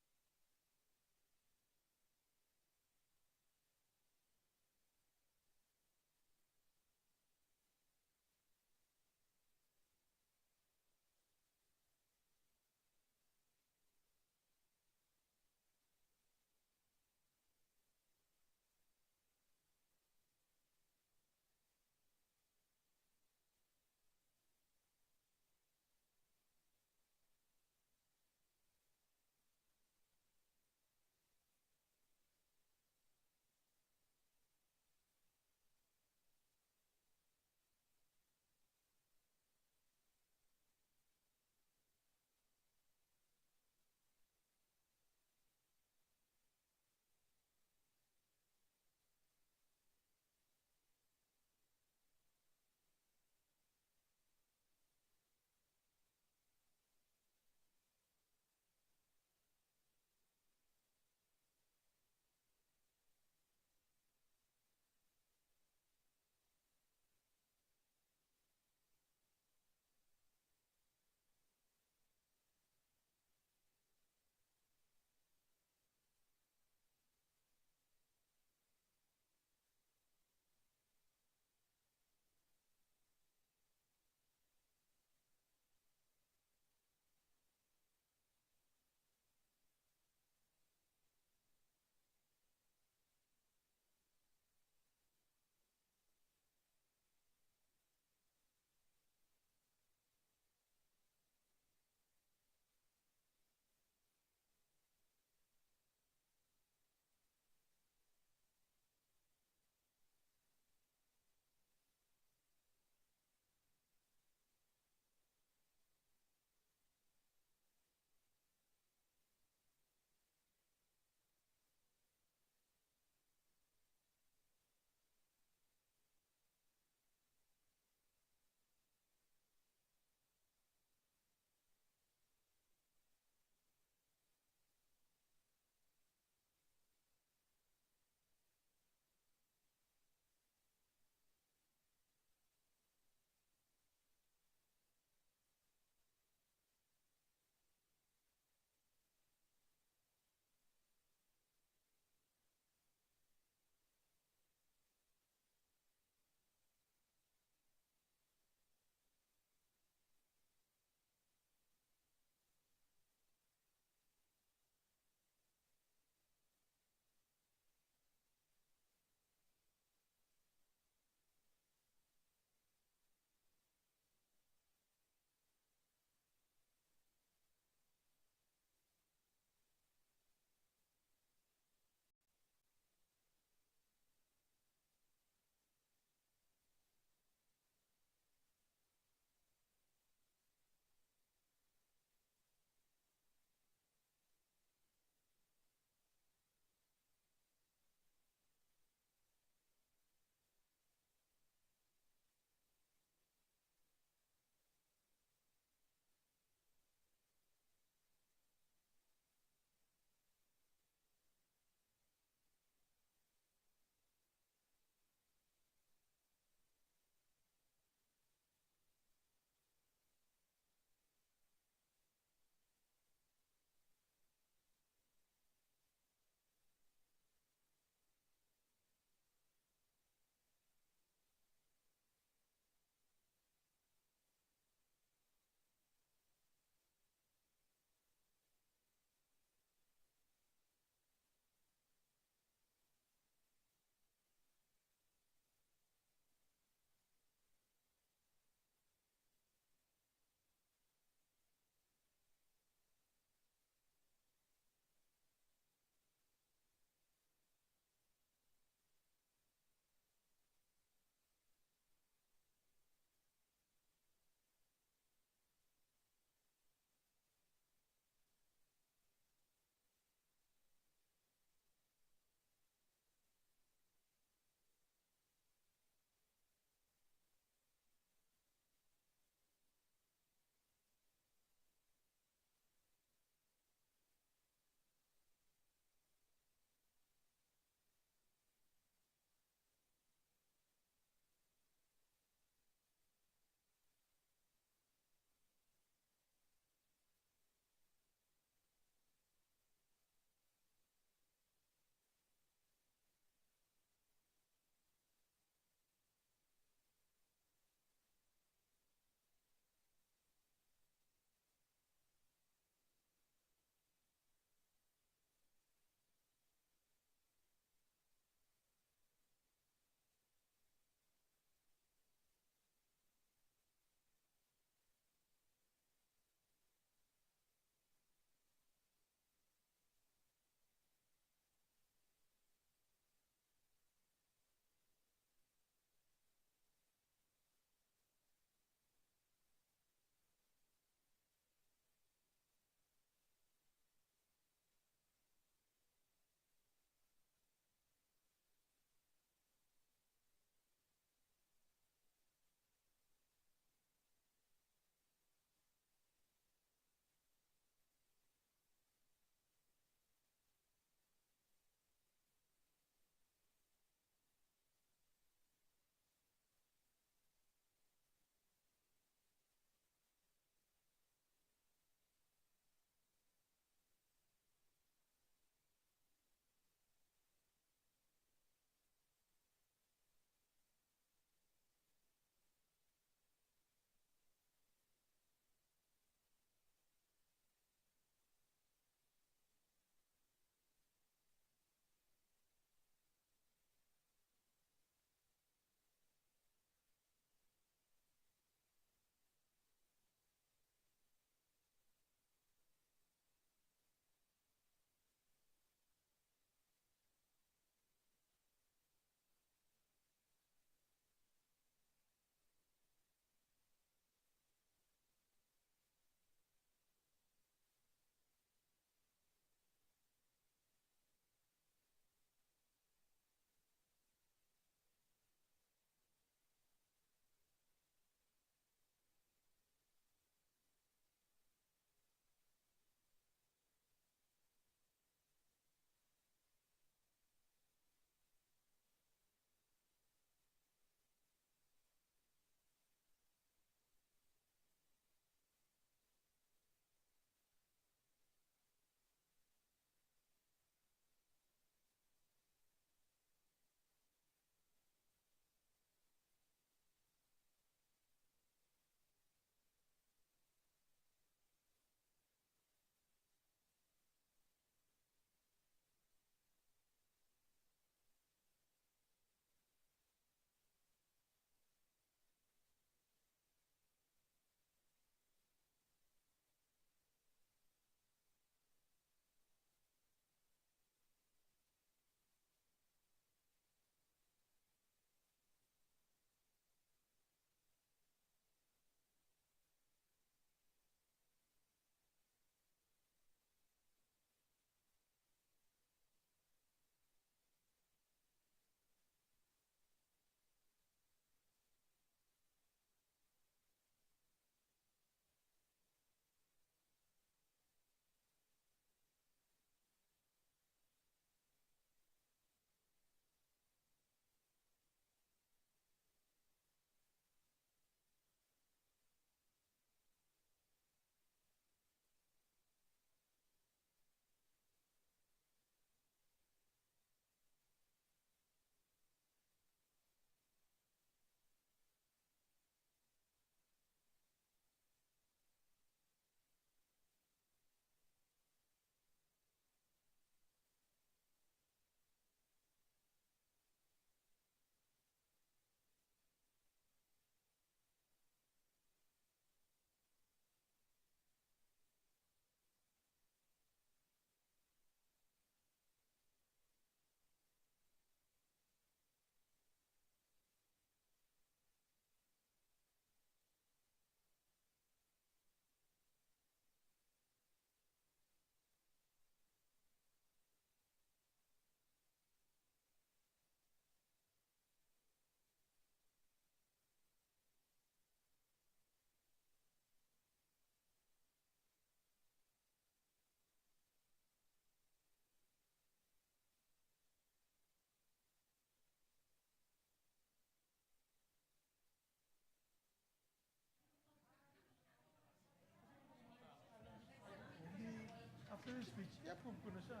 I-approve ko na siya.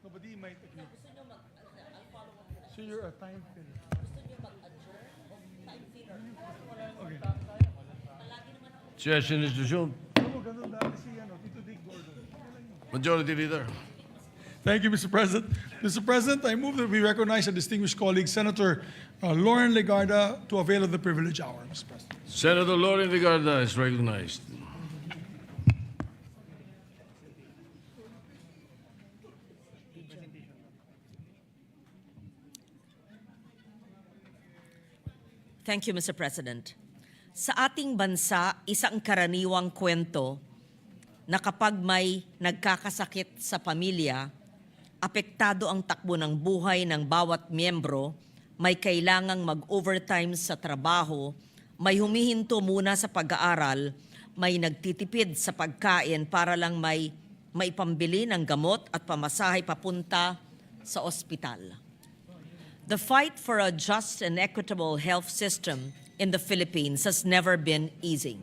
No, but he might agree. So you're a time filler. Session is resumed. Ano, ganun dati si Tito Dick Gordon. Majority Leader. Thank you, Mr. President. Mr. President, I move that we recognize our distinguished colleague, Senator Lauren Legarda, to avail of the privilege hour, Mr. President. Senator Lauren Legarda is recognized. Thank you, Mr. President. Sa ating bansa, isang karaniwang kwento na kapag may nagkakasakit sa pamilya, apektado ang takbo ng buhay ng bawat miyembro, may kailangang mag-overtime sa trabaho, may humihinto muna sa pag-aaral, may nagtitipid sa pagkain para lang may pambili ng gamot at pamasahe papunta sa ospital. The fight for a just and equitable health system in the Philippines has never been easy.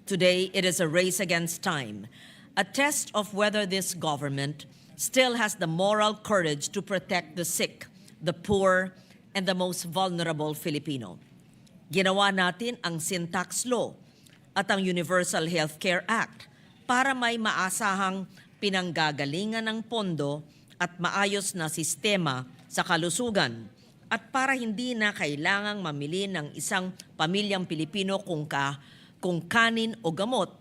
Today, it is a race against time, a test of whether this government still has the moral courage to protect the sick, the poor, and the most vulnerable Filipino. Ginawa natin ang Sin Tax Law at ang Universal Healthcare Act para may maasahang pinanggagalingan ng pondo at maayos na sistema sa kalusugan at para hindi na kailangang mamili ng isang pamilyang Pilipino kung kanin o gamot,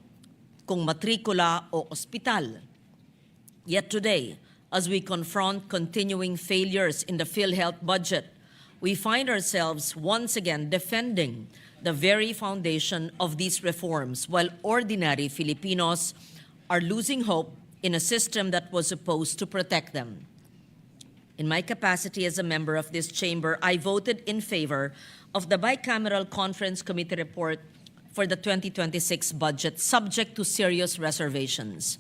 kung matrikula o ospital. Yet today, as we confront continuing failures in the PhilHealth budget, we find ourselves once again defending the very foundation of these reforms while ordinary Filipinos are losing hope in a system that was supposed to protect them. In my capacity as a member of this chamber, I voted in favor of the bicameral conference committee report for the 2026 budget, subject to serious reservations.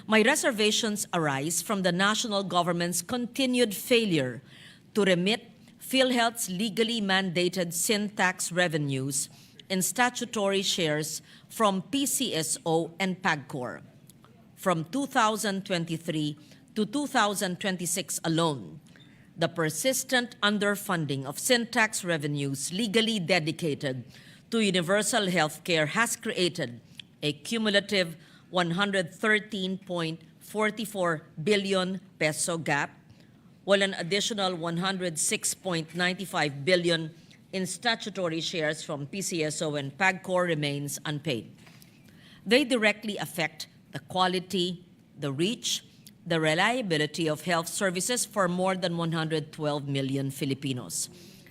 My reservations arise from the national government's continued failure to remit PhilHealth's legally mandated sin tax revenues and statutory shares from PCSO and PAGCOR. From 2023 to 2026 alone, the persistent underfunding of sin tax revenues legally dedicated to universal health care has created a cumulative 113.44 billion peso gap, while an additional 106.95 billion in statutory shares from PCSO and PAGCOR remains unpaid. They directly affect the quality, the reach, the reliability of health services for more than 112 million Filipinos.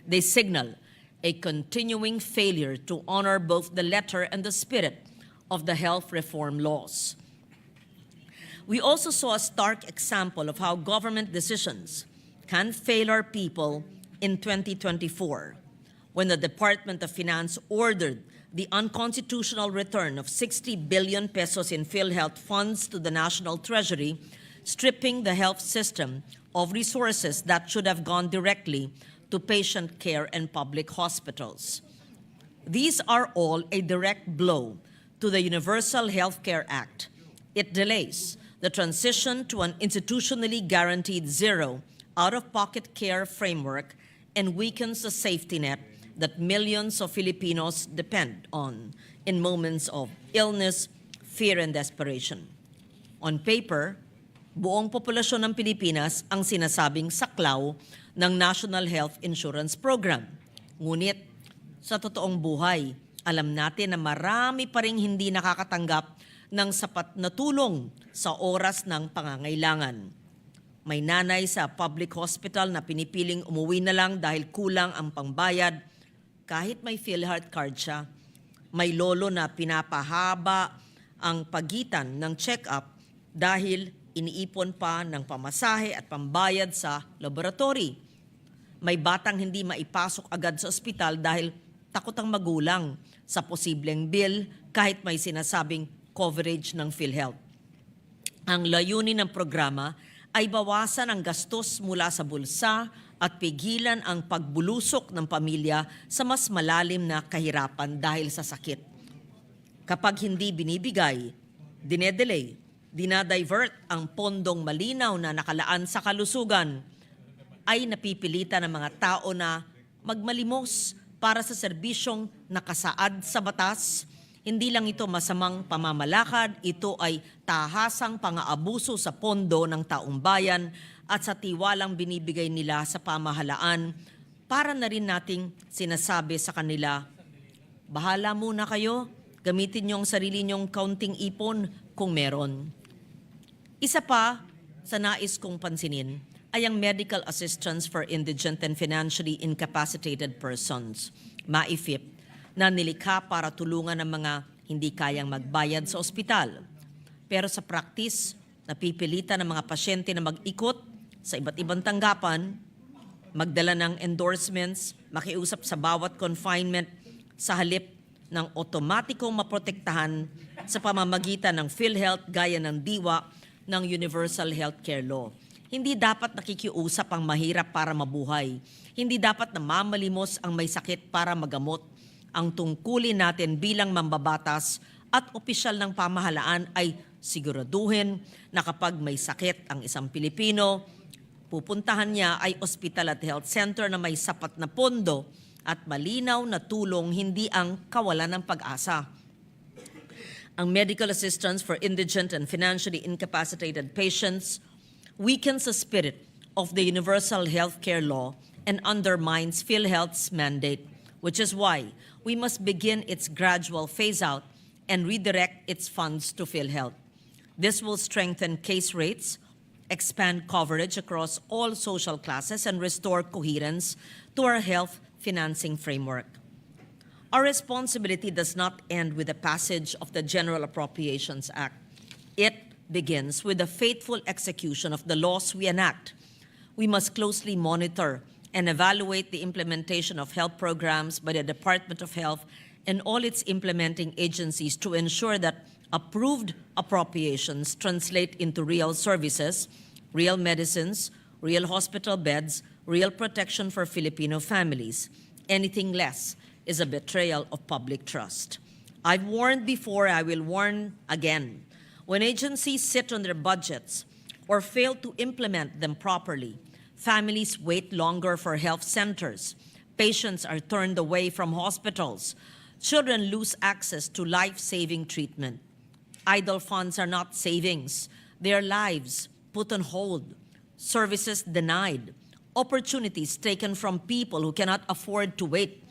They signal a continuing failure to honor both the letter and the spirit of the health reform laws. We also saw a stark example of how government decisions can fail our people in 2024, when the Department of Finance ordered the unconstitutional return of 60 billion pesos in PhilHealth funds to the National Treasury, stripping the health system of resources that should have gone directly to patient care and public hospitals. These are all a direct blow to the Universal Healthcare Act. It delays the transition to an institutionally guaranteed zero out-of-pocket care framework and weakens the safety net that millions of Filipinos depend on in moments of illness, fear, and desperation. On paper, buong populasyon ng Pilipinas ang sinasabing saklaw ng National Health Insurance Program. Ngunit, sa totoong buhay, alam natin na marami pa ring hindi nakakatanggap ng sapat na tulong sa oras ng pangangailangan. May nanay sa public hospital na pinipiling umuwi na lang dahil kulang ang pangbayad kahit may PhilHealth card siya. May lolo na pinapahaba ang pagitan ng check-up dahil iniipon pa ng pamasahe at pambayad sa laboratory. May batang hindi maipasok agad sa ospital dahil takot ang magulang sa posibleng bill kahit may sinasabing coverage ng PhilHealth. Ang layunin ng programa ay bawasan ang gastos mula sa bulsa at pigilan ang pagbulusok ng pamilya sa mas malalim na kahirapan dahil sa sakit. Kapag hindi binibigay, dinedelay, dinadivert ang pondong malinaw na nakalaan sa kalusugan, ay napipilitan ng mga tao na magmalimos para sa serbisyong nakasaad sa batas. Hindi lang ito masamang pamamalakad, ito ay tahasang pang-aabuso sa pondo ng taong bayan at sa tiwalang binibigay nila sa pamahalaan. Para na rin nating sinasabi sa kanila, bahala muna kayo, gamitin niyo ang sarili niyong kaunting ipon kung meron. Isa pa sa nais kong pansinin ay ang medical assistance for indigent and financially incapacitated persons, MAIFIP, na nilikha para tulungan ng mga hindi kayang magbayad sa ospital. Pero sa practice, napipilitan ng mga pasyente na mag-ikot sa iba't ibang tanggapan, magdala ng endorsements, makiusap sa bawat confinement sa halip ng otomatikong maprotektahan sa pamamagitan ng PhilHealth gaya ng diwa ng Universal Healthcare Law. Hindi dapat nakikiusap ang mahirap para mabuhay. Hindi dapat namamalimos ang may sakit para magamot. Ang tungkulin natin bilang mambabatas at opisyal ng pamahalaan ay siguraduhin na kapag may sakit ang isang Pilipino, pupuntahan niya ay ospital at health center na may sapat na pondo at malinaw na tulong, hindi ang kawalan ng pag-asa. Ang medical assistance for indigent and financially incapacitated patients weakens the spirit of the Universal Healthcare Law and undermines PhilHealth's mandate, which is why we must begin its gradual phase-out and redirect its funds to PhilHealth. This will strengthen case rates, expand coverage across all social classes, and restore coherence to our health financing framework. Our responsibility does not end with the passage of the General Appropriations Act. It begins with the faithful execution of the laws we enact. We must closely monitor and evaluate the implementation of health programs by the Department of Health and all its implementing agencies to ensure that approved appropriations translate into real services, real medicines, real hospital beds, real protection for Filipino families. Anything less is a betrayal of public trust. I've warned before, I will warn again. When agencies sit on their budgets or fail to implement them properly, families wait longer for health centers. Patients are turned away from hospitals. Children lose access to life-saving treatment. Idle funds are not savings. They are lives put on hold, services denied, opportunities taken from people who cannot afford to wait.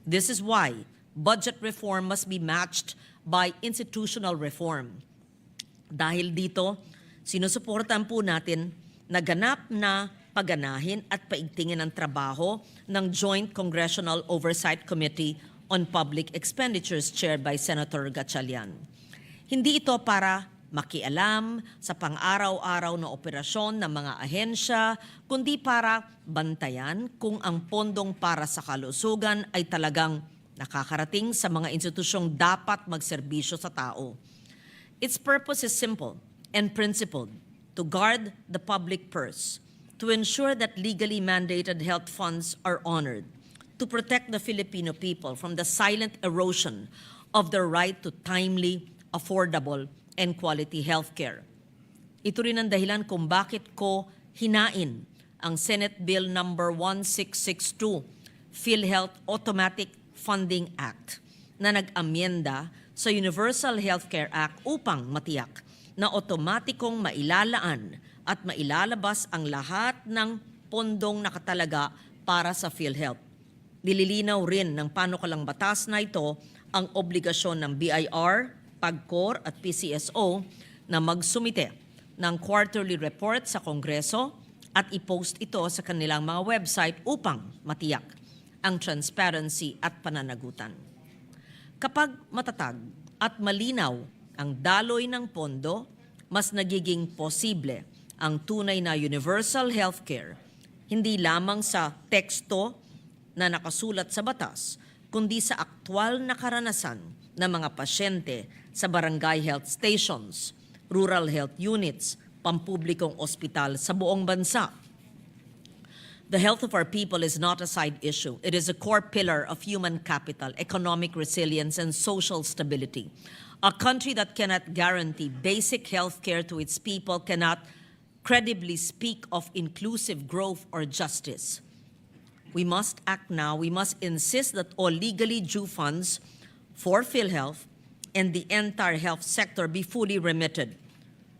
This is why budget reform must be matched by institutional reform. Dahil dito, sinusuportahan po natin na ganap na paganahin at paigtingin ang trabaho ng Joint Congressional Oversight Committee on Public Expenditures chaired by Senator Gatchalian. Hindi ito para makialam sa pang-araw-araw na operasyon ng mga ahensya, kundi para bantayan kung ang pondong para sa kalusugan ay talagang nakakarating sa mga institusyong dapat magserbisyo sa tao. Its purpose is simple and principled: to guard the public purse, to ensure that legally mandated health funds are honored, to protect the Filipino people from the silent erosion of their right to timely, affordable, and quality health care. Ito rin ang dahilan kung bakit ko hinain ang Senate Bill number 1662, PhilHealth Automatic Funding Act, na nag-amyenda sa Universal Healthcare Act upang matiyak na otomatikong mailalaan at mailalabas ang lahat ng pondong nakatalaga para sa PhilHealth. Nililinaw rin ng panukalang batas na ito ang obligasyon ng BIR, PAGCOR at PCSO na magsumite ng quarterly report sa Kongreso at i-post ito sa kanilang mga website upang matiyak ang transparency at pananagutan. Kapag matatag at malinaw ang daloy ng pondo, mas nagiging posible ang tunay na universal healthcare, hindi lamang sa teksto na nakasulat sa batas, kundi sa aktwal na karanasan ng mga pasyente sa barangay health stations, rural health units, pampublikong ospital sa buong bansa. The health of our people is not a side issue. It is a core pillar of human capital, economic resilience, and social stability. A country that cannot guarantee basic health care to its people cannot credibly speak of inclusive growth or justice. We must act now. We must insist that all legally due funds for PhilHealth and the entire health sector be fully remitted,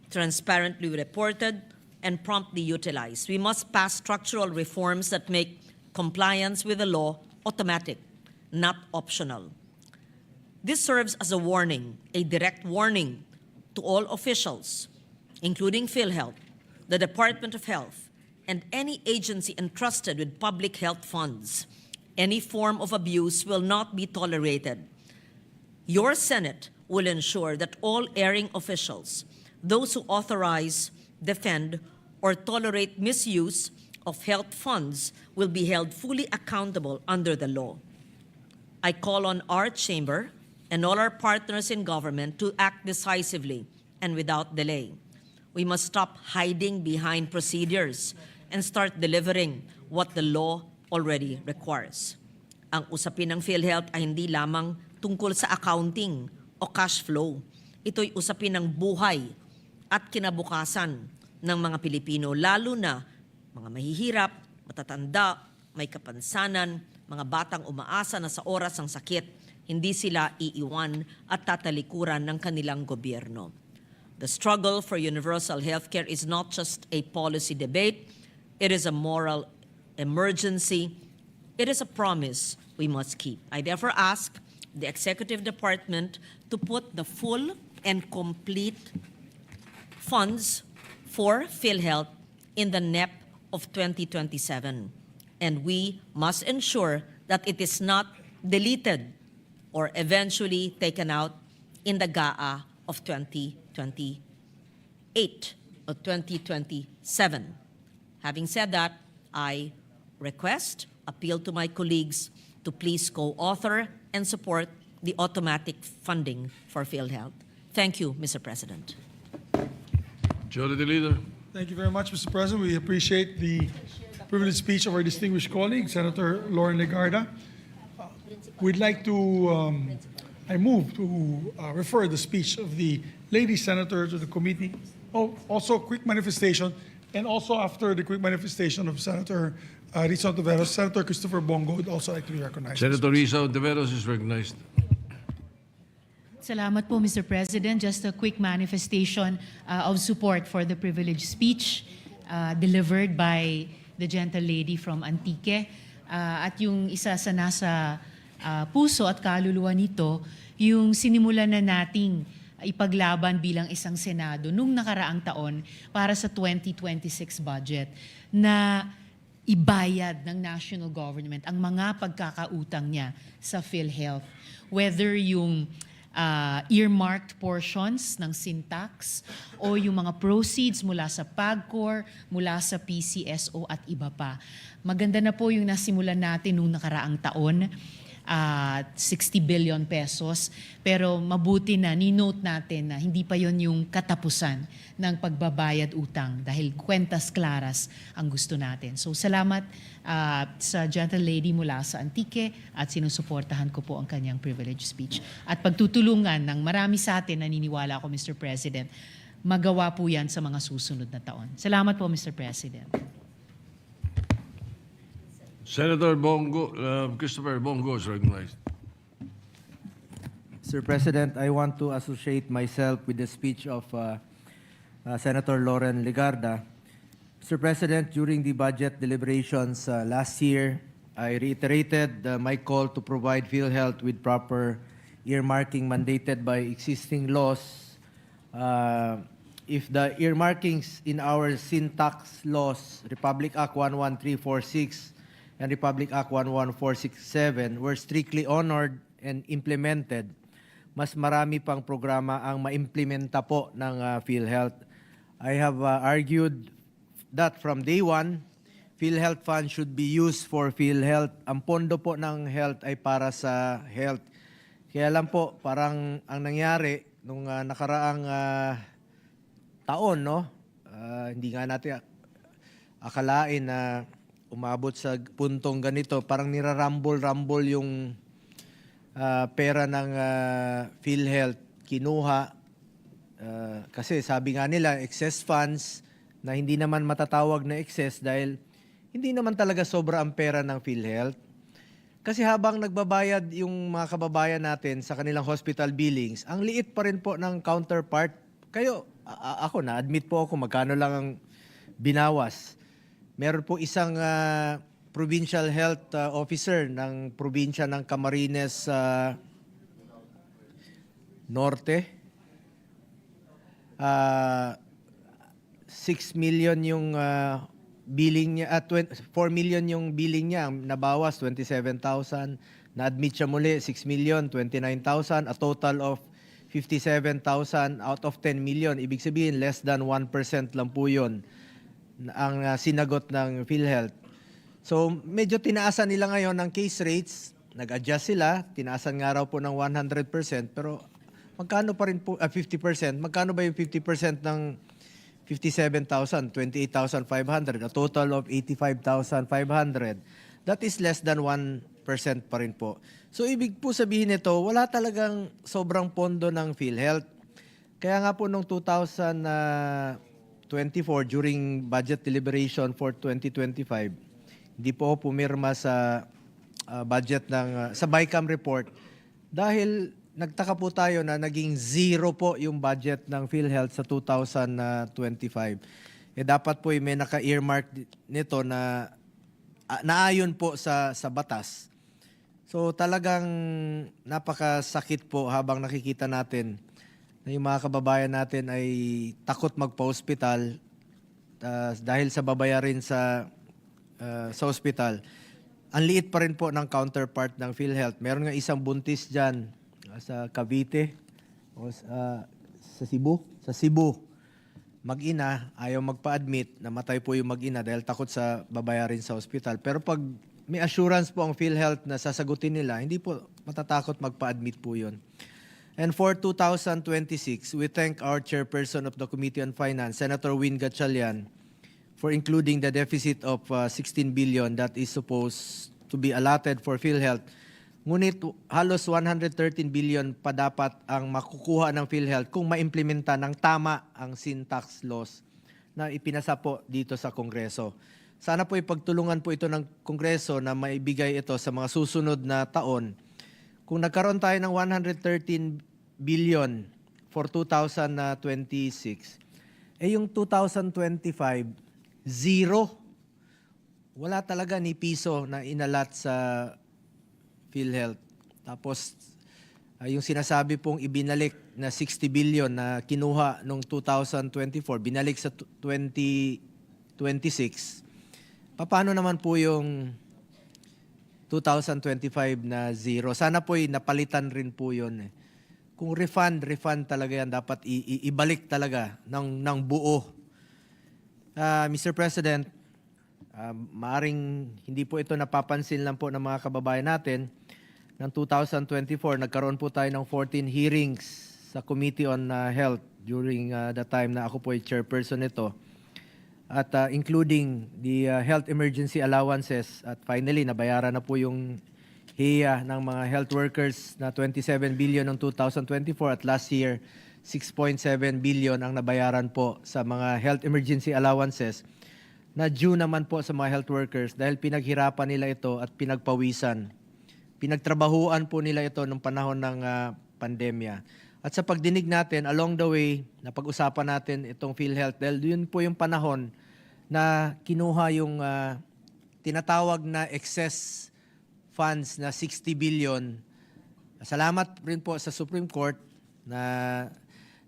transparently reported, and promptly utilized. We must pass structural reforms that make compliance with the law automatic, not optional. This serves as a warning, a direct warning to all officials, including PhilHealth, the Department of Health, and any agency entrusted with public health funds. Any form of abuse will not be tolerated. Your Senate will ensure that all erring officials, those who authorize, defend, or tolerate misuse of health funds will be held fully accountable under the law. I call on our chamber and all our partners in government to act decisively and without delay. We must stop hiding behind procedures and start delivering what the law already requires. Ang usapin ng PhilHealth ay hindi lamang tungkol sa accounting o cash flow. Ito'y usapin ng buhay at kinabukasan ng mga Pilipino, lalo na mga mahihirap, matatanda, may kapansanan, mga batang umaasa na sa oras ng sakit, hindi sila iiwan at tatalikuran ng kanilang gobyerno. The struggle for universal healthcare is not just a policy debate, it is a moral emergency. It is a promise we must keep. I therefore ask the Executive Department to put the full and complete funds for PhilHealth in the NEP of 2027. And we must ensure that it is not deleted or eventually taken out in the GAA of 2028 or 2027. Having said that, I request, appeal to my colleagues to please co-author and support the automatic funding for PhilHealth. Thank you, Mr. President. Majority Leader. Thank you very much, Mr. President. We appreciate the privileged speech of our distinguished colleague, Senator Lauren Legarda. We'd like to, I move to refer the speech of the lady senator to the committee. Oh, also a quick manifestation, and also after the quick manifestation of Senator Risa Ontiveros, Senator Christopher Bongo would also like to be recognized. Senator Risa Ontiveros is recognized. Salamat po, Mr. President. Just a quick manifestation of support for the privileged speech delivered by the gentle lady from Antique. At yung isa sa nasa puso at kaluluwa nito, yung sinimulan na nating ipaglaban bilang isang Senado nung nakaraang taon para sa 2026 budget na ibayad ng national government ang mga pagkakautang niya sa PhilHealth. Whether yung earmarked portions ng sin tax o yung mga proceeds mula sa PAGCOR, mula sa PCSO at iba pa. Maganda na po yung nasimulan natin nung nakaraang taon, 60 billion pesos. Pero mabuti na, ni-note natin na hindi pa yon yung katapusan ng pagbabayad utang dahil kwentas claras ang gusto natin. So salamat sa gentle lady mula sa Antique at sinusuportahan ko po ang kanyang privilege speech. At pagtutulungan ng marami sa atin, naniniwala ako, Mr. President, magawa po yan sa mga susunod na taon. Salamat po, Mr. President. Senator Bongo, Christopher Bongo is recognized. Mr. President, I want to associate myself with the speech of Senator Lauren Legarda. Mr. President, during the budget deliberations last year, I reiterated my call to provide PhilHealth with proper earmarking mandated by existing laws. If the earmarkings in our sin tax laws, Republic Act 11346, and Republic Act 11467 were strictly honored and implemented, mas marami pang programa ang maimplementa po ng PhilHealth. I have argued that from day one, PhilHealth Fund should be used for PhilHealth. Ang pondo po ng health ay para sa health. Kaya lang po, parang ang nangyari nung nakaraang taon, no? Hindi nga natin akalain na umabot sa puntong ganito, parang nirarambol-rambol yung pera ng PhilHealth. Kinuha kasi sabi nga nila excess funds na hindi naman matatawag na excess dahil hindi naman talaga sobra ang pera ng PhilHealth. Kasi habang nagbabayad yung mga kababayan natin sa kanilang hospital billings, ang liit pa rin po ng counterpart. Kayo, ako na-admit po ako magkano lang ang binawas. Meron po isang provincial health officer ng probinsya ng Camarines Norte. 6 million yung billing niya, 4 million yung billing niya, nabawas 27,000. Na-admit siya muli, 6 million, 29,000, a total of 57,000 out of 10 million. Ibig sabihin, less than 1% lang po yun ang sinagot ng PhilHealth. So, medyo tinaasan nila ngayon ng case rates, nag-adjust sila, tinaasan nga raw po ng 100%, pero magkano pa rin po, 50%, magkano ba yung 50% ng 57,000, 28,500, a total of 85,500. That is less than 1% pa rin po. So ibig po sabihin nito, wala talagang sobrang pondo ng PhilHealth. Kaya nga po noong 2024, during budget deliberation for 2025, hindi po ako pumirma sa budget ng, sa BICAM report dahil nagtaka po tayo na naging zero po yung budget ng PhilHealth sa 2025. Dapat po may naka-earmark nito na naayon po sa batas. So talagang napakasakit po habang nakikita natin na yung mga kababayan natin ay takot magpa-hospital dahil sa babayarin sa hospital. Ang liit pa rin po ng counterpart ng PhilHealth. Meron nga isang buntis dyan sa Cavite o sa Cebu. Mag-ina, ayaw magpa-admit, namatay po yung mag-ina dahil takot sa babayarin sa hospital. Pero pag may assurance po ang PhilHealth na sasagutin nila, hindi po matatakot magpa-admit po yun. And for 2026, we thank our chairperson of the Committee on Finance, Senator Win Gatchalian, for including the deficit of 16 billion that is supposed to be allotted for PhilHealth. Ngunit halos 113 billion pa dapat ang makukuha ng PhilHealth kung maimplementa ng tama ang sin tax laws na ipinasa po dito sa Kongreso. Sana po ipagtulungan po ito ng Kongreso na maibigay ito sa mga susunod na taon. Kung nagkaroon tayo ng 113 billion for 2026, yung 2025, zero. Wala talaga ni piso na inalat sa PhilHealth. Tapos, yung sinasabi pong ibinalik na 60 billion na kinuha noong 2024, binalik sa 2026. Paano naman po yung 2025 na zero? Sana po napalitan rin po yun. Kung refund talaga yan, dapat ibalik talaga ng buo. Mr. President, maaring hindi po ito napapansin lang po ng mga kababayan natin. Ng 2024, nagkaroon po tayo ng 14 hearings sa Committee on Health during the time na ako po ay chairperson nito. At including the health emergency allowances. At finally, nabayaran na po yung HEA ng mga health workers na 27 billion noong 2024 at last year, 6.7 billion ang nabayaran po sa mga health emergency allowances na due naman po sa mga health workers dahil pinaghirapan nila ito at pinagpawisan. Pinagtrabahuan po nila ito nung panahon ng pandemya. At sa pagdinig natin, along the way, napag-usapan natin itong PhilHealth dahil yun po yung panahon na kinuha yung tinatawag na excess funds na 60 billion. Salamat rin po sa Supreme Court na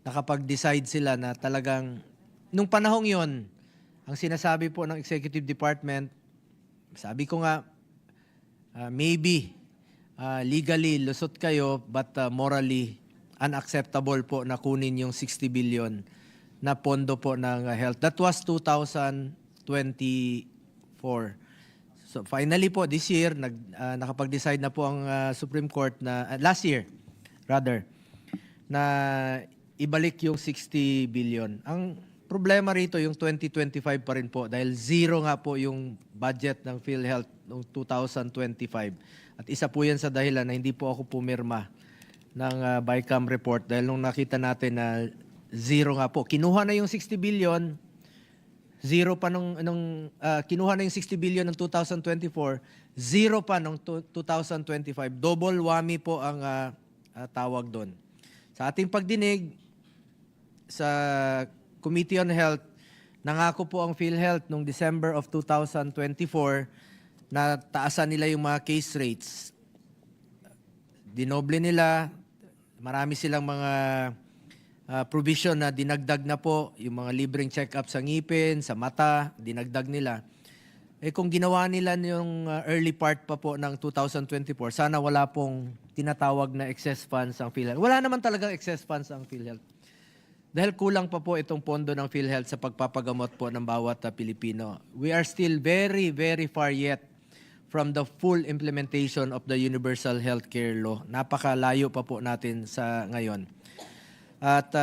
nakapag-decide sila na talagang nung panahong yon, ang sinasabi po ng Executive Department, sabi ko nga, maybe legally lusot kayo but morally unacceptable po na kunin yung 60 billion na pondo po ng health. That was 2024. So finally po this year nakapag-decide na po ang Supreme Court na last year rather na ibalik yung 60 billion. Ang problema rito yung 2025 pa rin po dahil zero nga po yung budget ng PhilHealth noong 2025. At isa po yan sa dahilan na hindi po ako pumirma ng BICAM report dahil nung nakita natin na zero nga po. Kinuha na yung 60 billion, zero pa kinuha na yung 60 billion ng 2024, zero pa nung 2025. Double whammy po ang tawag doon. Sa ating pagdinig sa Committee on Health, nangako po ang PhilHealth noong December of 2024 na taasan nila yung mga case rates. Dinoble nila, marami silang mga provision na dinagdag na po, yung mga libreng check-up sa ngipin, sa mata, dinagdag nila. Kung ginawa nila yung early part pa po ng 2024, sana wala pong tinatawag na excess funds ang PhilHealth. Wala naman talagang excess funds ang PhilHealth. Dahil kulang pa po itong pondo ng PhilHealth sa pagpapagamot po ng bawat Pilipino. We are still very, very far yet from the full implementation of the Universal Healthcare Law. Napakalayo pa po natin sa ngayon. At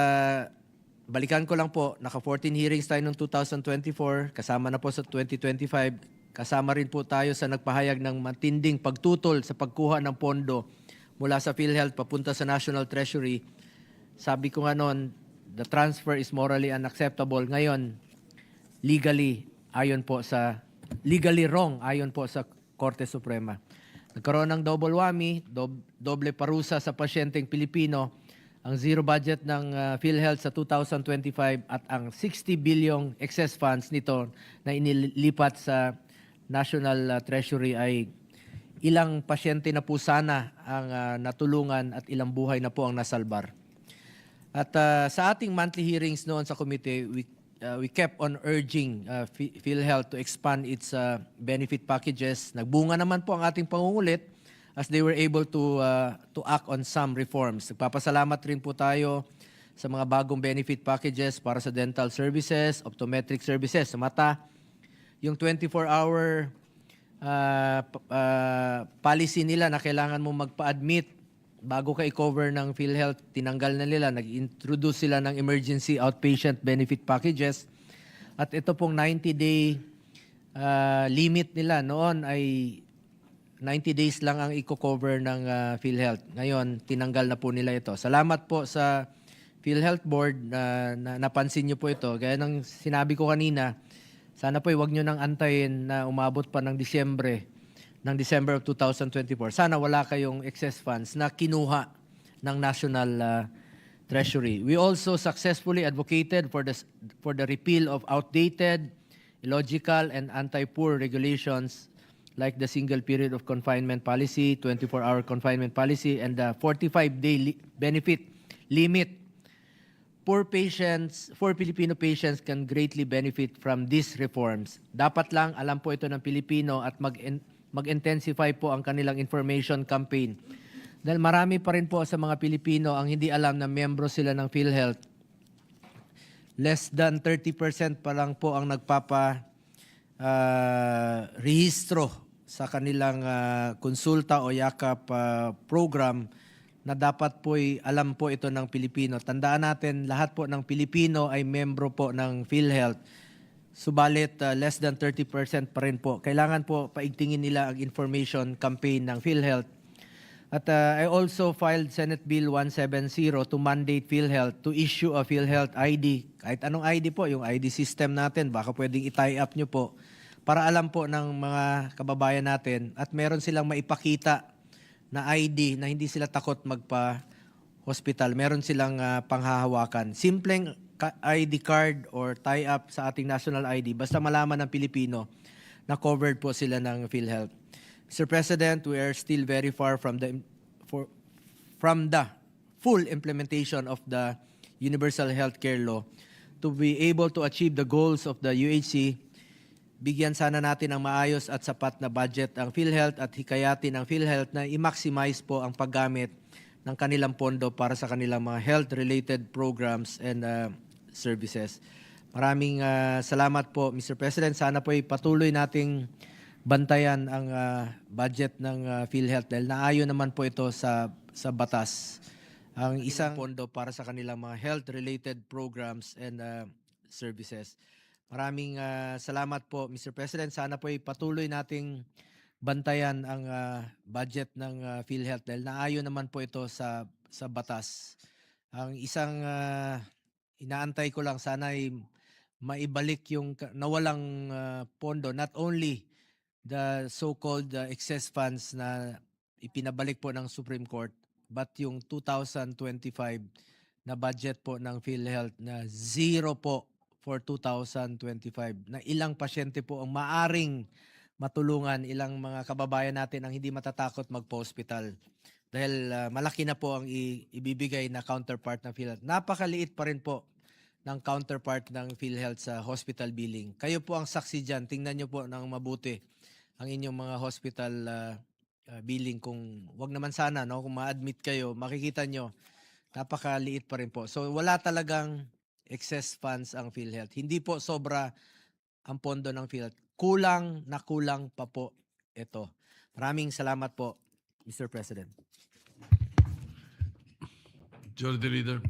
balikan ko lang po, naka-14 hearings tayo noong 2024, kasama na po sa 2025, kasama rin po tayo sa nagpahayag ng matinding pagtutol sa pagkuha ng pondo mula sa PhilHealth papunta sa National Treasury. Sabi ko nga noon, the transfer is morally unacceptable. Ngayon, legally wrong ayon po sa Korte Suprema. Nagkaroon ng double whammy, doble parusa sa pasyenteng Pilipino, ang zero budget ng PhilHealth sa 2025 at ang 60 bilyong excess funds nito na inilipat sa National Treasury ay ilang pasyente na po sana ang natulungan at ilang buhay na po ang nasalbar. At sa ating monthly hearings noon sa committee, we kept on urging PhilHealth to expand its benefit packages. Nagbunga naman po ang ating pangungulit as they were able to act on some reforms. Nagpapasalamat rin po tayo sa mga bagong benefit packages para sa dental services, optometric services, sa mata. Yung 24-hour policy nila na kailangan mo magpa-admit bago ka i-cover ng PhilHealth, tinanggal na nila, nag-introduce sila ng emergency outpatient benefit packages. At ito pong 90-day limit nila noon ay 90 days lang ang i-cover ng PhilHealth. Ngayon, tinanggal na po nila ito. Salamat po sa PhilHealth Board na napansin nyo po ito. Gaya ng sinabi ko kanina, sana po huwag nyo nang antayin na umabot pa ng December of 2024. Sana wala kayong excess funds na kinuha ng National Treasury. We also successfully advocated for the repeal of outdated, illogical, and anti-poor regulations like the single period of confinement policy, 24-hour confinement policy, and the 45-day benefit limit. Poor Filipino patients can greatly benefit from these reforms. Dapat lang alam po ito ng Pilipino at mag-intensify po ang kanilang information campaign. Dahil marami pa rin po sa mga Pilipino ang hindi alam na miyembro sila ng PhilHealth. Less than 30% pa lang po ang rehistro sa kanilang konsulta o yakap program na dapat po'y alam po ito ng Pilipino. Tandaan natin, lahat po ng Pilipino ay membro po ng PhilHealth. Subalit, less than 30% pa rin po. Kailangan po paigtingin nila ang information campaign ng PhilHealth. At I also filed Senate Bill 170 to mandate PhilHealth to issue a PhilHealth ID. Kahit anong ID po, yung ID system natin, baka pwedeng i-tie up nyo po para alam po ng mga kababayan natin at meron silang maipakita na ID na hindi sila takot magpa-hospital. Meron silang panghahawakan. Simpleng ID card or tie-up sa ating national ID, basta malaman ng Pilipino na covered po sila ng PhilHealth. Mr. President, we are still very far from the full implementation of the Universal Healthcare Law. To be able to achieve the goals of the UHC, bigyan sana natin ng maayos at sapat na budget ang PhilHealth at hikayatin ang PhilHealth na i-maximize po ang paggamit ng kanilang pondo para sa kanilang mga health-related programs and services. Maraming salamat po, Mr. President. Sana po patuloy nating bantayan ang budget ng PhilHealth dahil naayon naman po ito sa batas. Ang isang pondo para sa kanilang mga health-related programs and services. Maraming salamat po, Mr. President. Sana po ay patuloy nating bantayan ang budget ng PhilHealth dahil naayon naman po ito sa batas. Ang isang inaantay ko lang, sana ay maibalik yung nawalang pondo, not only the so-called excess funds na ipinabalik po ng Supreme Court, but yung 2025 na budget po ng PhilHealth na zero po for 2025, na ilang pasyente po ang maaring matulungan, ilang mga kababayan natin ang hindi matatakot magpa-hospital. Dahil malaki na po ang ibibigay na counterpart ng PhilHealth. Napakaliit pa rin po ng counterpart ng PhilHealth sa hospital billing. Kayo po ang saksi dyan. Tingnan nyo po ng mabuti ang inyong mga hospital billing. Kung wag naman sana, no? Kung ma-admit kayo, makikita nyo, napakaliit pa rin po. So wala talagang excess funds ang PhilHealth. Hindi po sobra ang pondo ng PhilHealth. Kulang na kulang pa po ito. Maraming salamat po, Mr. President. Majority Leader.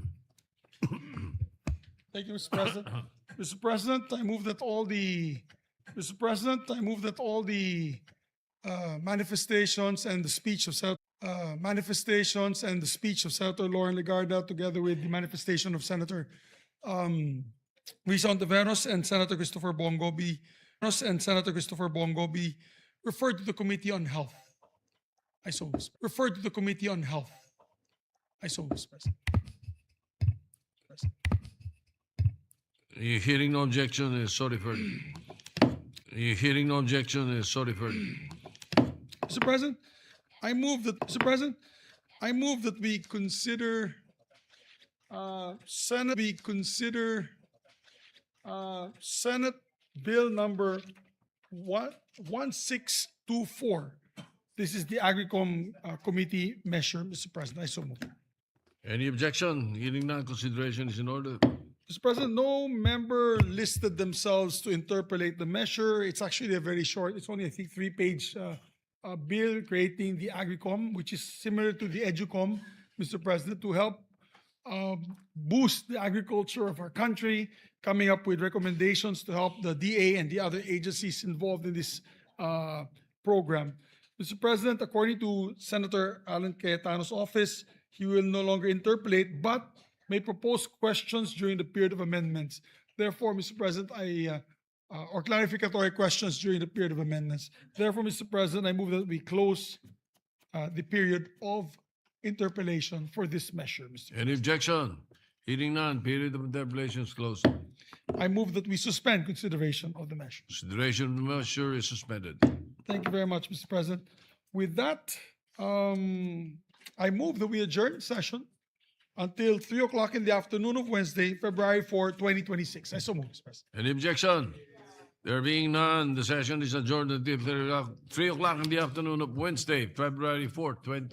Thank you, Mr. President. Mr. President, I move that all the manifestations and the speech of Senator Lauren Legarda, together with the manifestation of Senator Risa Ontiveros and Senator Christopher Bongo be referred to the Committee on Health. I so move. Referred to the Committee on Health. I so move, Mr. President. Hearing no objection is so referred. Hearing no objection is so referred. Mr. President, I move that we consider Senate Bill number 1624. This is the Agricom Committee measure, Mr. President. I so move. Any objection? Hearing none, consideration is in order. Mr. President, no member listed themselves to interpolate the measure. It's actually a very short, it's only, I think, 3-page bill creating the Agricom, which is similar to the Educom, Mr. President, to help boost the agriculture of our country, coming up with recommendations to help the DA and the other agencies involved in this program. Mr. President, according to Senator Alan Cayetano's office, he will no longer interpolate, but may propose questions during the period of amendments. Therefore, Mr. President, or clarificatory questions during the period of amendments. Therefore, Mr. President, I move that we close the period of interpellation for this measure, Mr. Any objection? Hearing none, period of interpolation is closed. I move that we suspend consideration of the measure. Consideration of the measure is suspended. Thank you very much, Mr. President. With that, I move that we adjourn session until 3 o'clock in the afternoon of Wednesday, February 4, 2026. I so move, Mr. President. Any objection? There being none, the session is adjourned until 3 o'clock in the afternoon of Wednesday, February 4th,